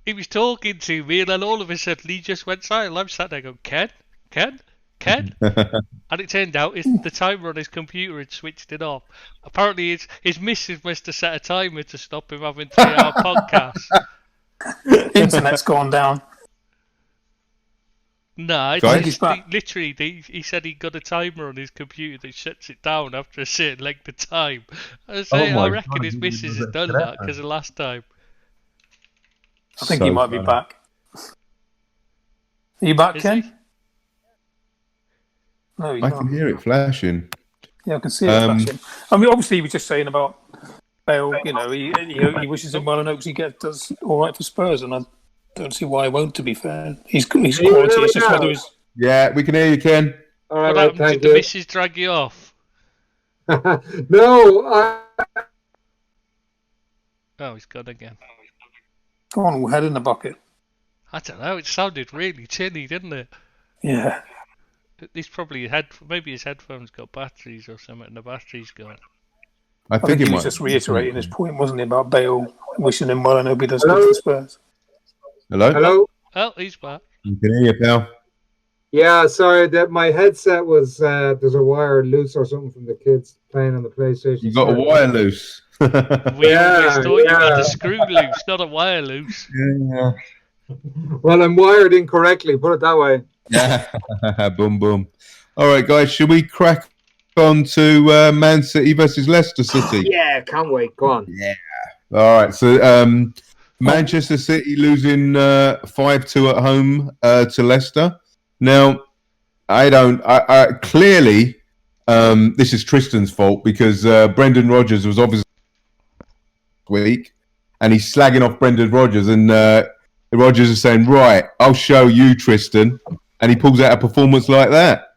He was talking to me, and then all of a sudden he just went silent. I'm sat there going, Ken? Ken? And it turned out the timer on his computer had switched it off. Apparently his missus must have set a timer to stop him having 3-hour podcasts. Internet's gone down. No, literally, he said he got a timer on his computer that shuts it down after a certain length of time. I reckon his missus has done that because of last time. I think he might be back. Are you back, Ken? No, I can hear it flashing. Yeah, I can see it flashing. I mean, obviously, he was just saying about Bale. You know, he wishes him well and hopes he does all right for Spurs, and I don't see why he won't. To be fair, he's quality. It's just whether he's... Yeah, we can hear you, Ken. All right, what happened? Did the missus drag you off? No. Oh, he's gone again. Go on, we'll head in the bucket. I don't know. It sounded really tinny, didn't it? Yeah. He's probably maybe his headphones got batteries or something, and the battery's gone. I think he was just reiterating his point, wasn't he, about Bale wishing him well and hope he does good for Spurs. Hello? Oh, he's back. You can hear you, pal. Yeah, sorry, that my headset was there's a wire loose or something from the kids playing on the PlayStation. You got a wire loose. We always thought you had a screw loose, not a wire loose. Yeah. Well, I'm wired incorrectly, put it that way. Boom, boom. All right, guys, should we crack on to Man City versus Leicester City? Yeah, can't wait. Go on. Yeah. All right, so Manchester City losing 5-2 at home to Leicester. Now, I clearly, this is Tristan's fault because Brendan Rodgers was obviously week, and he's slagging off Brendan Rodgers, and Rodgers is saying, right, I'll show you, Tristan, and he pulls out a performance like that.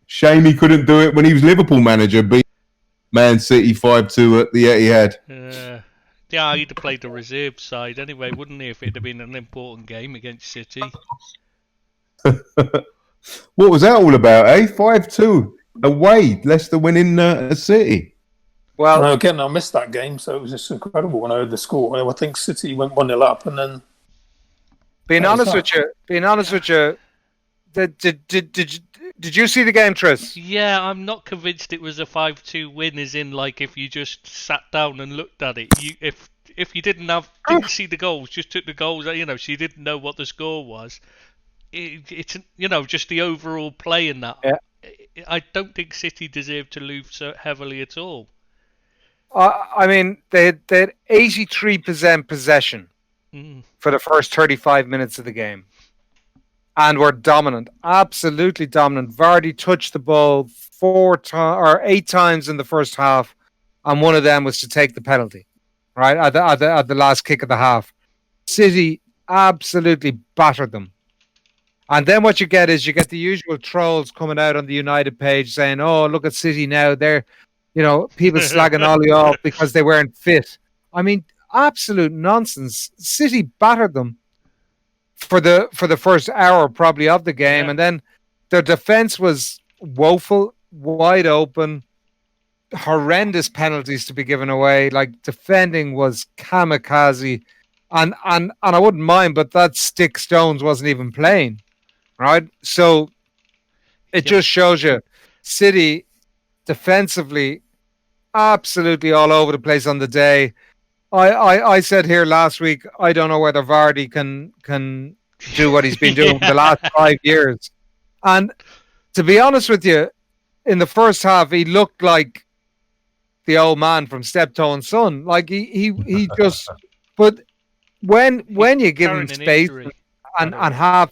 Shame he couldn't do it when he was Liverpool manager, beat Man City 5-2 at the Etihad. Yeah, he'd have played the reserve side anyway, wouldn't he, if it had been an important game against City? What was that all about, eh? 5-2 away, Leicester winning at City. Well, again, I missed that game, so it was just incredible when I heard the score. I think City went 1-0 up, and then. Being honest with you, did you see the game, Tris? Yeah, I'm not convinced it was a 5-2 win. As in, like, if you just sat down and looked at it, if you didn't see the goals, just took the goals, so you didn't know what the score was. It's just the overall play in that. Yeah. I don't think City deserved to lose so heavily at all. I mean, they had 83% possession for the first 35 minutes of the game, and were dominant, absolutely dominant. Vardy touched the ball 8 times in the first half, and one of them was to take the penalty, right at the last kick of the half. City absolutely battered them. And then what you get is the usual trolls coming out on the United page saying, "Oh, look at City now. They're, people slagging Ollie off because they weren't fit." I mean, absolute nonsense. City battered them for the first hour probably of the game, and then their defense was woeful, wide open, horrendous penalties to be given away. Like, defending was kamikaze, and I wouldn't mind, but that Stick Stones wasn't even playing. Right, so it just shows you City defensively absolutely all over the place on the day. I said here last week, I don't know whether Vardy can do what he's been doing for the last 5 years. And to be honest with you, in the first half, he looked like the old man from Steptoe and Son. Like he just. But when you give him space and half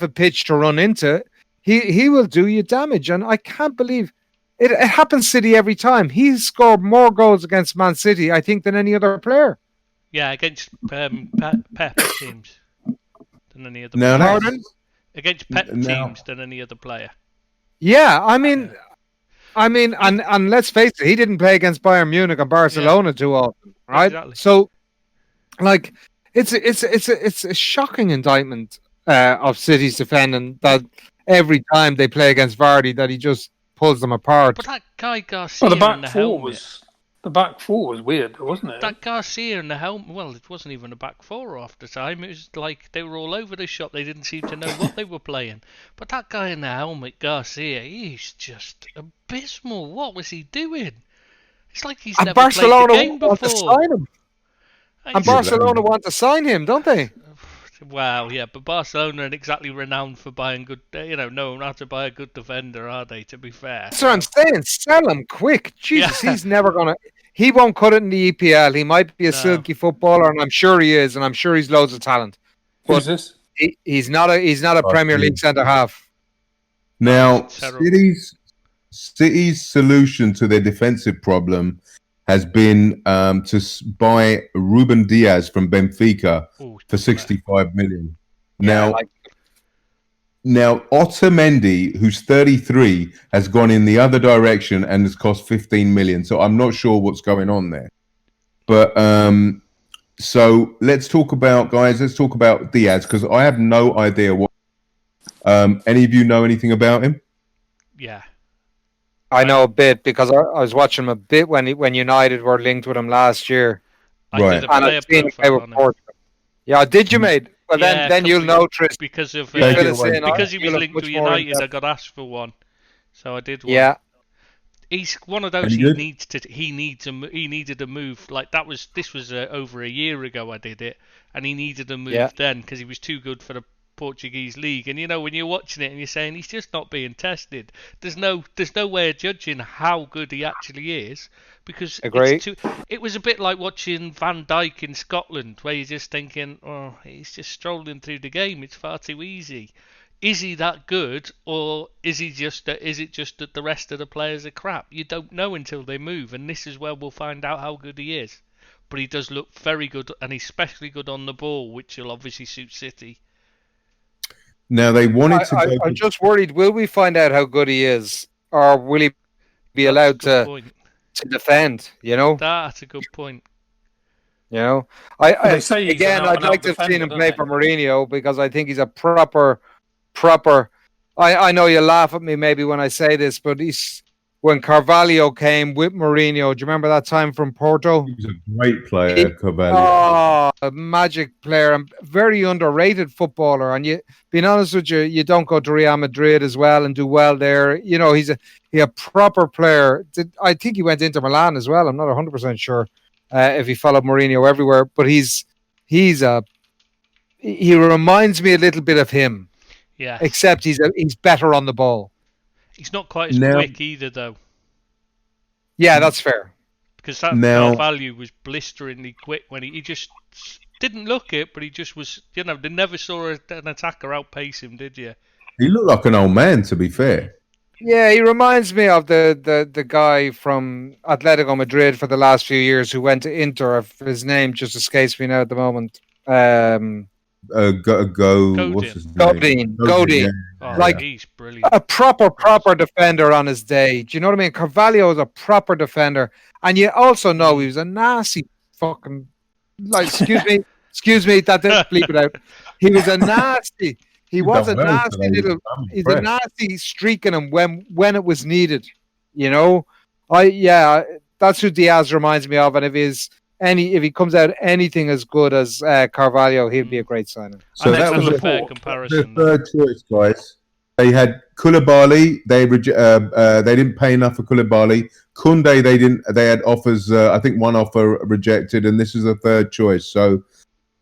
a pitch to run into, he will do you damage. And I can't believe it happens City every time. He's scored more goals against Man City, I think, than any other player. Yeah, against Pep teams than any other player. Against Pep teams than any other player. Yeah, I mean, and let's face it, he didn't play against Bayern Munich and Barcelona too often, right? Exactly. So, like, it's a shocking indictment of City's defending that every time they play against Vardy, that he just pulls them apart. But that guy Garcia in the helmet. The back four was weird, wasn't it? That Garcia and the helmet. Well, it wasn't even a back four half the time. It was like they were all over the shop. They didn't seem to know what they were playing. But that guy in the helmet, Garcia, he's just abysmal. What was he doing? It's like he's never Barcelona played the game before. Want to sign him. And Barcelona want to sign him, don't they? Wow, yeah, but Barcelona aren't exactly renowned for buying good, known how to buy a good defender, are they, to be fair? That's what I'm saying. Sell him quick. Jesus, he's never going to... He won't cut it in the EPL. He might be a silky footballer, and I'm sure he is, and I'm sure he's loads of talent. Who's this? He's not a Premier League centre-half. Now, City's solution to their defensive problem has been to buy Ruben Diaz from Benfica for 65 million. Now, Otamendi, who's 33, has gone in the other direction and has cost 15 million. So I'm not sure what's going on there. But so let's talk about Diaz, because I have no idea what. Any of you know anything about him? Yeah. I know a bit because I was watching him a bit when United were linked with him last year. Right. And I've seen Yeah, did you, mate? Well, then you'll know, Tris. Because he was linked to United, I got asked for one, so I did one. Yeah. He's one of those. He needed a move. Like this was over a year ago. I did it, and he needed a move then because he was too good for the Portuguese league. And when you're watching it and you're saying he's just not being tested, there's no way of judging how good he actually is, because it was a bit like watching Van Dijk in Scotland, where you're just thinking, oh, he's just strolling through the game, it's far too easy. Is he that good, or is it just that the rest of the players are crap? You don't know until they move, and this is where we'll find out how good he is. But he does look very good, and he's especially good on the ball, which will obviously suit City. Now they wanted to. I'm just worried. Will we find out how good he is, or will he be allowed to defend? That's a good point. I'd like to have seen him play for Mourinho, because I think he's a proper. I know you laugh at me maybe when I say this, but when Carvalho came with Mourinho, do you remember that time from Porto? He was a great player, Carvalho. Oh, a magic player and very underrated footballer. And being honest with you, you don't go to Real Madrid as well and do well there. He's a proper player. I think he went into Milan as well. I'm not 100% sure if he followed Mourinho everywhere, but he reminds me a little bit of him. Yeah. Except he's better on the ball. He's not quite as quick either, though. Yeah, that's fair. Because that Carvalho was blisteringly quick when he just didn't look it, but he just was. They never saw an attacker outpace him, did you? He looked like an old man, to be fair. Yeah, he reminds me of the guy from Atletico Madrid for the last few years who went to Inter. His name just escapes me now at the moment. Godin. Like he's brilliant. A proper defender on his day. Do you know what I mean? Carvalho is a proper defender, and you also know he was a nasty fucking. Excuse me, that didn't bleep it out. He was a nasty. He was a nasty little. He's a nasty streak in him when it was needed. That's who Diaz reminds me of, and if he comes out anything as good as Carvalho, he'll be a great signing. So that was a fair comparison. The third choice, guys. They had Koulibaly. They didn't pay enough for Koulibaly. Koundé, they had offers. I think one offer rejected, and this is the third choice. So,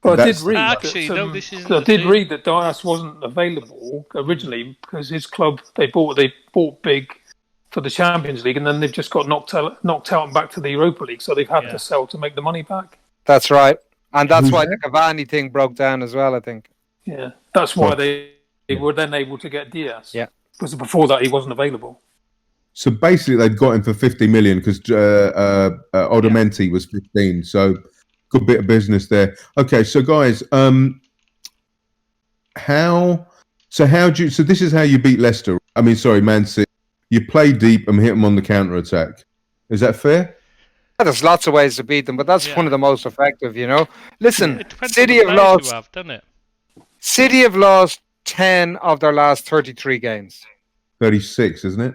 I did read that Diaz wasn't available originally because his club they bought big for the Champions League, and then they've just got knocked out and back to the Europa League, so they've had to sell to make the money back. That's right, and that's why the Cavani thing broke down as well, I think. Yeah, that's why they were then able to get Diaz. Yeah, because before that he wasn't available. So basically, they'd got him for 50 million because Otamendi was 15. So good bit of business there. Okay, so guys, So this is how you beat Leicester. I mean, sorry, Man City. You play deep and hit them on the counter attack. Is that fair? Yeah, there's lots of ways to beat them, but that's one of the most effective. Listen, City have lost. City have lost 10 of their last 33 games. 36, isn't it?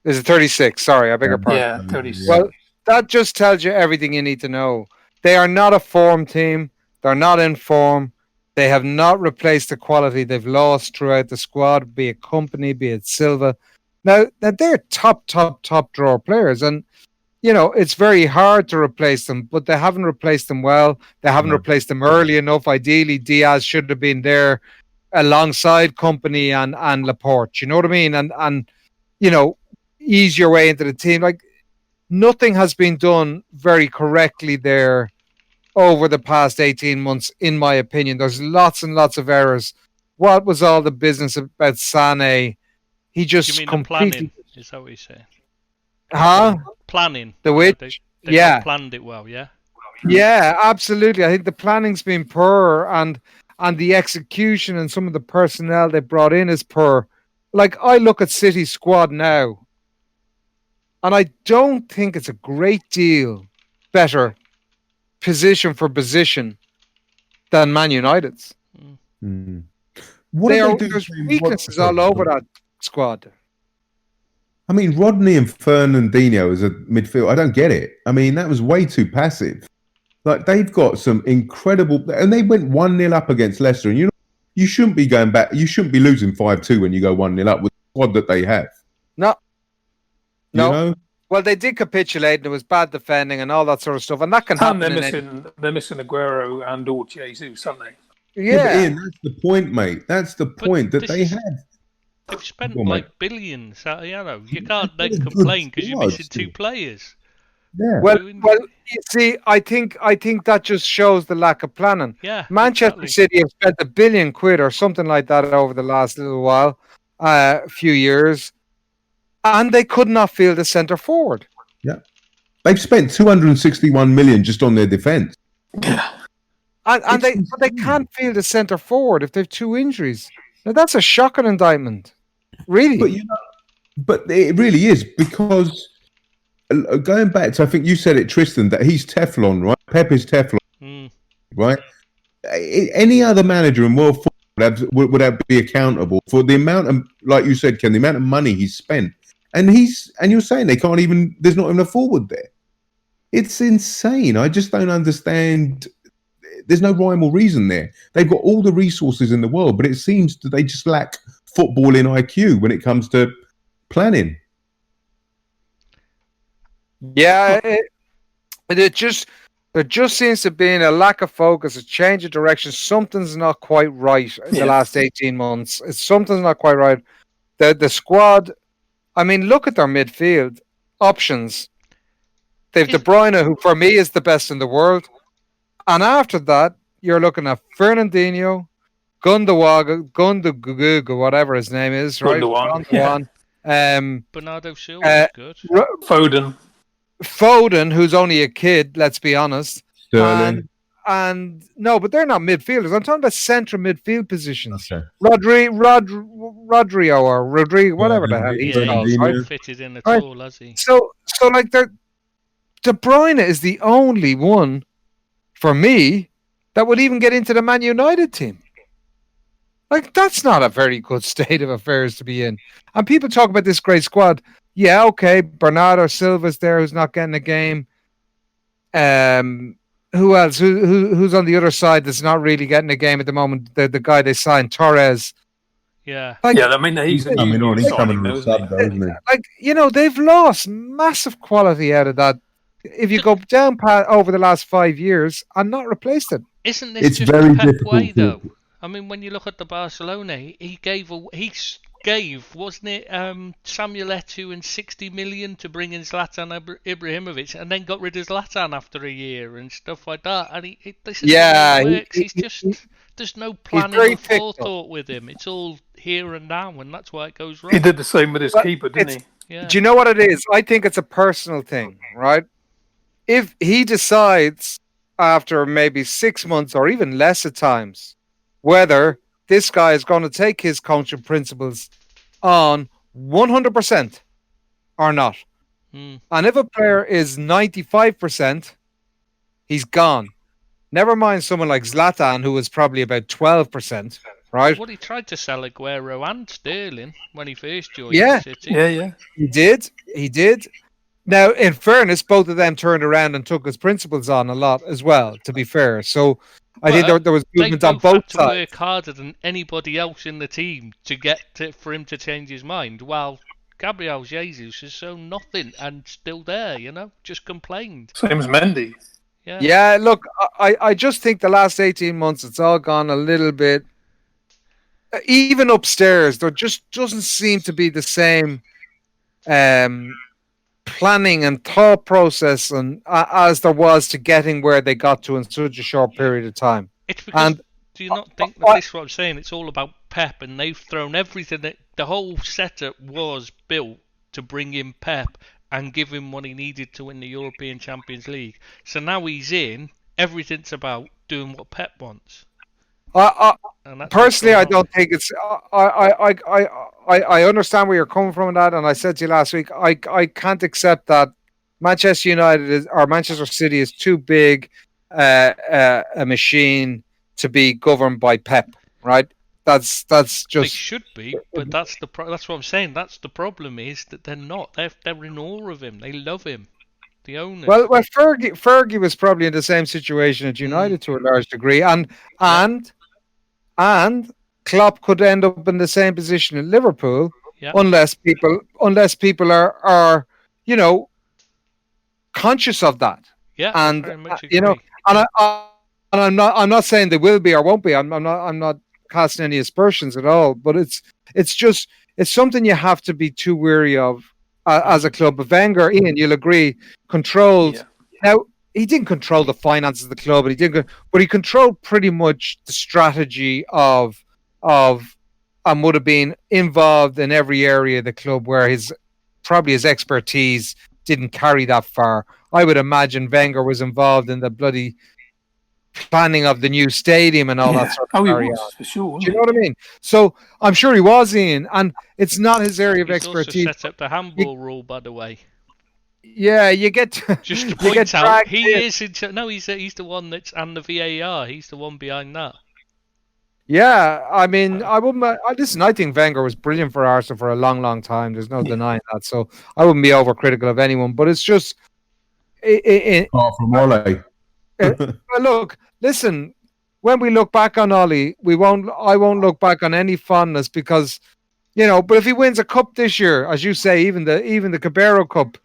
Is it 36? Sorry, I beg your pardon. Yeah, 36. Well, that just tells you everything you need to know. They are not a form team. They're not in form. They have not replaced the quality they've lost throughout the squad, be it Kompany, be it Silva. Now, they're top drawer players, and it's very hard to replace them, but they haven't replaced them well. They haven't replaced them early enough. Ideally, Diaz should have been there alongside Kompany and Laporte. You know what I mean? And ease your way into the team. Like, nothing has been done very correctly there over the past 18 months, in my opinion. There's lots and lots of errors. What was all the business about Sané? He just completely... planning? Is that what you're saying? Huh? Planning. The which? They planned it well, yeah? Yeah, absolutely. I think the planning's been poor, and the execution and some of the personnel they brought in is poor. Like, I look at City's squad now, and I don't think it's a great deal better position for position than Man United's. Mm. There's weaknesses all over that squad. I mean, Rodney and Fernandinho as a midfield, I don't get it. I mean, that was way too passive. Like, they've got some incredible... And they went 1-0 up against Leicester. And you shouldn't be going back... You shouldn't be losing 5-2 when you go 1-0 up with the squad that they have. No. You know? Well, they did capitulate, and it was bad defending and all that sort of stuff, and that can happen. And they're missing Aguero and or Jesus, aren't they? Yeah, but Ian, that's the point, mate. That's the point that they have. They've spent billions. You can't then complain because you're missing 2 players. Yeah. Well, you see, I think that just shows the lack of planning. Yeah, Manchester City have spent £1 billion or something like that over the last little while, few years. And they could not field a centre forward. Yeah, they've spent 261 million just on their defence. and they can't field a centre forward if they've 2 injuries. Now that's a shocking indictment, really. But it really is, because going back to, I think you said it, Tristan, that he's Teflon, right? Pep is Teflon, right? Any other manager in world football would be accountable for the amount of, like you said, Ken, the amount of money he's spent. And you're saying there's not even a forward there. It's insane. I just don't understand. There's no rhyme or reason there. They've got all the resources in the world, but it seems that they just lack footballing IQ when it comes to planning. Yeah, there just seems to be a lack of focus, a change of direction. Something's not quite right in the last 18 months. Something's not quite right. The squad... I mean, look at their midfield options. They've De Bruyne, who for me is the best in the world. And after that, you're looking at Fernandinho, Gundogan, whatever his name is, right? Gundogan. Bernardo Silva is good. Foden, who's only a kid, let's be honest. Sterling. And no, but they're not midfielders. I'm talking about central midfield positions. Okay. Rodrigo or Rodrigo, whatever the hell he's called. He's right? not fitted in at all, has he? So like De Bruyne is the only one for me that would even get into the Man United team. Like, that's not a very good state of affairs to be in. And people talk about this great squad. Yeah, okay, Bernardo Silva's there, who's not getting a game. Who else? Who's on the other side that's not really getting a game at the moment? The guy they signed, Torres. Yeah. I mean, he's coming on the sub, though, isn't he? Like, they've lost massive quality out of that. If you go down over the last 5 years and not replaced it. Isn't this just a Pep way, though? I mean, when you look at the Barcelona, he gave, wasn't it, Samuel Eto'o and 60 million to bring in Zlatan Ibrahimovic, and then got rid of Zlatan after a year and stuff like that. And this is how it works. He's just, there's no planning or forethought with him. It's all here and now, and that's why it goes wrong. He did the same with his keeper, didn't he? Yeah. Do you know what it is? I think it's a personal thing, right? If he decides after maybe 6 months or even less at times, whether this guy is going to take his coaching principles on 100% or not. And if a player is 95%, he's gone. Never mind someone like Zlatan, who was probably about 12%, right? Well, he tried to sell Aguero and Sterling when he first joined the City. Yeah. He did. Now, in fairness, both of them turned around and took his principles on a lot as well. To be fair, so I think there was movement on both sides. They both had to work harder than anybody else in the team for him to change his mind. While Gabriel Jesus has shown nothing and still there, just complained. Same as Mendy. Yeah. Look, I just think the last 18 months it's all gone a little bit. Even upstairs, there just doesn't seem to be the same planning and thought process as there was to getting where they got to in such a short period of time. It's because, do you not think that this is what I'm saying? It's all about Pep, and they've thrown everything. The whole setup was built to bring in Pep and give him what he needed to win the European Champions League. So now he's in, everything's about doing what Pep wants. Personally, I don't think it's. I understand where you're coming from on that, and I said to you last week, I can't accept that Manchester United or Manchester City is too big a machine to be governed by Pep, right? That's just. They should be, but that's what I'm saying. That's the problem, is that they're not. They're in awe of him. They love him. The owner. Well, Fergie was probably in the same situation at United to a large degree, and Klopp could end up in the same position at Liverpool unless people are conscious of that. Yeah, and I'm not saying they will be or won't be. I'm not casting any aspersions at all. But it's something you have to be too wary of as a club. But Wenger, Ian, you'll agree, controlled. Yeah. Now, he didn't control the finances of the club, but he controlled pretty much the strategy of and would have been involved in every area of the club where his expertise didn't carry that far. I would imagine Wenger was involved in the bloody planning of the new stadium and all that sort of he was, for sure. Do you know what I mean? So I'm sure he was, Ian, and it's not his area of expertise. Also set up the handball rule, by the way. Yeah, you get just to point out he's the one that's and the VAR. He's the one behind that. Yeah, I mean, I wouldn't. Listen, I think Wenger was brilliant for Arsenal for a long, long time. There's no denying that. So I wouldn't be overcritical of anyone, but it's just. Apart from Ole. Look, listen. When we look back on Ole, I won't look back on any fondness because, But if he wins a cup this year, as you say, even the Carabao Cup.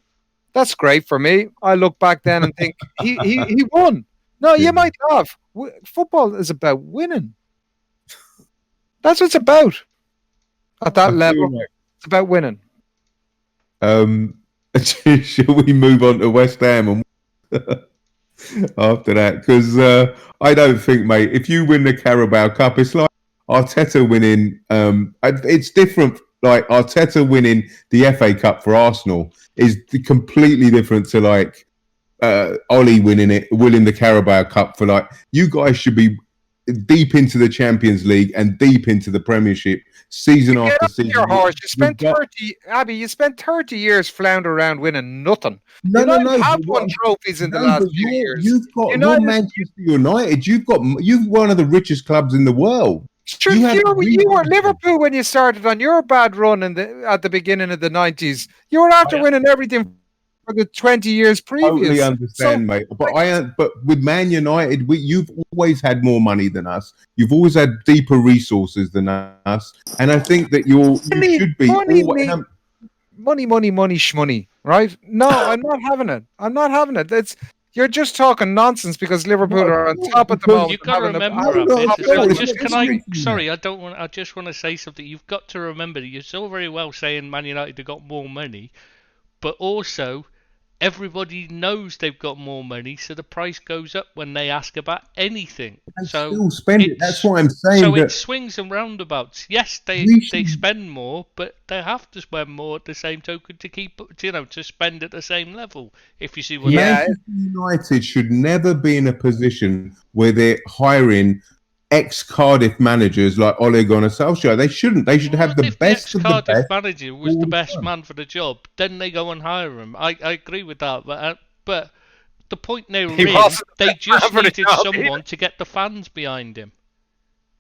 That's great for me. I look back then and think he won. No, you might have. Football is about winning. That's what it's about. At that level, it's about winning. Shall we move on to West Ham and after that? Because I don't think, mate, if you win the Carabao Cup, it's like Arteta winning. It's different. Like Arteta winning the FA Cup for Arsenal is completely different to like Ole winning the Carabao Cup for you guys should be deep into the Champions League and deep into the Premiership season after season. Your horse. You spent 30 years floundering around winning nothing. No. Have won trophies in the last few years. You've got Manchester United. You've one of the richest clubs in the world. Sure, you were Liverpool when you started on your bad run at the beginning of the 90s. You were after winning everything for the 20 years previous. Totally understand, mate. But with Man United, you've always had more money than us. You've always had deeper resources than us, and I think that you should be money, shmoney, right? No, I'm not having it. You're just talking nonsense because Liverpool are on top at the moment. You've got to remember, I just want to say something. You've got to remember that you're so very well saying Man United have got more money, but also everybody knows they've got more money, so the price goes up when they ask about anything. They still spend it. That's what I'm saying. So it swings and roundabouts. Yes, they spend more, but they have to spend more at the same token to keep, to spend at the same level. If you see what I mean. Manchester United should never be in a position where they're hiring ex-Cardiff managers like Ole Gunnar Solskjaer. They shouldn't. They should have the best of the best. If the Cardiff manager was the best man for the job, then they go and hire him. I agree with that, but the point they just needed someone to get the fans behind him.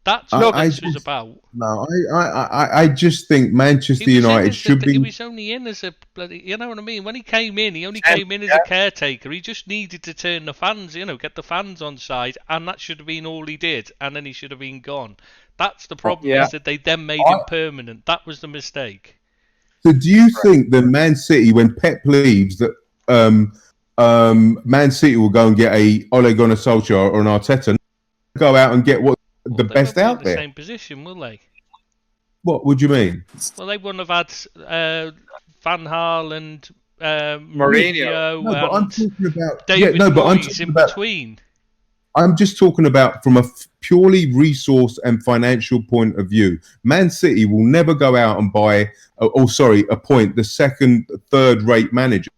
That's what this was about. No, I just think Manchester United should be. He was only in as a bloody. You know what I mean? When he came in, he only came in as a caretaker. He just needed to turn the fans, get the fans on side, and that should have been all he did. And then he should have been gone. That's the problem. Is that they then made him permanent. That was the mistake. So, do you think that Man City, when Pep leaves, that Man City will go and get a Ole Gunnar Solskjaer or an Arteta, go out and get the best out there? Same position, will they? What would you mean? Well, they wouldn't have had Van Gaal and Mourinho. No, but I'm talking about David Moyes in between. I'm just talking about from a purely resource and financial point of view. Man City will never go out and buy, appoint the second, third-rate managers.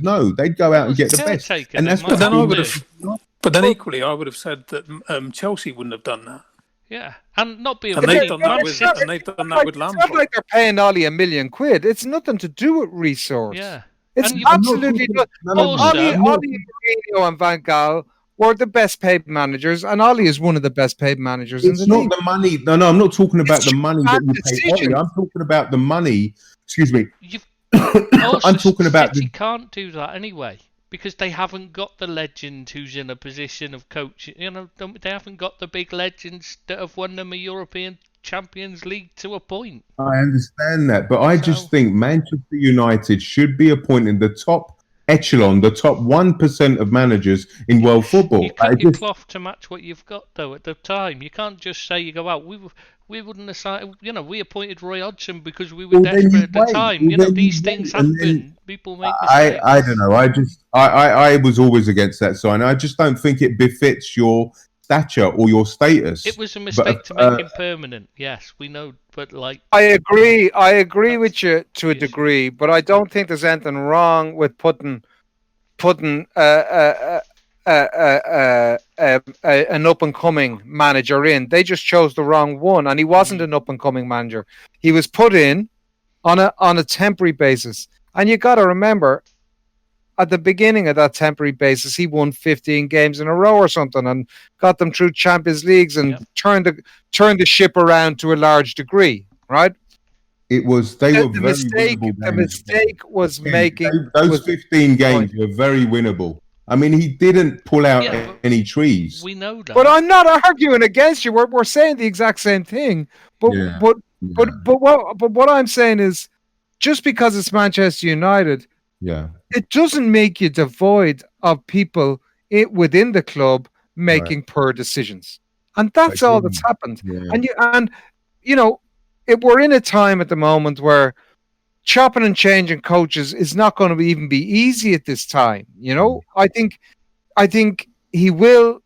No, they'd go out and get the best. And that's what then I would have. But then equally, I would have said that Chelsea wouldn't have done that. Yeah, and not being. And they've done that with Lampard. It's not like they're paying Ollie £1 million. It's nothing to do with resource. Yeah, it's absolutely not. Ollie, Mourinho, and Van Gaal were the best paid managers, and Ollie is one of the best paid managers in the league. It's not the money. No, I'm not talking about the money that you pay Ollie. I'm talking about the money. Excuse me. I'm talking about. City can't do that anyway. Because they haven't got the legend who's in a position of coaching. They haven't got the big legends that have won them a European Champions League to a point. I understand that, but I just think Manchester United should be appointing the top echelon, the top 1% of managers in world football. You cut your cloth to match what you've got, though, at the time. You can't just say you go out. We wouldn't decide. We appointed Roy Hodgson because we were desperate at the time. These things happen. People make mistakes. I don't know. I was always against that sign. I just don't think it befits your stature or your status. It was a mistake to make him permanent. Yes, we know. But I agree with you to a degree, but I don't think there's anything wrong with putting an up-and-coming manager in. They just chose the wrong one, and he wasn't an up-and-coming manager. He was put in on a temporary basis. And you got to remember, at the beginning of that temporary basis, he won 15 games in a row or something and got them through Champions Leagues and turned the ship around to a large degree, right? It was the mistake was making those 15 games were very winnable. I mean, he didn't pull out any trees. We know that. But I'm not arguing against you. We're saying the exact same thing. But what I'm saying is, just because it's Manchester United, it doesn't make you devoid of people within the club making poor decisions, and that's all that's happened. Yeah. We're in a time at the moment where chopping and changing coaches is not going to even be easy at this time. I think he will,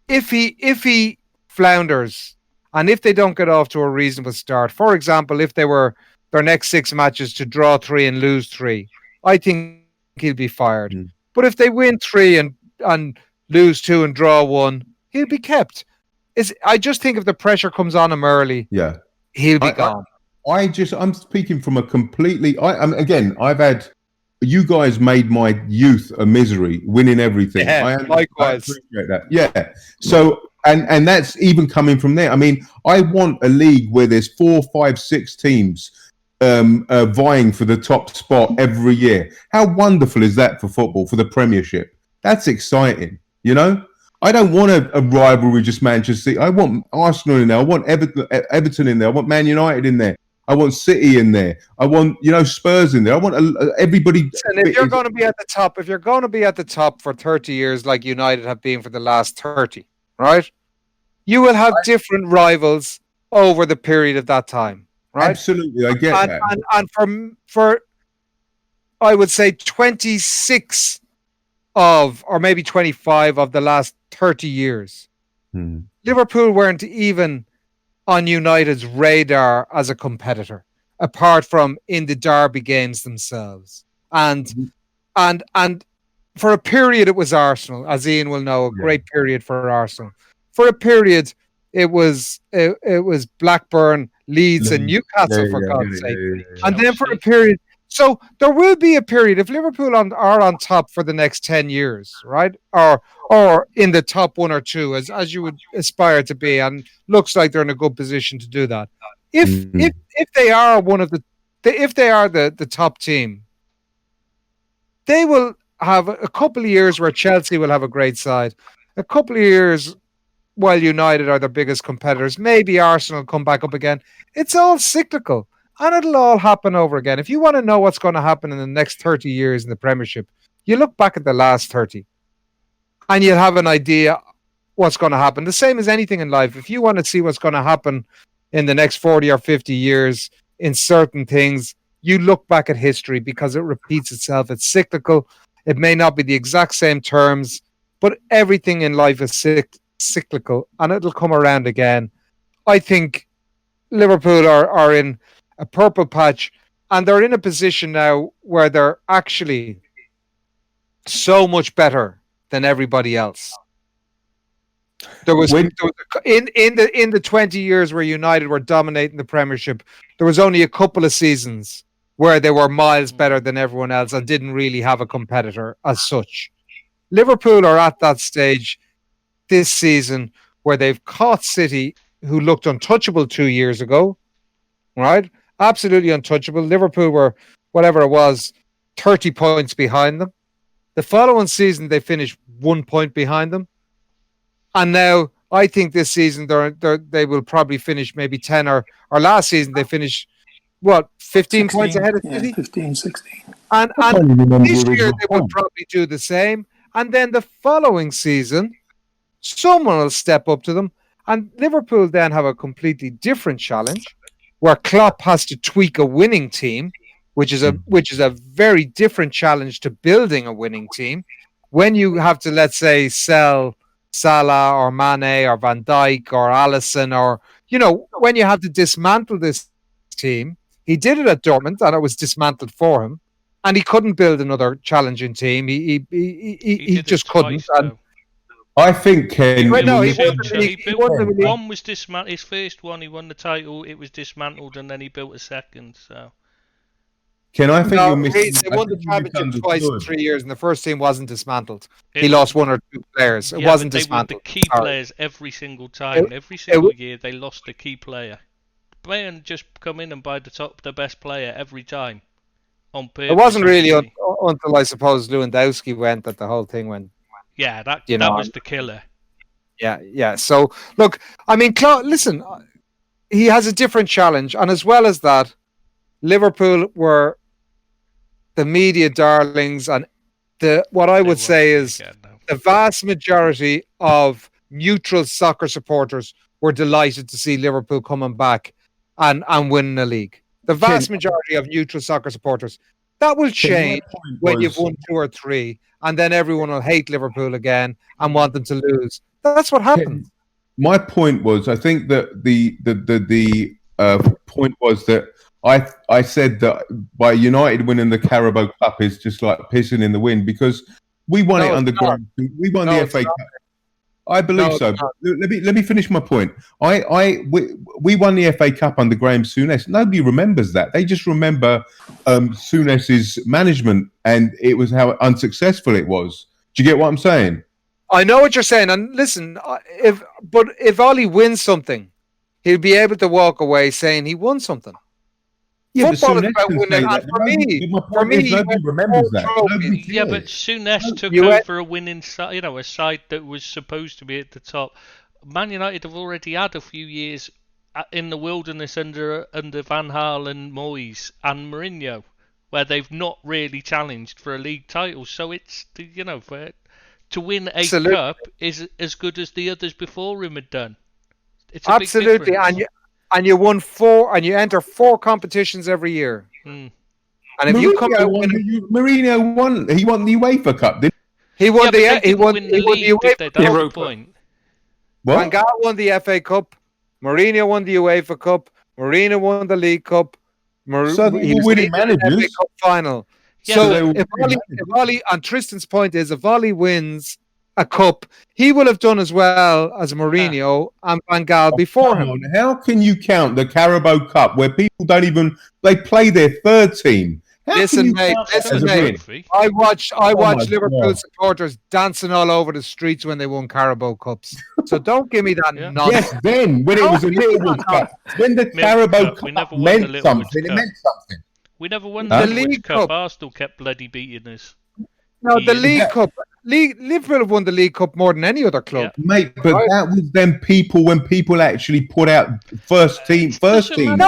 if he flounders, and if they don't get off to a reasonable start. For example, if they were their next 6 matches to draw 3 and lose 3, I think he'll be fired. But if they win 3 and lose 2 and draw 1, he'll be kept. I just think if the pressure comes on him early, he'll be gone. I'm speaking from a completely. I've had you guys made my youth a misery, winning everything. Likewise, I appreciate that. Yeah. So and that's even coming from there. I mean, I want a league where there's 4, 5, 6 teams vying for the top spot every year. How wonderful is that for football, for the Premiership? That's exciting. I don't want a rivalry just Manchester City. I want Arsenal in there. I want Everton in there. I want Man United in there. I want City in there. I want Spurs in there. I want everybody. And if you're going to be at the top, for 30 years, like United have been for the last 30, right? You will have different rivals over the period of that time, right? Absolutely, I get that. And for I would say 26 or maybe 25 of the last 30 years, Liverpool weren't even on United's radar as a competitor, apart from in the derby games themselves. And for a period, it was Arsenal, as Ian will know, a great period for Arsenal. For a period, it was Blackburn, Leeds, and Newcastle, for God's sake. And then for a period, So there will be a period if Liverpool are on top for the next 10 years, right? Or in the top 1 or 2, as you would aspire to be, and looks like they're in a good position to do that. If they are if they are the top team, they will have a couple of years where Chelsea will have a great side, a couple of years while United are their biggest competitors. Maybe Arsenal come back up again. It's all cyclical. And it'll all happen over again. If you want to know what's going to happen in the next 30 years in the Premiership, you look back at the last 30 and you'll have an idea what's going to happen. The same as anything in life. If you want to see what's going to happen in the next 40 or 50 years in certain things, you look back at history because it repeats itself. It's cyclical. It may not be the exact same terms, but everything in life is cyclical and it'll come around again. I think Liverpool are in a purple patch, and they're in a position now where they're actually so much better than everybody else. There was in the 20 years where United were dominating the Premiership, there was only a couple of seasons where they were miles better than everyone else and didn't really have a competitor as such. Liverpool are at that stage this season where they've caught City, who looked untouchable 2 years ago, right? Absolutely untouchable. Liverpool were, whatever it was, 30 points behind them. The following season, they finished 1 point behind them. And now, I think this season, they will probably finish maybe 10 or last season, they finished, 15 16, points ahead of City? 15, 16. And this year, they will probably do the same. And then the following season, someone will step up to them. And Liverpool then have a completely different challenge, where Klopp has to tweak a winning team, which is a very different challenge to building a winning team. When you have to, let's say, sell Salah or Mane or Van Dijk or Alisson, or when you have to dismantle this team, he did it at Dortmund and it was dismantled for him, and he couldn't build another challenging team. He just couldn't. I think Ken. One was dismantled. His first one, he won the title. It was dismantled, and then he built a second. So, Ken, I think you're missing. They won the championship twice in 3 years, and the first team wasn't dismantled. He lost 1 or 2 players. It wasn't dismantled. The key players every single time, every single year, they lost a key player. Bayern just come in and buy the best player every time. On purpose. It wasn't really until I suppose Lewandowski went that the whole thing went. Yeah, that was the killer. Yeah. So, look, I mean, listen, he has a different challenge. And as well as that, Liverpool were the media darlings. And what I would say is the vast majority of neutral soccer supporters were delighted to see Liverpool coming back and winning the league. The vast majority of neutral soccer supporters. That will change when you've won 2 or 3. And then everyone will hate Liverpool again and want them to lose. That's what happened. My point was, I think that the point was that I said that by United winning the Carabao Cup is just like pissing in the wind, because we won it under Graham. We won the FA Cup. I believe so. Let me finish my point. We won the FA Cup under Graham Souness. Nobody remembers that. They just remember Souness's management and it was how unsuccessful it was. Do you get what I'm saying? I know what you're saying. And listen, if Ollie wins something, he'll be able to walk away saying he won something. Yeah, football is about winning. For me, nobody remembers that. Yeah, but Souness took over a winning side, a side that was supposed to be at the top. Man United have already had a few years in the wilderness under Van Gaal and Moyes and Mourinho, where they've not really challenged for a league title. So it's to win a cup is as good as the others before him had done. It's a big difference. And you won 4, and you enter 4 competitions every year. And if Mourinho won. He won the UEFA Cup, didn't he? He won the UEFA Cup. Van Gaal won the FA Cup. Mourinho won the UEFA Cup. Mourinho won the League Cup. So he was winning managers. The FA Cup final. Yeah, so if Ollie, and Tristan's point is, if Ollie wins a cup, he will have done as well as Mourinho and Van Gaal before him. How can you count the Carabao Cup where people don't even, they play their third team? Listen, mate. I watched Liverpool supporters dancing all over the streets when they won Carabao Cups. So don't give me that nonsense. Yes, then when it was a Littlewood Cup, when the Carabao Cup meant something, it meant something. We never won the League Cup. Arsenal kept bloody beating us. No, the League Cup. Liverpool have won the League Cup more than any other club, mate. But that was them people when people actually put out first team. No,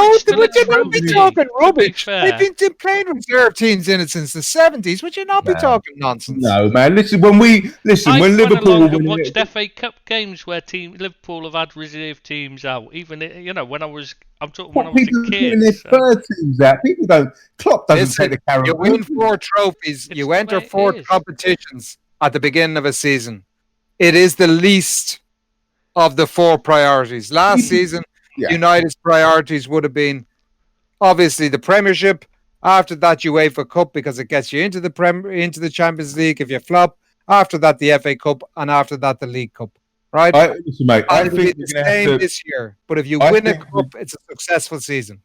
would you not be talking rubbish? They've been playing reserve teams in it since the 70s. Would you not be talking nonsense? No, man. When Liverpool watched FA Cup games where Liverpool have had reserve teams out. Even when I was a kid. Their third teams out. People don't. Klopp doesn't take the Carabao. You win 4 trophies. You enter 4 competitions at the beginning of a season. It is the least of the 4 priorities. Last season, United's priorities would have been obviously the Premiership. After that, UEFA Cup because it gets you into the Champions League if you flop. After that, the FA Cup, and after that, the League Cup. Right? I think it's the same this year. But if you win a cup, it's a successful season.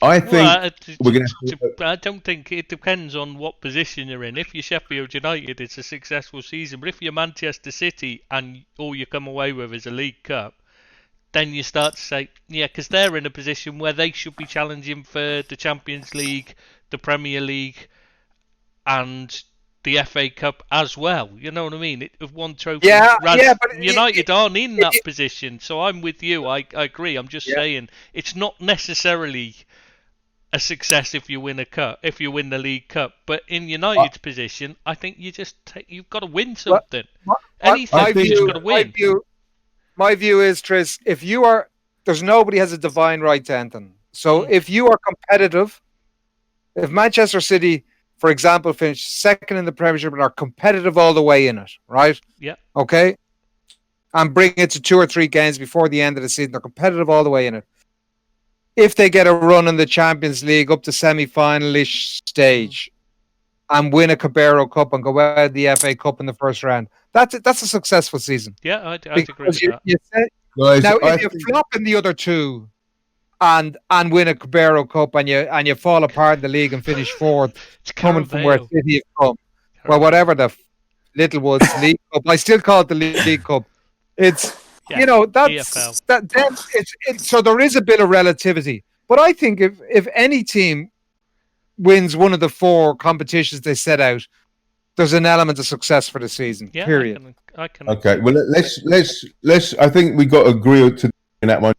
I think we're going to. I don't think it depends on what position you're in. If you're Sheffield United, it's a successful season. But if you're Manchester City and all you come away with is a League Cup, then you start to say, because they're in a position where they should be challenging for the Champions League, the Premier League, and the FA Cup as well. You know what I mean? Of one trophy. But United aren't in that position. So I'm with you. I agree. I'm just saying it's not necessarily a success if you win a cup, if you win the League Cup. But in United's position, I think you've got to win something. Anything, you've got to win. My view is, Tris, there's nobody has a divine right to anything. So if you are competitive, if Manchester City, for example, finish second in the Premiership and are competitive all the way in it, right? Yeah. Okay. And bring it to 2 or 3 games before the end of the season, they're competitive all the way in it. If they get a run in the Champions League up to semi-final-ish stage and win a Carabao Cup and go out of the FA Cup in the first round, that's a successful season. Yeah, I'd agree with that. Now, if you flop in the other 2 and win a Carabao Cup and you fall apart in the league and finish 4th, coming from where City have come, well, whatever the Littlewoods League Cup, I still call it the League Cup. It's so there is a bit of relativity. But I think if any team wins one of the 4 competitions they set out, there's an element of success for the season. Yeah, period. I can okay. Well, let's. I think we got to agree to in that one.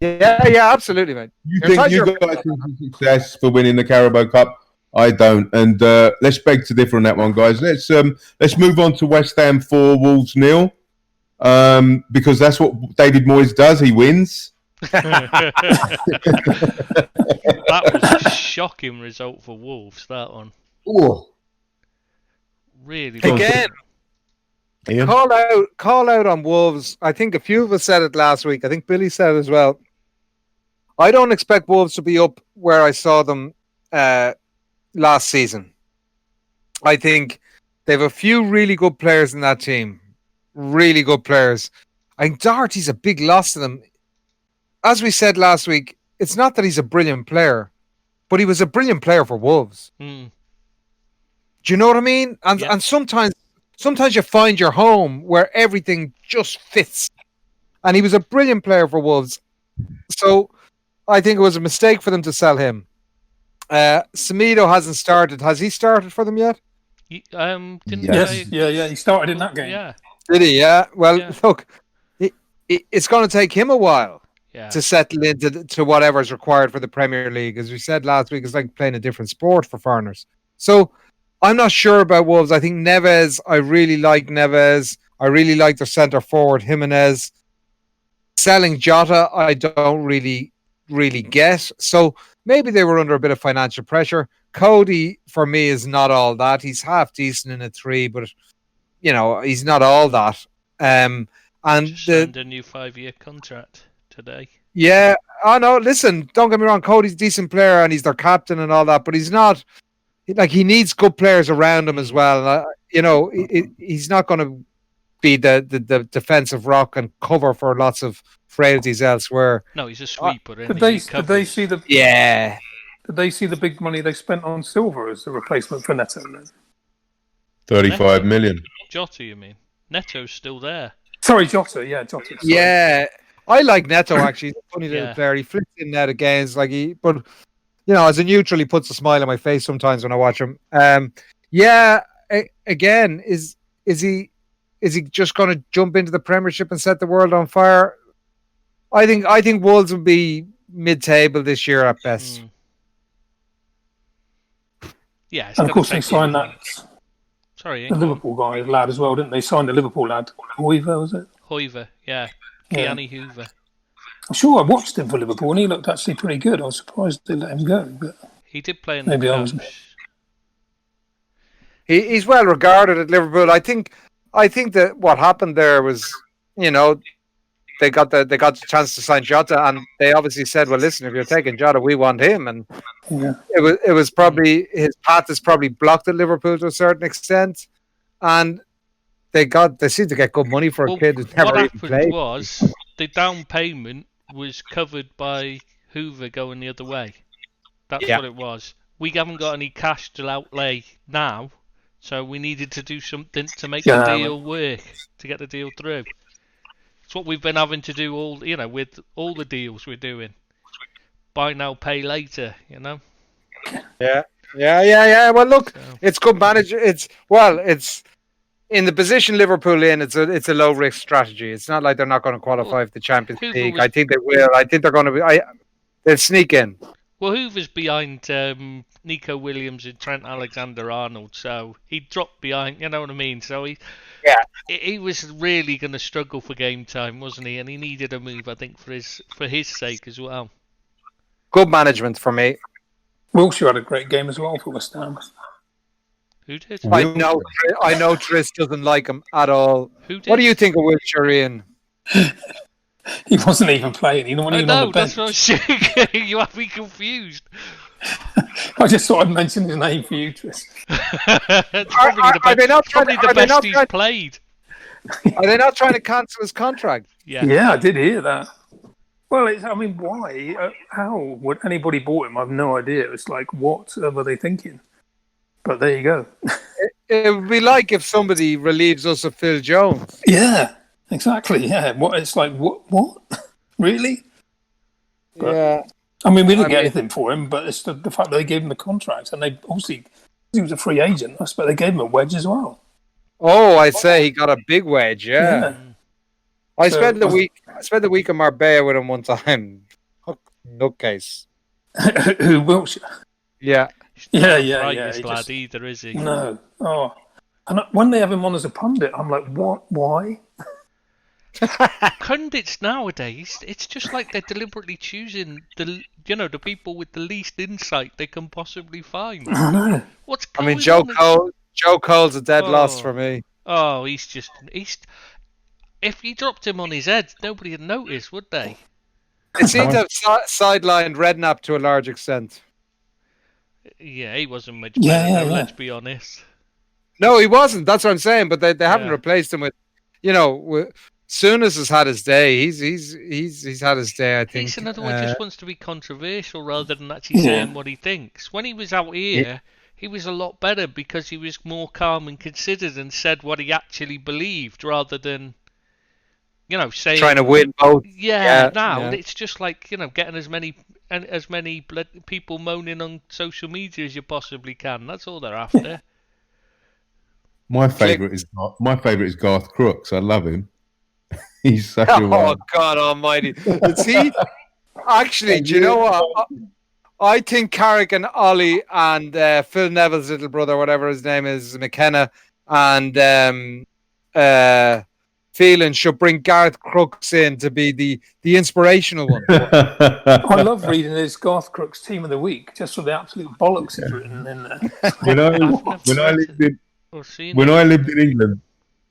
Yeah, absolutely, mate. You think you guys think success for winning the Carabao Cup? I don't. And let's beg to differ on that one, guys. Let's move on to West Ham 4, Wolves 0. Because that's what David Moyes does. He wins. That was a shocking result for Wolves, that one. Oh. Really. Again, call out on Wolves. I think a few of us said it last week. I think Billy said it as well. I don't expect Wolves to be up where I saw them last season. I think they have a few really good players in that team. Really good players. I think Doherty's a big loss to them. As we said last week, it's not that he's a brilliant player, but he was a brilliant player for Wolves. Do you know what I mean? And sometimes you find your home where everything just fits. And he was a brilliant player for Wolves. So I think it was a mistake for them to sell him. Semedo hasn't started. Has he started for them yet? He started in that game. Yeah. Did he? Yeah. Well, look, it's going to take him a while to settle into whatever's required for the Premier League. As we said last week, it's like playing a different sport for foreigners. So I'm not sure about Wolves. I think Neves, I really like Neves. I really like their centre forward, Jimenez. Selling Jota, I don't really get. So maybe they were under a bit of financial pressure. Cody, for me, is not all that. He's half decent in a 3, but he's not all that. And signed a new 5-year contract today. Yeah. Oh no, listen, don't get me wrong, Cody's a decent player and he's their captain and all that, but he's not he needs good players around him as well. He's not going to be the defensive rock and cover for lots of frailties elsewhere. No, he's a sweeper. Did they see the Did they see the big money they spent on Silva as a replacement for Neto? 35 million. Jota, you mean? Neto's still there. Sorry, Jota. Yeah, Jota. Sorry. Yeah, I like Neto actually. He's a funny little player. He flips in net against but as a neutral, he puts a smile on my face sometimes when I watch him. Again, is he just going to jump into the Premiership and set the world on fire? I think Wolves will be mid-table this year at best. Yeah, and of course they signed that. Sorry, the Liverpool lad as well, didn't they? Signed the Liverpool lad, Hoover, was it? Hoover, yeah, Keanu Hoover. I'm sure I watched him for Liverpool, and he looked actually pretty good. I was surprised they let him go, but he did play in the Cup. He's well regarded at Liverpool. I think that what happened there was, they got the chance to sign Jota, and they obviously said, "Well, listen, if you're taking Jota, we want him." And it was probably his path is probably blocked at Liverpool to a certain extent, and they seem to get good money for a kid who's never even played. What happened was the down payment was covered by Hoover going the other way. That's what it was. We haven't got any cash to outlay now, so we needed to do something to make the deal work, to get the deal through. It's what we've been having to do with all the deals we're doing. Buy now, pay later, Yeah. Well, look, it's good management. It's in the position Liverpool in. It's a low risk strategy. It's not like they're not going to qualify for the Champions League. I think they will. I think they're going to be. They'll sneak in. Well, Hoover's behind Nico Williams and Trent Alexander-Arnold, so he dropped behind. You know what I mean? So he was really going to struggle for game time, wasn't he? And he needed a move, I think, for his sake as well. Good management for me. Wilshere had a great game as well for West Ham. Who did? I know Tris doesn't like him at all. Who did? What do you think of Wilshere, Ian? He wasn't even playing. He wasn't even on the bench. That's what I'm saying. You have me confused. I just thought I'd mention his name for you, Tris. Probably the best he's played. Are they not trying to cancel his contract? Yeah, I did hear that. Well, why? How would anybody bought him? I have no idea. It's like, what were they thinking? But there you go. It would be like if somebody relieves us of Phil Jones. Yeah, exactly. Yeah, it's like what? Really? But, we didn't get anything for him, but it's the fact that they gave him the contract, and they obviously he was a free agent. I suppose they gave him a wedge as well. Oh, I'd say he got a big wedge. Yeah. I spent the week in Marbella with him one time. Nutcase. Who, Wilshere? Yeah. Brightest lad either, is he? No. Oh, and when they have him on as a pundit, I'm like, what? Why? Pundits nowadays, it's just like they're deliberately choosing the people with the least insight they can possibly find. I know. What's going on? Joe Cole's a dead loss for me. Oh, he's if you dropped him on his head, nobody would notice, would they? They seem to have sidelined Redknapp to a large extent. Yeah, he wasn't much better, let's be honest. No, he wasn't. That's what I'm saying. But they haven't replaced him with, Souness has had his day. He's had his day, I think. He's another one who just wants to be controversial rather than actually saying what he thinks. When he was out here, he was a lot better because he was more calm and considered and said what he actually believed rather than, saying... Trying to win both. Now it's just like, getting as many people moaning on social media as you possibly can. That's all they're after. My favourite is Garth Crooks. I love him. He's such a Oh God Almighty! Is he actually? Do you know what? I think Carrick and Ollie and Phil Neville's little brother, whatever his name is, McKenna, and Phelan should bring Garth Crooks in to be the inspirational one. I love reading his Garth Crooks Team of the Week just for the absolute bollocks he's written in there. When I lived in England,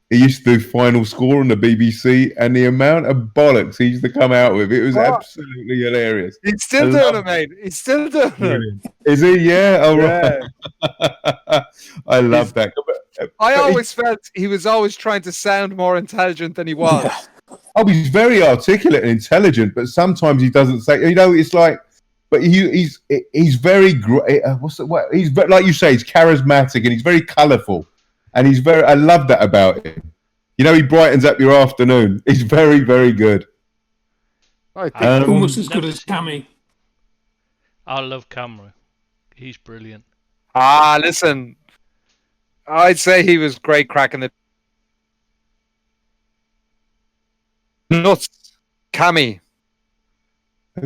he used to do Final Score on the BBC, and the amount of bollocks he used to come out with, it was absolutely hilarious. He's still doing it, mate. He's still doing it. Is he? Yeah. All right. I love that. I always felt he was always trying to sound more intelligent than he was. Yeah. Oh, he's very articulate and intelligent, but sometimes he doesn't say. It's like but he's very great. He's like you say, he's charismatic and he's very colourful, and I love that about him. You know, he brightens up your afternoon. He's very, very good. Almost as good as Cammy. I love Camera. He's brilliant. Listen, I'd say he was great cracking the nuts. Cammy.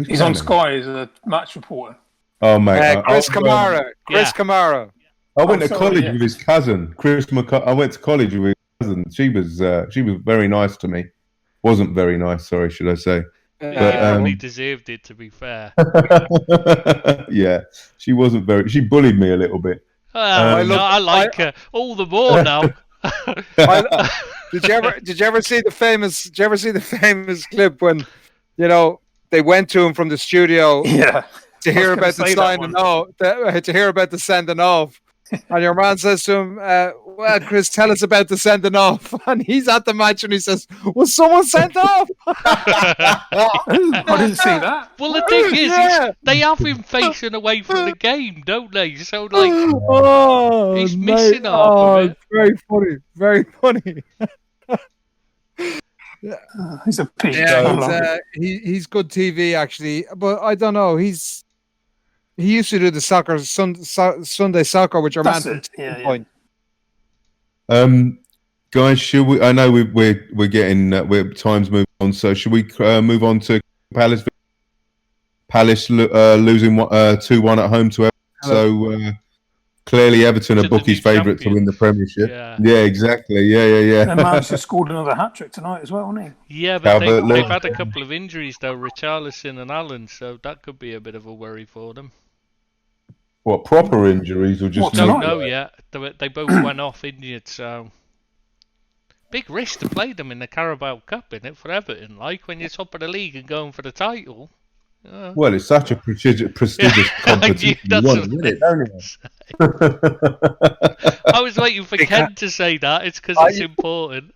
He's on Sky as a match reporter. Oh, mate. Chris Kamara. Chris Kamara. I went to college with his cousin, I went to college with his cousin. She was very nice to me. Wasn't very nice, sorry, should I say. But, probably deserved it, to be fair. Yeah, she wasn't very. She bullied me a little bit. I like her all the more now. Did you ever see the famous? Did you ever see the famous clip when, you know, they went to him from the studio? Yeah. To hear about the signing off, to hear about the sending off, and your man says to him, "Well, Chris, tell us about the sending off." And he's at the match, and he says, "Was someone sent off?" I didn't see that. Well, the thing is, they have him facing away from the game, don't they? So, like, he's missing half of it. Very funny, very funny. He's a pig. Yeah, he's good TV actually, but I don't know. He used to do the soccer Sunday soccer with your man. Point. Guys, should we? I know we're getting time's moving on. So should we move on to Palace? Palace losing 2-1 at home to Everton. So clearly Everton are bookies' favourite to win the Premiership. Yeah, exactly. Yeah. And Manchester scored another hat-trick tonight as well, hasn't he? Yeah, but they've had a couple of injuries though, Richarlison and Allen, so that could be a bit of a worry for them. What, proper injuries or just? Don't know yet. They both went off injured, so big risk to play them in the Carabao Cup, isn't it, for Everton? Like when you're top of the league and going for the title. Well, it's such a prestigious competition. You want to win it, don't you? I was waiting for Ken to say that. It's because it's important.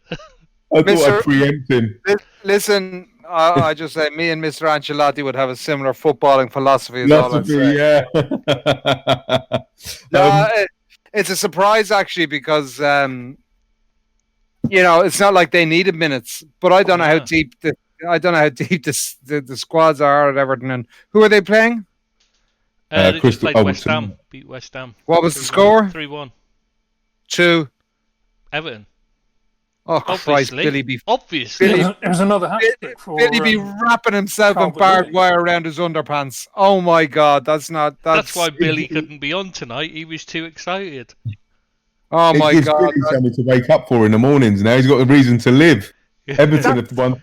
I thought I'd preempt him. Listen, I just say me and Mr. Ancelotti would have a similar footballing philosophy. Yeah. It's a surprise actually because you know, it's not like they needed minutes, but I don't know how deep the squads are at Everton. And who are they playing? They just played West Ham. Beat West Ham. What was the score? 3-1. To Everton. Oh, Christ, Billy Obviously. There's another hat-trick for Billy be wrapping himself in barbed wire around his underpants. Oh my God, that's why Billy couldn't be on tonight. He was too excited. Oh my God. Billy something to wake up for in the mornings now. He's got a reason to live. Everton have won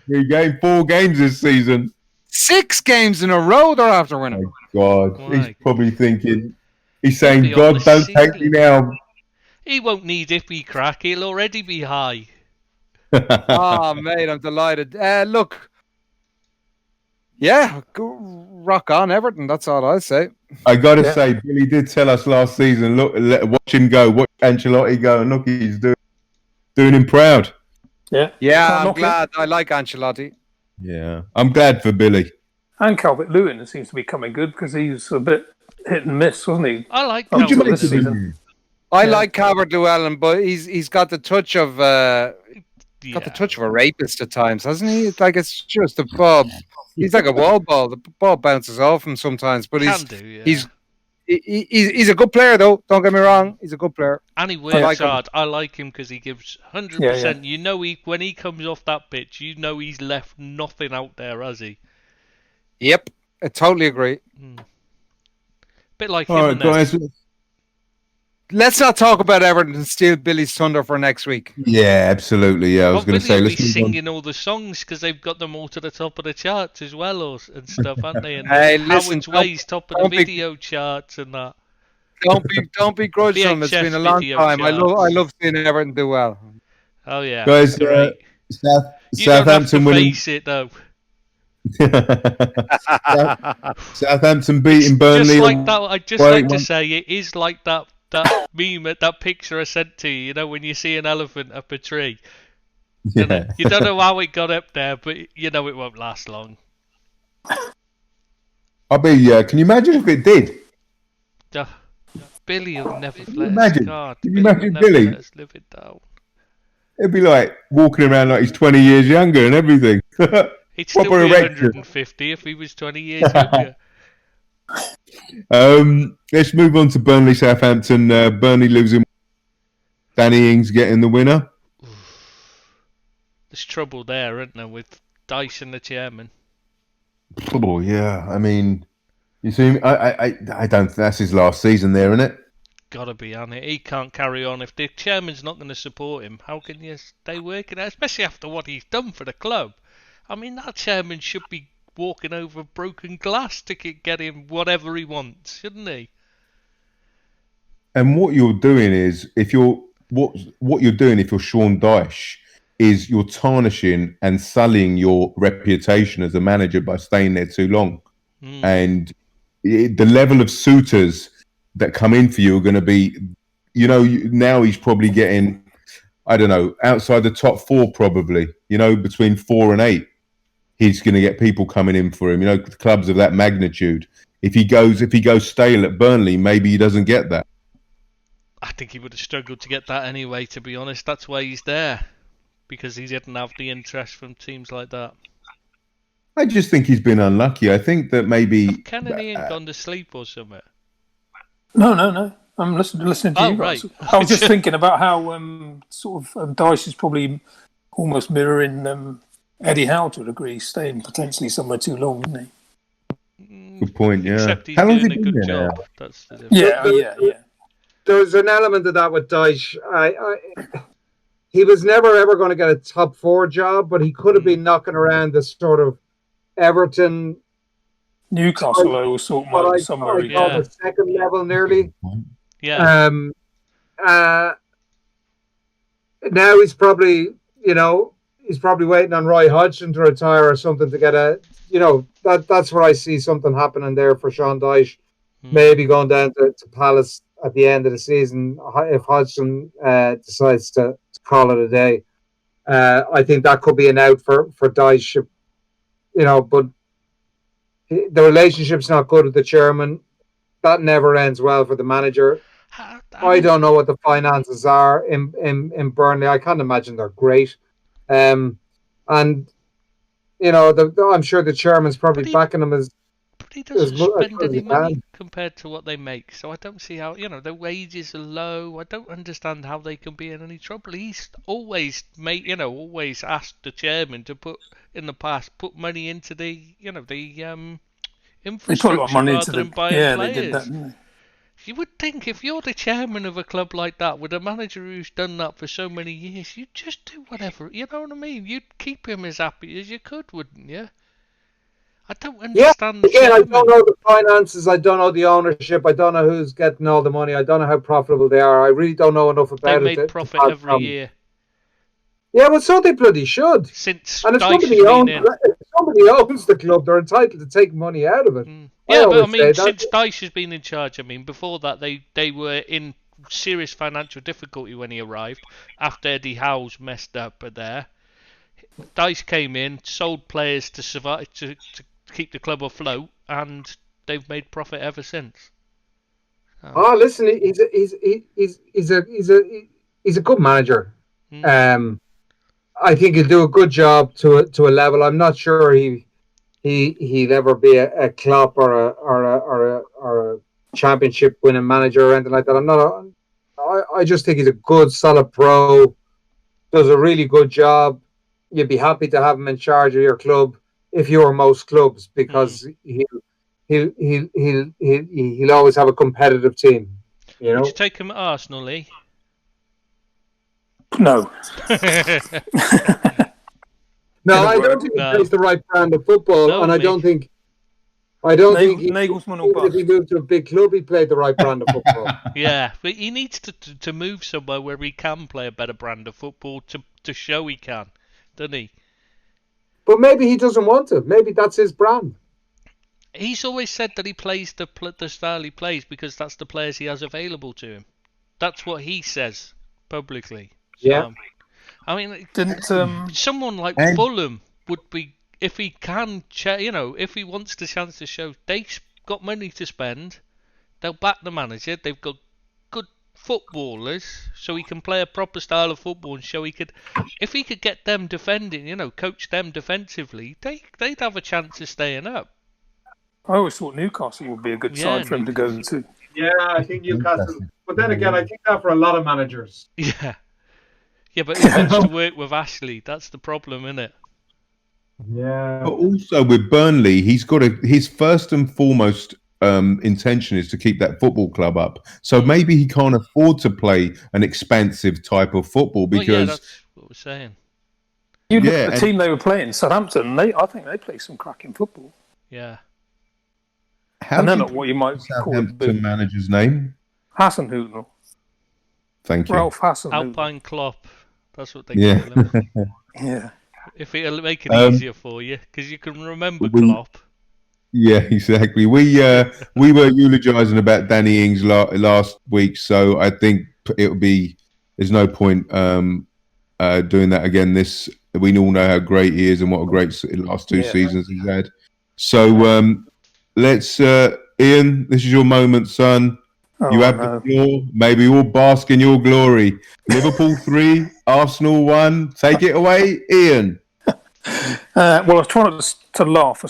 4 games this season. 6 games in a row they're after winning. Oh God, he's probably thinking, he's saying, God, don't take me now. He won't need Ippy crack. He'll already be high. Oh, mate, I'm delighted. Look, yeah, go rock on, Everton. That's all I say. I got to say, Billy did tell us last season, look, watch him go, watch Ancelotti go, and look, he's doing him proud. Yeah, I'm glad. I like Ancelotti. Yeah, I'm glad for Billy. And Calvert-Lewin seems to be coming good because he was a bit hit and miss, wasn't he? I like Calvert-Lewin this season. I like Calvert-Lewin, but he's got the touch of a rapist at times, hasn't he? It's like it's just a ball. He's like a wall ball. The ball bounces off him sometimes, but he's a good player though. Don't get me wrong, he's a good player. And he works hard. I like him because he gives 100%. You know, when he comes off that pitch, you know he's left nothing out there, has he? Yep, I totally agree. Bit like him. And guys. Let's not talk about Everton and steal Billy's thunder for next week. Yeah, absolutely. Yeah, I was going to say, let's be singing all the songs because they've got them all to the top of the charts as well, and stuff, haven't they? And Howard's Way's top of the video charts and that. Don't be grudging them. It's been a long time. I love seeing Everton do well. Oh yeah, guys. Southampton winning. Face it though. Southampton beating Burnley. Just like that. I'd just like to say it is like that meme, that picture I sent to you. You know, when you see an elephant up a tree. Yeah. You don't know how it got up there, but you know it won't last long. Can you imagine if it did? Billy will never imagine? God, Can you imagine Billy? Let us live it down. It'd be like walking around like he's 20 years younger and everything. He'd still be 150 if he was 20 years younger. Let's move on to Burnley Southampton. Burnley losing. Danny Ings getting the winner. There's trouble there, isn't there, with Dyche and the chairman? Oh yeah, I mean, you see, I don't think that's his last season there, isn't it? Gotta be on it. He can't carry on if the chairman's not going to support him. How can you stay working out, especially after what he's done for the club? I mean, that chairman should be walking over broken glass to get him whatever he wants, shouldn't he? And what you're doing is, if you're Sean Dyche, is you're tarnishing and sullying your reputation as a manager by staying there too long. And the level of suitors that come in for you are going to be, now he's probably getting, I don't know, outside the top 4 probably, between 4 and 8. He's going to get people coming in for him, clubs of that magnitude. If he goes stale at Burnley, maybe he doesn't get that. I think he would have struggled to get that anyway, to be honest. That's why he's there. Because he didn't have the interest from teams like that. I just think he's been unlucky. I think that maybe... Kennedy ain't gone to sleep or something? No. I'm listening to you guys. Right. I was just thinking about how Dyche is probably almost mirroring Eddie Howe to a degree, staying potentially somewhere too long, isn't he? Good point, yeah. Except he's doing a good job. That's the difference. Yeah. There's an element of that with Dyche. He was never ever going to get a top 4 job, but he could have been knocking around the sort of Everton, Newcastle, or somewhere. The second level nearly. Yeah. Now he's probably, waiting on Roy Hodgson to retire or something to get that's where I see something happening there for Sean Dyche. Maybe going down to Palace at the end of the season if Hodgson decides to call it a day. I think that could be an out for Dyche, but the relationship's not good with the chairman. That never ends well for the manager. I don't know what the finances are in Burnley. I can't imagine they're great. I'm sure the chairman's probably backing him as. But he doesn't spend any money compared to what they make, so I don't see how, their wages are low. I don't understand how they can be in any trouble. He's always always asked the chairman to put money into the, the infrastructure rather than buying players. They did that, didn't they? You would think if you're the chairman of a club like that, with a manager who's done that for so many years, you'd just do whatever, you know what I mean? You'd keep him as happy as you could, wouldn't you? I don't understand. Yeah, again, I don't know the finances. I don't know the ownership. I don't know who's getting all the money. I don't know how profitable they are. I really don't know enough about it. They made profit every year. Yeah, well, so they bloody should. Since and if somebody owns the club, they're entitled to take money out of it. Yeah, but I mean, since Dyche has been in charge, before that, they were in serious financial difficulty when he arrived. After Eddie Howe's messed up there, Dyche came in, sold players to survive, to keep the club afloat, and they've made profit ever since. Listen, he's a good manager. I think he'll do a good job to a level. I'm not sure he'll ever be a Klopp or a championship winning manager or anything like that. I just think he's a good, solid pro. Does a really good job. You'd be happy to have him in charge of your club if you were most clubs, because he'll always have a competitive team. Would you take him at Arsenal, Lee? No. No, I don't think he plays the right brand of football, and I don't think Nagelsmann if he moved to a big club, he played the right brand of football. Yeah, but he needs to move somewhere where he can play a better brand of football to show he can, doesn't he? But maybe he doesn't want to. Maybe that's his brand. He's always said that he plays the style he plays because that's the players he has available to him. That's what he says publicly. Yeah. Someone like Fulham would be if he can, if he wants the chance to show they've got money to spend, they'll back the manager. They've got good footballers, so he can play a proper style of football and show if he could get them defending, coach them defensively, they'd have a chance of staying up. I always thought Newcastle would be a good side for him to go into. Yeah, I think Newcastle. But then again, I think that for a lot of managers. Yeah. Yeah, but he wants to work with Ashley. That's the problem, isn't it? Yeah. But also with Burnley, he's got his first and foremost intention is to keep that football club up. So maybe he can't afford to play an expansive type of football because that's what we're saying. You look at the team they were playing, Southampton. I think they play some cracking football. Yeah. And they're not what you might call the manager's name. Hasenhüttl. Thank you. Ralph Hasenhüttl. Alpine Klopp. That's what they call him. Yeah. If it'll make it easier for you, because you can remember Klopp. Yeah, exactly. We were eulogising about Danny Ings last week, so I think there's no point doing that again. We all know how great he is and what a great last two seasons he's had. So let's, Ian, this is your moment, son. You have the floor. Maybe we'll bask in your glory. Liverpool 3, Arsenal 1. Take it away, Ian. Well, I was trying to laugh.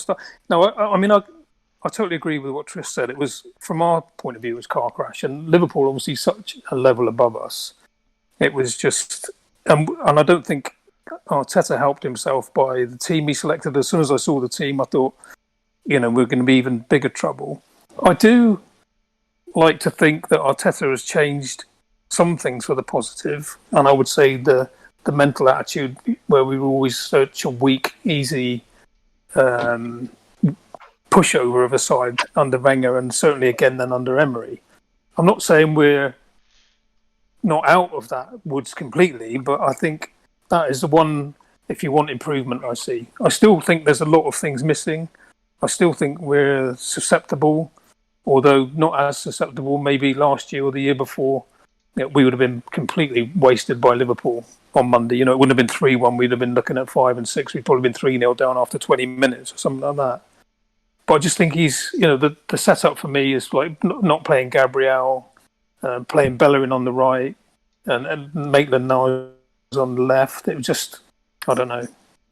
No, I mean, I totally agree with what Tris said. It was, from our point of view, it was car crash. And Liverpool, obviously, such a level above us. It was just... And I don't think Arteta helped himself by the team he selected. As soon as I saw the team, I thought, we're going to be even bigger trouble. I do like to think that Arteta has changed some things for the positive, and I would say the mental attitude where we were always such a weak, easy pushover of a side under Wenger, and certainly again then under Emery. I'm not saying we're not out of that woods completely, but I think that is the one, if you want improvement, I see. I still think there's a lot of things missing. I still think we're susceptible, although not as susceptible maybe last year or the year before. We would have been completely wasted by Liverpool on Monday. It wouldn't have been 3-1. We'd have been looking at 5 and 6. We'd probably been 3-0 down after 20 minutes or something like that. But I just think he's, the setup for me is like not playing Gabriel, playing Bellerin on the right, and Maitland-Niles on the left. It was just, I don't know.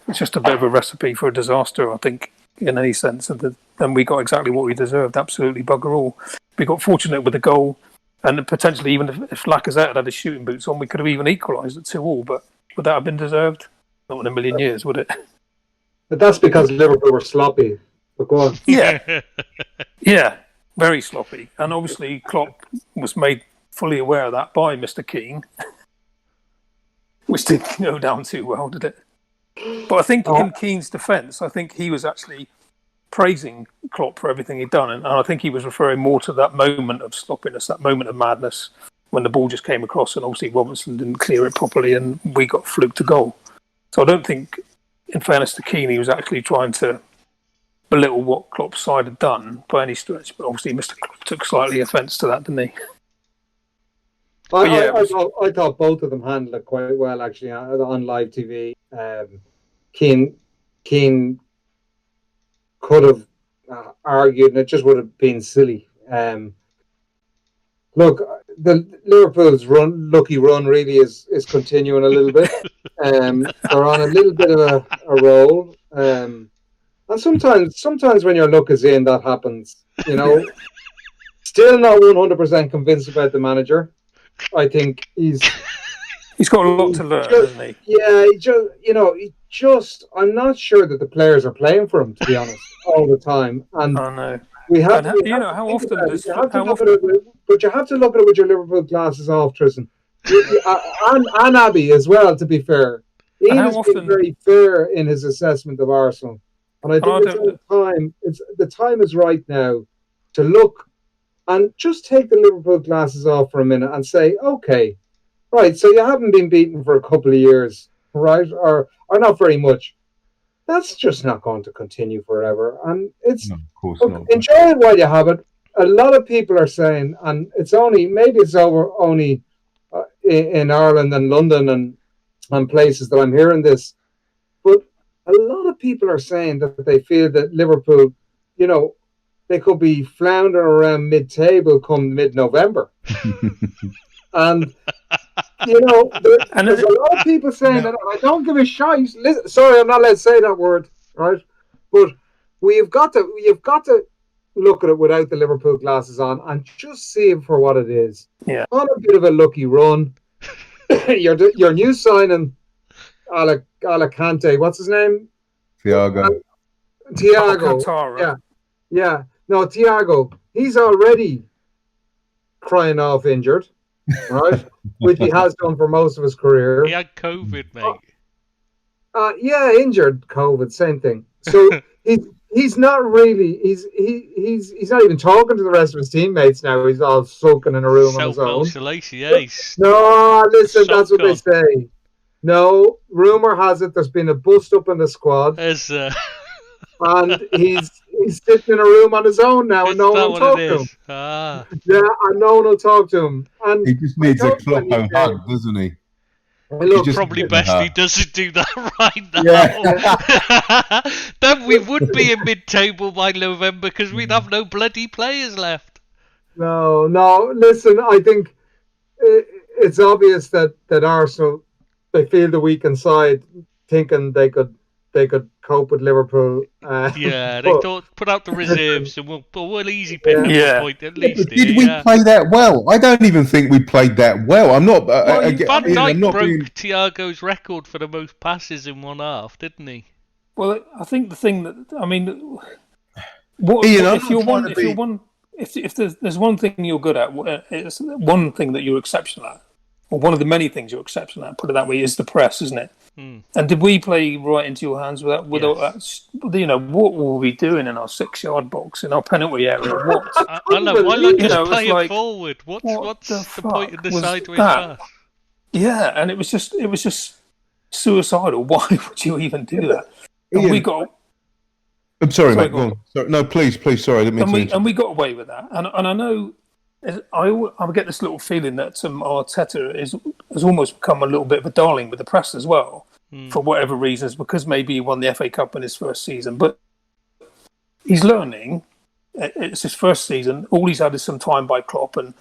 It's just a bit of a recipe for a disaster, I think, in any sense. And we got exactly what we deserved. Absolutely bugger all. We got fortunate with the goal. And potentially, even if Lacazette had his shooting boots on, we could have even equalised at 2-2. But would that have been deserved? Not in a million years, would it? But that's because Liverpool were sloppy. But go on. Yeah. Yeah, very sloppy. And obviously, Klopp was made fully aware of that by Mr. Keane, which didn't go down too well, did it? But I think in Keane's defence, I think he was actually praising Klopp for everything he'd done, and I think he was referring more to that moment of sloppiness, that moment of madness when the ball just came across and obviously Robertson didn't clear it properly and we got fluked to goal. So I don't think, in fairness to Keane, he was actually trying to belittle what Klopp's side had done by any stretch, but obviously Mr. Klopp took slightly offence to that, didn't he? I thought both of them handled it quite well, actually, on live TV. Keane could have argued, and it just would have been silly. Look, the Liverpool's lucky run really is continuing a little bit. They're on a little bit of a roll, and sometimes when your luck is in, that happens. Still not 100% convinced about the manager. I think he's got a lot to learn, hasn't he? Yeah, I'm not sure that the players are playing for him, to be honest, all the time. And I know. We have but to you have to look at it with your Liverpool glasses off, Tristan. and Abby as well, to be fair. Ian has been very fair in his assessment of Arsenal. And I think the time is right now to look and just take the Liverpool glasses off for a minute and say, okay, right, so you haven't been beaten for a couple of years, right? Or not very much. That's just not going to continue forever. And it's enjoy it while you have it. A lot of people are saying, and it's only in Ireland and London and places that I'm hearing this, but a lot of people are saying that they feel that Liverpool, they could be floundering around mid-table come mid-November. And, there's a lot of people saying that, and I don't give a shite. Listen, sorry, I'm not allowed to say that word, right? But you've got to look at it without the Liverpool glasses on and just see it for what it is. Yeah. On a bit of a lucky run. your new signing, Alicante, what's his name? Thiago. Yeah. No, Thiago. He's already crying off injured, right? Which he has done for most of his career. He had COVID, mate. Injured COVID, same thing. So he's not really. He's not even talking to the rest of his teammates now. He's all sulking in a room on his own. No, listen, that's what they say. No, rumor has it there's been a bust up in the squad, and he's sitting in a room on his own now, and no one will talk to him. Yeah, and no one will talk to him. And he just needs a Kloppo hug, doesn't he? It's probably best he doesn't do that right now. Yeah. Then we would be in mid-table by November because we'd have no bloody players left. No. Listen, I think it's obvious that Arsenal, they feel the weak inside, thinking they could cope with Liverpool. They thought put out the reserves and we'll easy pick up a point at least. Did we play that well? I don't even think we played that well. I'm not. Van Dijk broke Thiago's record for the most passes in one half, didn't he? Well, I think the thing that if there's one thing you're good at, it's one thing that you're exceptional at, or one of the many things you're exceptional at, put it that way, is the press, isn't it? And did we play right into your hands with that? What were we doing in our 6-yard box, in our penalty area? What? I know. Why not just play it forward? What's the point of the sideways pass? Yeah, and it was just suicidal. Why would you even do that? And we got. I'm sorry, mate. Go on. Sorry. No, please. Sorry, I didn't mean to. And we got away with that. And I know. I get this little feeling that Arteta has almost become a little bit of a darling with the press as well, for whatever reasons, because maybe he won the FA Cup in his first season. But he's learning. It's his first season. All he's had is some time by Klopp, and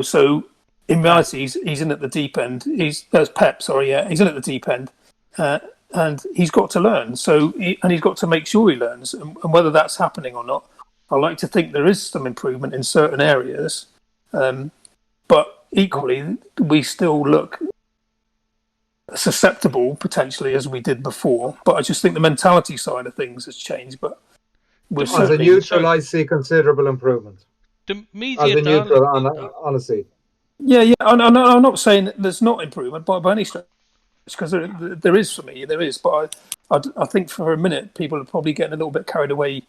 so in reality, he's in at the deep end. He's in at the deep end, and he's got to learn. He's got to make sure he learns, and whether that's happening or not. I like to think there is some improvement in certain areas, but equally we still look susceptible potentially as we did before. But I just think the mentality side of things has changed. But as a neutral, I see considerable improvement. The media, as a neutral, honestly. Yeah. I'm not saying that there's not improvement, by any stretch, because there is for me. There is, but I think for a minute people are probably getting a little bit carried away.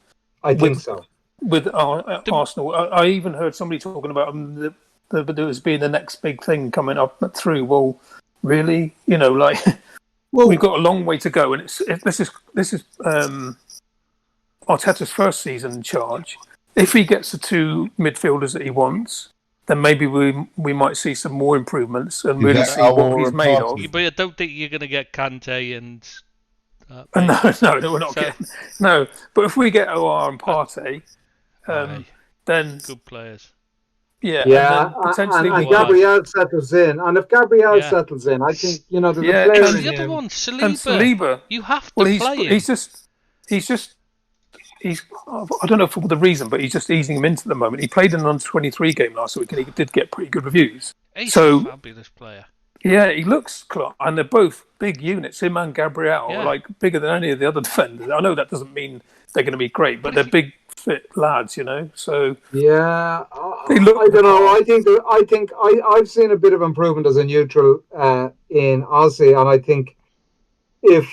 I think so. With Arsenal, I even heard somebody talking about there as being the next big thing coming up through. Well, really, we've got a long way to go, and this is Arteta's first season in charge. If he gets the 2 midfielders that he wants, then maybe we might see some more improvements and really see what he's made of. But I don't think you're going to get Kante and. No, we're not getting. No, but if we get OR and Partey. Then good players. Yeah, and Gabriel settles in, and if Gabriel settles in, I think there's a player. And the other one, Saliba. You have to play him. He's I don't know for the reason, but he's just easing him into the moment. He played in an under-23 game last week, and he did get pretty good reviews. He's a fabulous player. Yeah, he looks close, and they're both big units. Him and Gabriel are like bigger than any of the other defenders. I know that doesn't mean they're going to be great, but they're big, fit lads, So yeah, I don't know. I think I've seen a bit of improvement as a neutral in Aussie, and I think if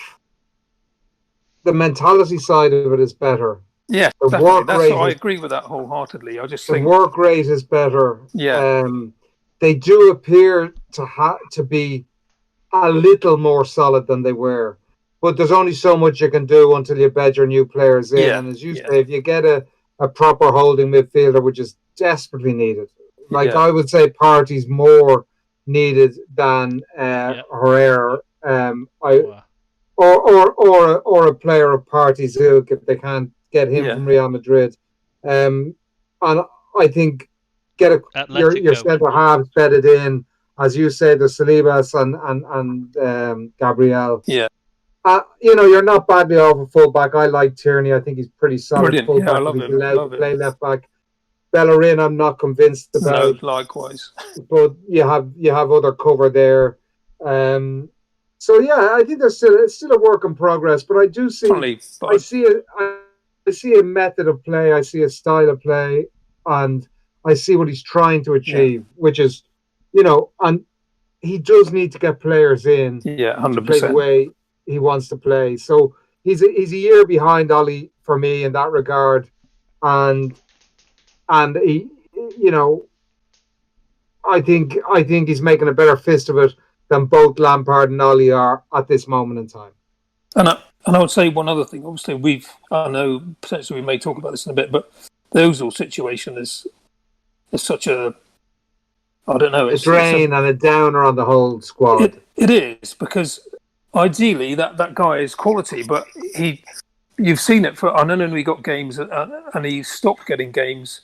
the mentality side of it is better, I agree with that wholeheartedly. I just think the work rate is better. Yeah. They do appear to be a little more solid than they were. But there's only so much you can do until you bed your new players in. Yeah. And as you say, if you get a proper holding midfielder, which is desperately needed, I would say Partey's more needed than Herrera. or a player of Partey's ilk if they can't get him from Real Madrid. And I think your centre halves bedded in, as you say, the Salibas and Gabriel. Yeah. You're not badly off a fullback. I like Tierney. I think he's pretty solid. Brilliant. Fullback. Yeah, I love him. Allowed to play left back. Bellerin, I'm not convinced about. No, likewise. But you have other cover there. So yeah, I think it's still a work in progress. But I do see. I see a method of play. I see a style of play, and I see what he's trying to achieve, which is, and he does need to get players in. Yeah, 100%. To play the way he wants to play. So he's a year behind Ollie for me in that regard, and he, I think he's making a better fist of it than both Lampard and Ollie are at this moment in time. And I would say one other thing. Obviously, I know potentially we may talk about this in a bit, but the Ozil situation is such a, I don't know, a drain and a downer on the whole squad. It is, because ideally that guy is quality, but you've seen it for. I know we got games, and he stopped getting games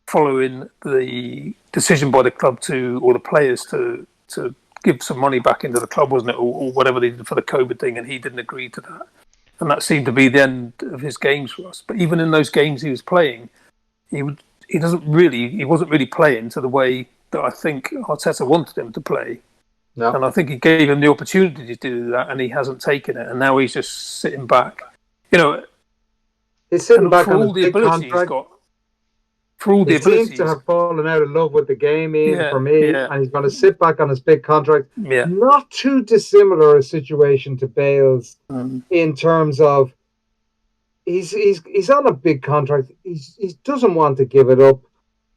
following the decision by the club or the players to give some money back into the club, wasn't it, or whatever they did for the COVID thing, and he didn't agree to that, and that seemed to be the end of his games for us. But even in those games he was playing, he wasn't really playing to the way that I think Arteta wanted him to play. No. And I think he gave him the opportunity to do that, and he hasn't taken it, and now he's just sitting back. He's sitting back on all the ability he's got. For all the abilities, seems to have fallen out of love with the game, Ian, for me, and he's going to sit back on his big contract. Yeah. Not too dissimilar a situation to Bale's in terms of he's on a big contract. He doesn't want to give it up.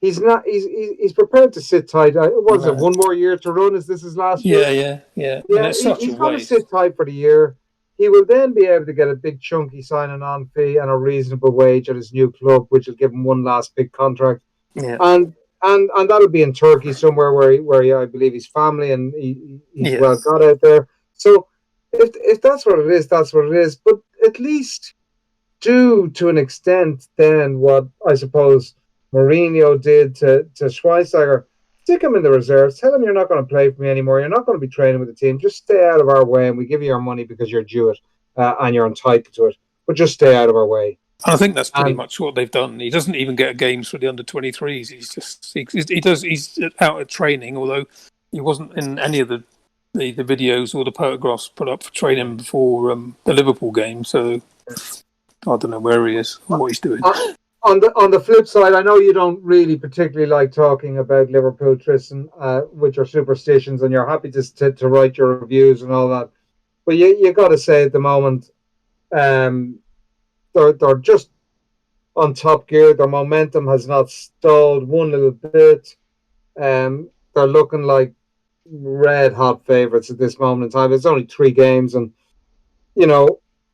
He's not. He's prepared to sit tight. What is it? One more year to run? Is this his last year? Yeah. He's going to sit tight for the year. He will then be able to get a big chunky signing on fee and a reasonable wage at his new club, which will give him one last big contract. Yeah. And that'll be in Turkey somewhere where I believe his family and he's well got out there. So if that's what it is, that's what it is. But at least do to an extent then what I suppose Mourinho did to Schweinsteiger. Stick him in the reserves. Tell him you're not going to play for me anymore. You're not going to be training with the team. Just stay out of our way, and we give you your money because you're due it and you're entitled to it. But just stay out of our way. I think that's pretty much what they've done. He doesn't even get games for the under-23s. He's out at training, although he wasn't in any of the videos or the photographs put up for training before the Liverpool game. So I don't know where he is or what he's doing. On the flip side, I know you don't really particularly like talking about Liverpool, Tristan, with your superstitions, and you're happy to write your reviews and all that. But you got to say at the moment, they're just on top gear. Their momentum has not stalled one little bit. They're looking like red hot favourites at this moment in time. It's only 3 games, and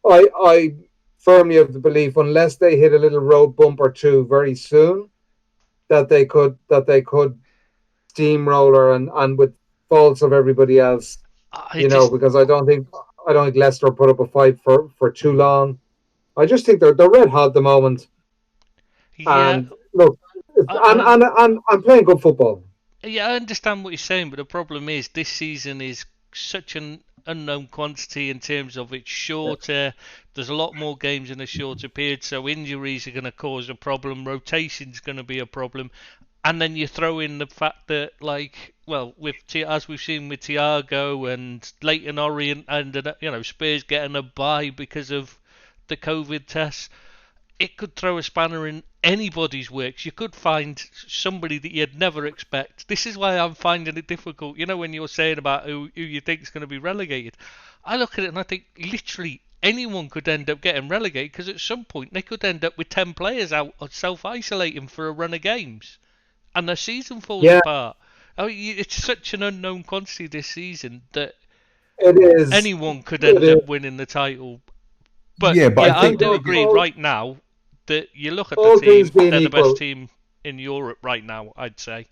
I firmly of the belief, unless they hit a little road bump or two very soon, that they could steamroller and with faults of everybody else, because I don't think Leicester put up a fight for too long. I just think they're red hot at the moment. Yeah. And look, I'm playing good football. Yeah, I understand what you're saying, but the problem is this season is such an unknown quantity in terms of it's shorter. Yeah. There's a lot more games in a shorter period, so injuries are going to cause a problem. Rotation's going to be a problem, and then you throw in the fact that, as we've seen with Thiago and Leyton Orient ended up, Spurs getting a bye because of the COVID tests. It could throw a spanner in anybody's works. You could find somebody that you'd never expect. This is why I'm finding it difficult. When you're saying about who you think is going to be relegated, I look at it and I think literally anyone could end up getting relegated, because at some point they could end up with 10 players out or self-isolating for a run of games, and their season falls apart. It's such an unknown quantity this season that it is. Anyone could end up winning the title. But I do agree right now that you look at the team, they're the best team in Europe right now, I'd say.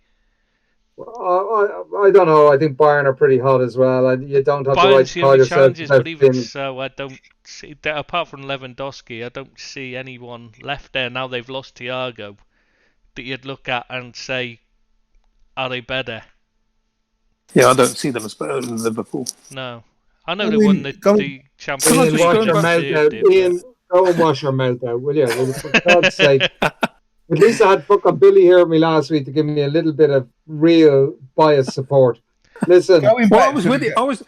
I don't know. I think Bayern are pretty hot as well. You don't have Bayern's the right challenges, but even so, I don't see that apart from Lewandowski, I don't see anyone left there now they've lost Thiago that you'd look at and say, are they better? Yeah, I don't see them as better than Liverpool. No, I know they won the Champions League. Ian, go and wash your mouth out, will you? For God's sake. At least I had fucking Billy here with me last week to give me a little bit of real biased support. Listen, I was with you. I was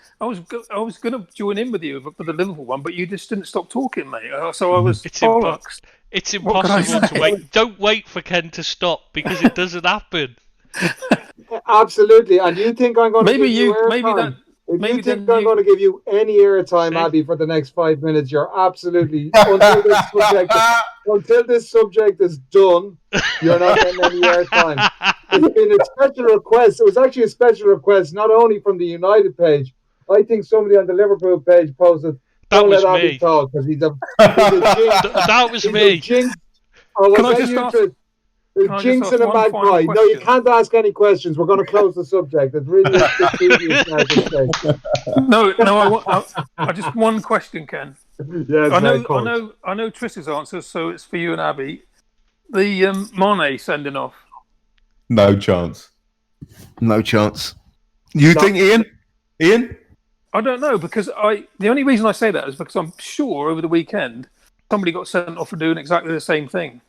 going to join in with you for the Liverpool one, but you just didn't stop talking, mate. So I was. It's impossible to wait. Don't wait for Ken to stop because it doesn't happen. Absolutely, and you think I'm going to If you think I'm going to give you any airtime, Abby, for the next 5 minutes, you're absolutely until this subject is done, you're not getting any airtime. It's been a special request. It was actually a special request, not only from the United page. I think somebody on the Liverpool page posted, "Don't let Abby talk because he's a jinx." That was me. Can I just ask? Jinxing a magpie. No, you can't ask any questions. We're going to close the subject. It's really tedious now at this stage. No. I just one question, Ken. Yes, I know Triss's answer, so it's for you and Abby. The Mane sending off. No chance. You think, Ian? I don't know because the only reason I say that is because I'm sure over the weekend somebody got sent off for doing exactly the same thing.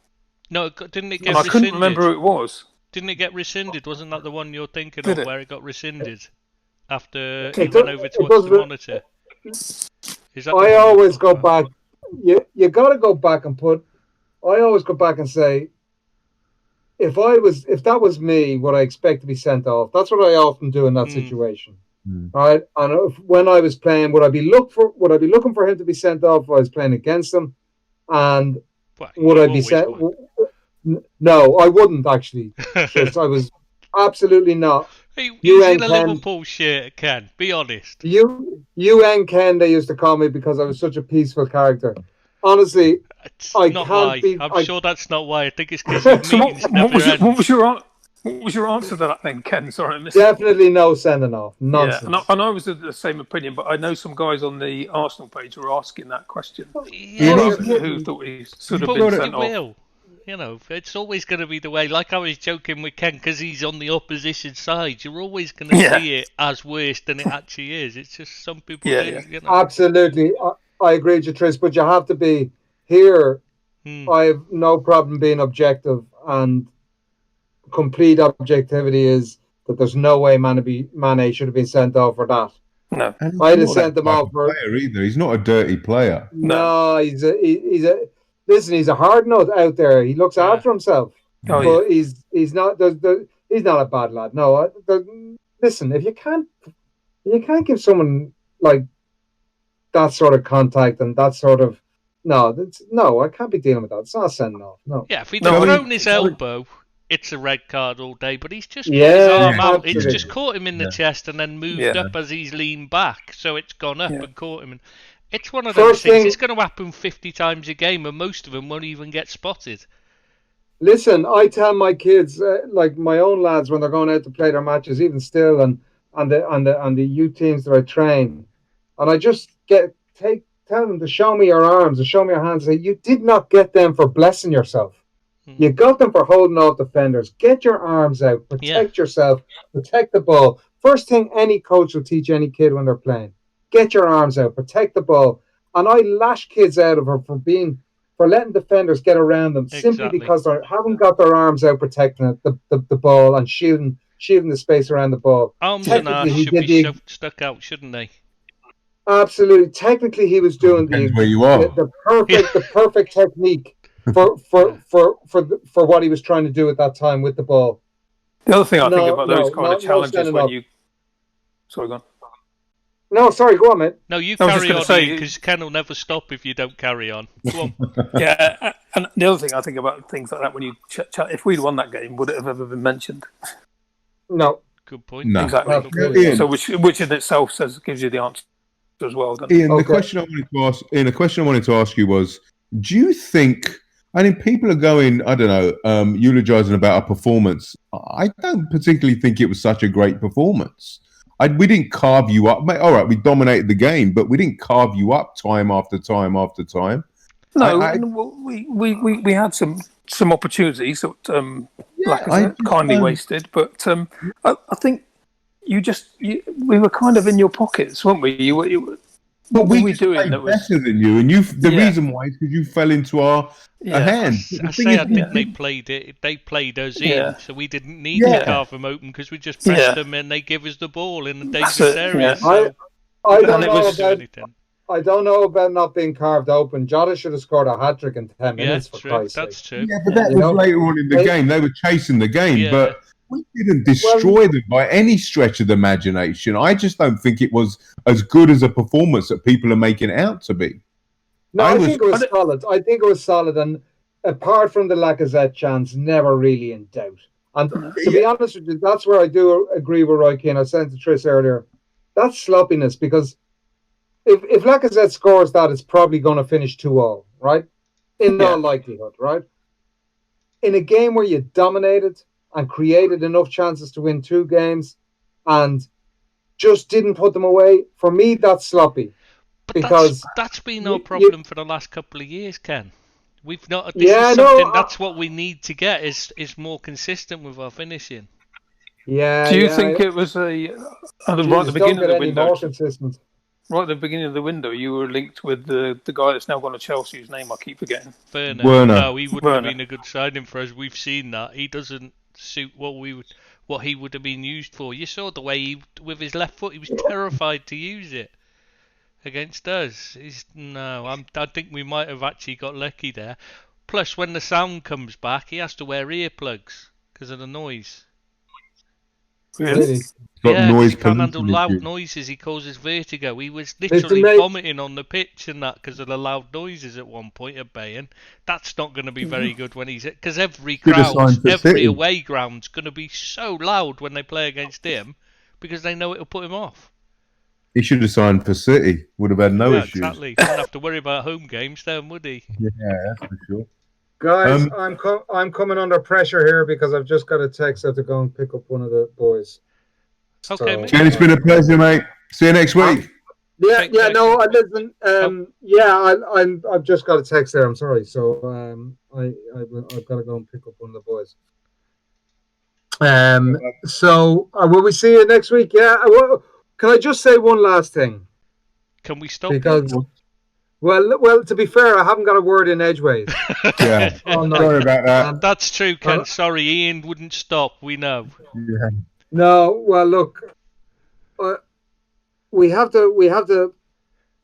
No, didn't it get rescinded? I couldn't remember who it was. Didn't it get rescinded? Wasn't that the one you're thinking of where it got rescinded after he went over to watch the monitor? I always go back. You got to go back and I always go back and say, if that was me, would I expect to be sent off? That's what I often do in that situation. Right? And when I was playing, would I be looking for him to be sent off if I was playing against him? And would I be sent? No, I wouldn't actually. I was absolutely not. He's in a Liverpool shirt, Ken. Be honest. UN Ken, they used to call me because I was such a peaceful character. Honestly, I'm sure that's not why. I think it's because what was your answer to that then, Ken? Sorry, I missed Definitely no sending off. Nonsense. Yeah, and I was of the same opinion, but I know some guys on the Arsenal page were asking that question. Who thought he should have been sent off? You know, it's always going to be the way. Like I was joking with Ken, because he's on the opposition side, you're always going to see it as worse than it actually is. It's just some people do. You know. Absolutely. I agree with you, Tris, but you have to be here. I have no problem being objective, and complete objectivity is that there's no way Mane should have been sent off for that. No, I'd have sent them off for player either. He's not a dirty player. No, he's a hard nut out there. He looks after himself, but he's not a bad lad. No, listen, if you can't give someone like that sort of contact and that sort of I can't be dealing with that. It's not sending off. No. Yeah, if he'd thrown his elbow, it's a red card all day. But he's just put his arm out. It's just caught him in the chest and then moved up as he's leaned back, so it's gone up and caught him. It's one of those things. It's going to happen 50 times a game, and most of them won't even get spotted. Listen, I tell my kids, like my own lads, when they're going out to play their matches, even still, and the youth teams that I train, and I just tell them to show me your arms and show me your hands. Say, you did not get them for blessing yourself. You got them for holding off defenders. Get your arms out. Protect yourself. Protect the ball. First thing any coach will teach any kid when they're playing. Get your arms out. Protect the ball. And I lash kids out of her for letting defenders get around them simply because they haven't got their arms out protecting the ball and shielding the space around the ball. Arms and arms should be stuck out, shouldn't they? Absolutely. Technically, he was doing the perfect technique for what he was trying to do at that time with the ball. The other thing I think about those kind of challenges when you... Sorry, go on. No, sorry, go on, mate. No, you carry on, because Ken will never stop if you don't carry on. Go on. Yeah, and the other thing I think about things like that when you chat, if we'd won that game, would it have ever been mentioned? No. Good point. No. Exactly. So which in itself gives you the answer as well. Ian, the question I wanted to ask you was, do you think I mean, people are going, I don't know, eulogizing about a performance. I don't particularly think it was such a great performance. We didn't carve you up. All right, we dominated the game, but we didn't carve you up time after time after time. No, we had some opportunities that Lacazette kindly wasted, but I think we were kind of in your pockets, weren't we? But we were doing that better than you, and the reason why is because you fell into our hand. I think they played it. They played us in, so we didn't need to carve them open because we just pressed them and they give us the ball in the dangerous area. So I don't know about not being carved open. Jota should have scored a hat-trick in 10 minutes for Christ's sake. That's true. Yeah, but that was later on in the game. They were chasing the game, but we didn't destroy them by any stretch of the imagination. I just don't think it was as good as a performance that people are making it out to be. No, I think it was solid. I think it was solid, and apart from the Lacazette chance, never really in doubt. And to be honest with you, that's where I do agree with Roy Keane. I said to Tris earlier, that's sloppiness, because if Lacazette scores that, it's probably going to finish 2-0, right? In all likelihood, right? In a game where you dominated and created enough chances to win 2 games and just didn't put them away, for me, that's sloppy. But because that's been our problem for the last couple of years, Ken. We've not. That's what we need to get is more consistent with our finishing. Yeah. Do you think it was right at the beginning of the window? Right at the beginning of the window, you were linked with the guy that's now gone to Chelsea, whose name I keep forgetting. Werner. No, he wouldn't have been a good signing for us. We've seen that he doesn't suit what he would have been used for. You saw the way with his left foot, he was terrified to use it against us. I think we might have actually got lucky there. Plus, when the sound comes back, he has to wear earplugs because of the noise. Really? He can't handle loud noises. He causes vertigo. He was literally vomiting on the pitch and that because of the loud noises at one point at Bayern. That's not going to be very good when he's... Because every away ground's going to be so loud when they play against him because they know it'll put him off. He should have signed for City. Would have had no issues. Exactly. He wouldn't have to worry about home games then, would he? Yeah, that's for sure. Guys, I'm coming under pressure here because I've just got a text. I have to go and pick up one of the boys. Okay, mate. It's been a pleasure, mate. See you next week. Listen. I've just got a text there. I'm sorry. So I've got to go and pick up one of the boys. So will we see you next week? Yeah. Can I just say one last thing? Can we stop? Because well, to be fair, I haven't got a word in edgeways. Yeah. Sorry about that. That's true, Ken. Sorry, Ian wouldn't stop. We know. Yeah. No, well, look, we have to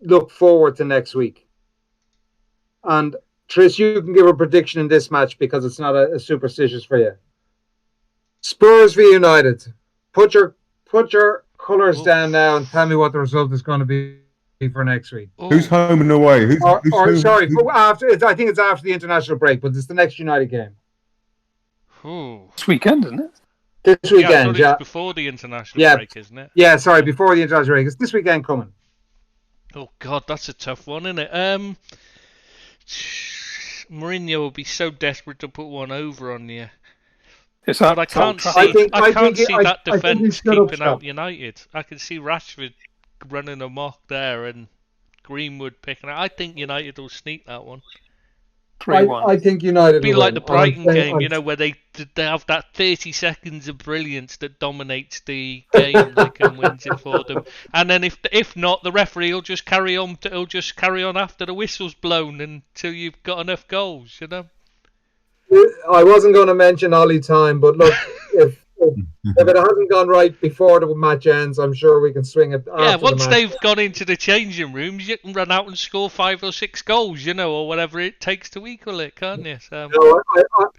look forward to next week. And Tris, you can give a prediction in this match because it's not a superstitious for you. Spurs v United. Put your colours down now and tell me what the result is going to be for next week. Who's home and away? I think it's after the international break, but it's the next United game. This weekend, isn't it? This weekend, it's before the international break, isn't it? Yeah, sorry, before the international break. It's this weekend coming. Oh God, that's a tough one, isn't it? Mourinho will be so desperate to put one over on you. But I can't see that defence keeping out United. I can see Rashford running amok there and Greenwood picking out. I think United will sneak that one. 3-1. I think United will be like the Brighton game, where they have that 30 seconds of brilliance that dominates the game, like, and wins it for them. And then if not, the referee will just carry on. He'll just carry on after the whistle's blown until you've got enough goals. I wasn't going to mention Ollie time, but look, if it hasn't gone right before the match ends, I'm sure we can swing it. Once they've gone into the changing rooms, you can run out and score 5 or 6 goals, or whatever it takes to equal it, can't you? So... No,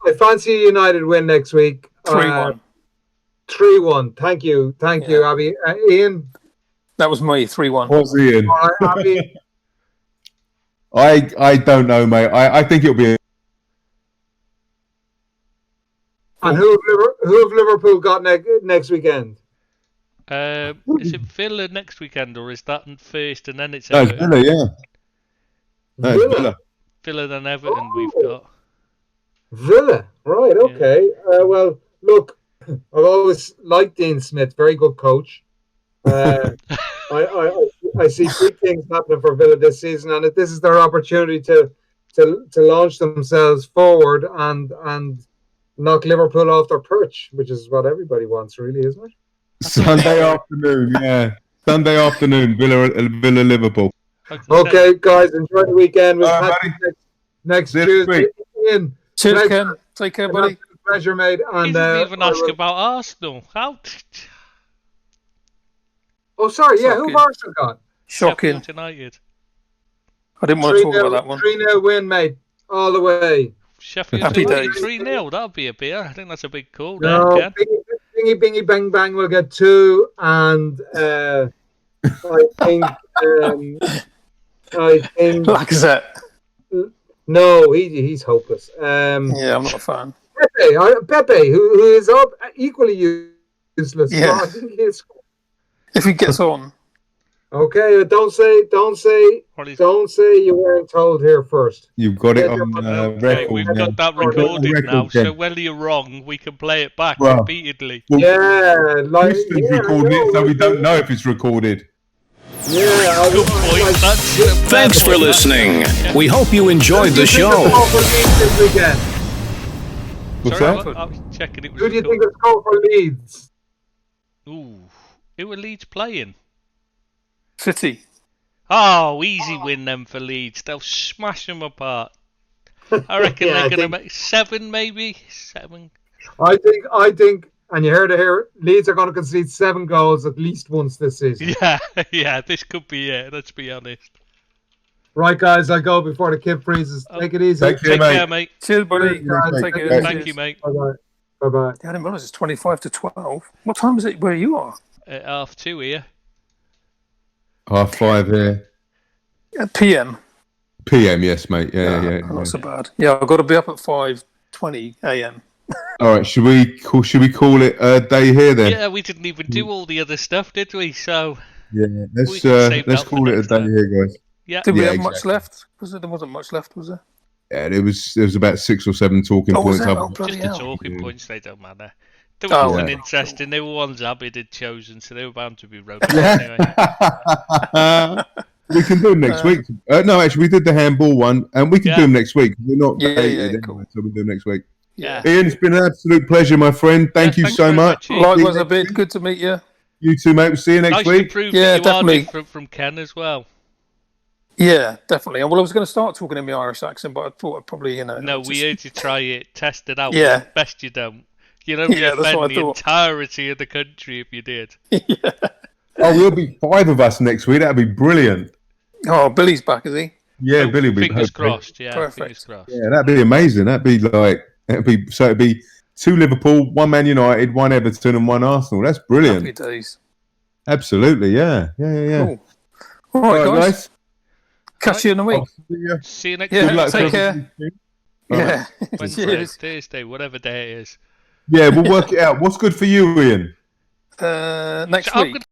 I fancy a United win next week. 3-1. 3-1. Thank you, Abby. Ian. That was me. 3-1. What's Ian? Abby. I don't know, mate. I think it'll be. And who have Liverpool got next weekend? Is it Villa next weekend, or is that first and then it's Everton? Villa, yeah. Villa. Villa then Everton we've got. Villa, right? Okay. Well, look, I've always liked Dean Smith. Very good coach. I see big things happening for Villa this season, and this is their opportunity to launch themselves forward and knock Liverpool off their perch, which is what everybody wants, really, isn't it? Sunday afternoon, yeah. Sunday afternoon, Villa Liverpool. Okay, guys, enjoy the weekend. We'll catch you next Tuesday. Cheers, Ken. Take care, buddy. Pleasure, mate. And he didn't even ask about Arsenal. How? Oh, sorry. Yeah, who've Arsenal got? Shocking. Sheffield United. I didn't want to talk about that one. 3-0 win, mate. All the way. Sheffield United 3-0. That'll be a beer. I think that's a big call there, No, Ken. Bingy, bingy, bang, bang will get 2. And I think... Lacazette. No, he's hopeless. Yeah, I'm not a fan. Pepe, who is up equally useless. Yeah. If he gets on. Okay, don't say you weren't told here first. You've got it on record. We've got that recorded now, so when you're wrong, we can play it back repeatedly. Well, Houston's recording it, so we don't know if it's recorded. Yeah, good point. Thanks for listening. We hope you enjoyed the show. What's Sorry, that? I was checking it was. Who do you think will score for Leeds? Ooh, who are Leeds playing? City. Oh, easy win them for Leeds. They'll smash them apart. I reckon they're going to make 7, maybe 7. I think, and you heard it here. Leeds are going to concede 7 goals at least once this season. Yeah, this could be it. Let's be honest. Right, guys, I go before the kid freezes. Take it easy. Take care, mate. Cheers, buddy. Take care. Thank you, mate. Bye bye. I didn't realise it's 25 to 12. What time is it where you are? 2:30 here. 5:30 here. PM. PM, yes, mate. Yeah. Not so bad. Yeah, I've got to be up at 5:20 AM. All right, should we call it a day here then? Yeah, we didn't even do all the other stuff, did we? So yeah, let's call it a day here, guys. Yeah. Did we have much left? There wasn't much left, was there? Yeah, there was about 6 or 7 talking points. Just the talking points, they don't matter. They weren't interesting. They were ones Abid had chosen, so they were bound to be rubbish anyway. We can do them next week. No, actually, we did the handball one, and we can do them next week. We're not dated cool. so we'll do them next week. Yeah. Ian, it's been an absolute pleasure, my friend. Thank you so much. Likewise, a bit. Good to meet you. You too, mate. We'll see you next week. Definitely. From Ken as well. Yeah, definitely. Well, I was going to start talking in my Irish accent, but I thought I'd probably, No, we heard you try it, test it out. Yeah. Best you don't. You know, you offend the entirety of the country if you did. Yeah. Oh, we'll be 5 of us next week. That'd be brilliant. Oh, Billy's back, is he? Yeah, Billy will be. Fingers crossed. Yeah, perfect. Fingers crossed. Yeah, that'd be amazing. It'd be 2 Liverpool, 1 Man United, 1 Everton, and 1 Arsenal. That's brilliant. Happy days. Absolutely, yeah. Cool. All right, guys. Catch you in a week. See you next week. Yeah, take care. Yeah. Wednesday, Thursday, whatever day it is. Yeah, we'll work it out. What's good for you, Ian? Next week.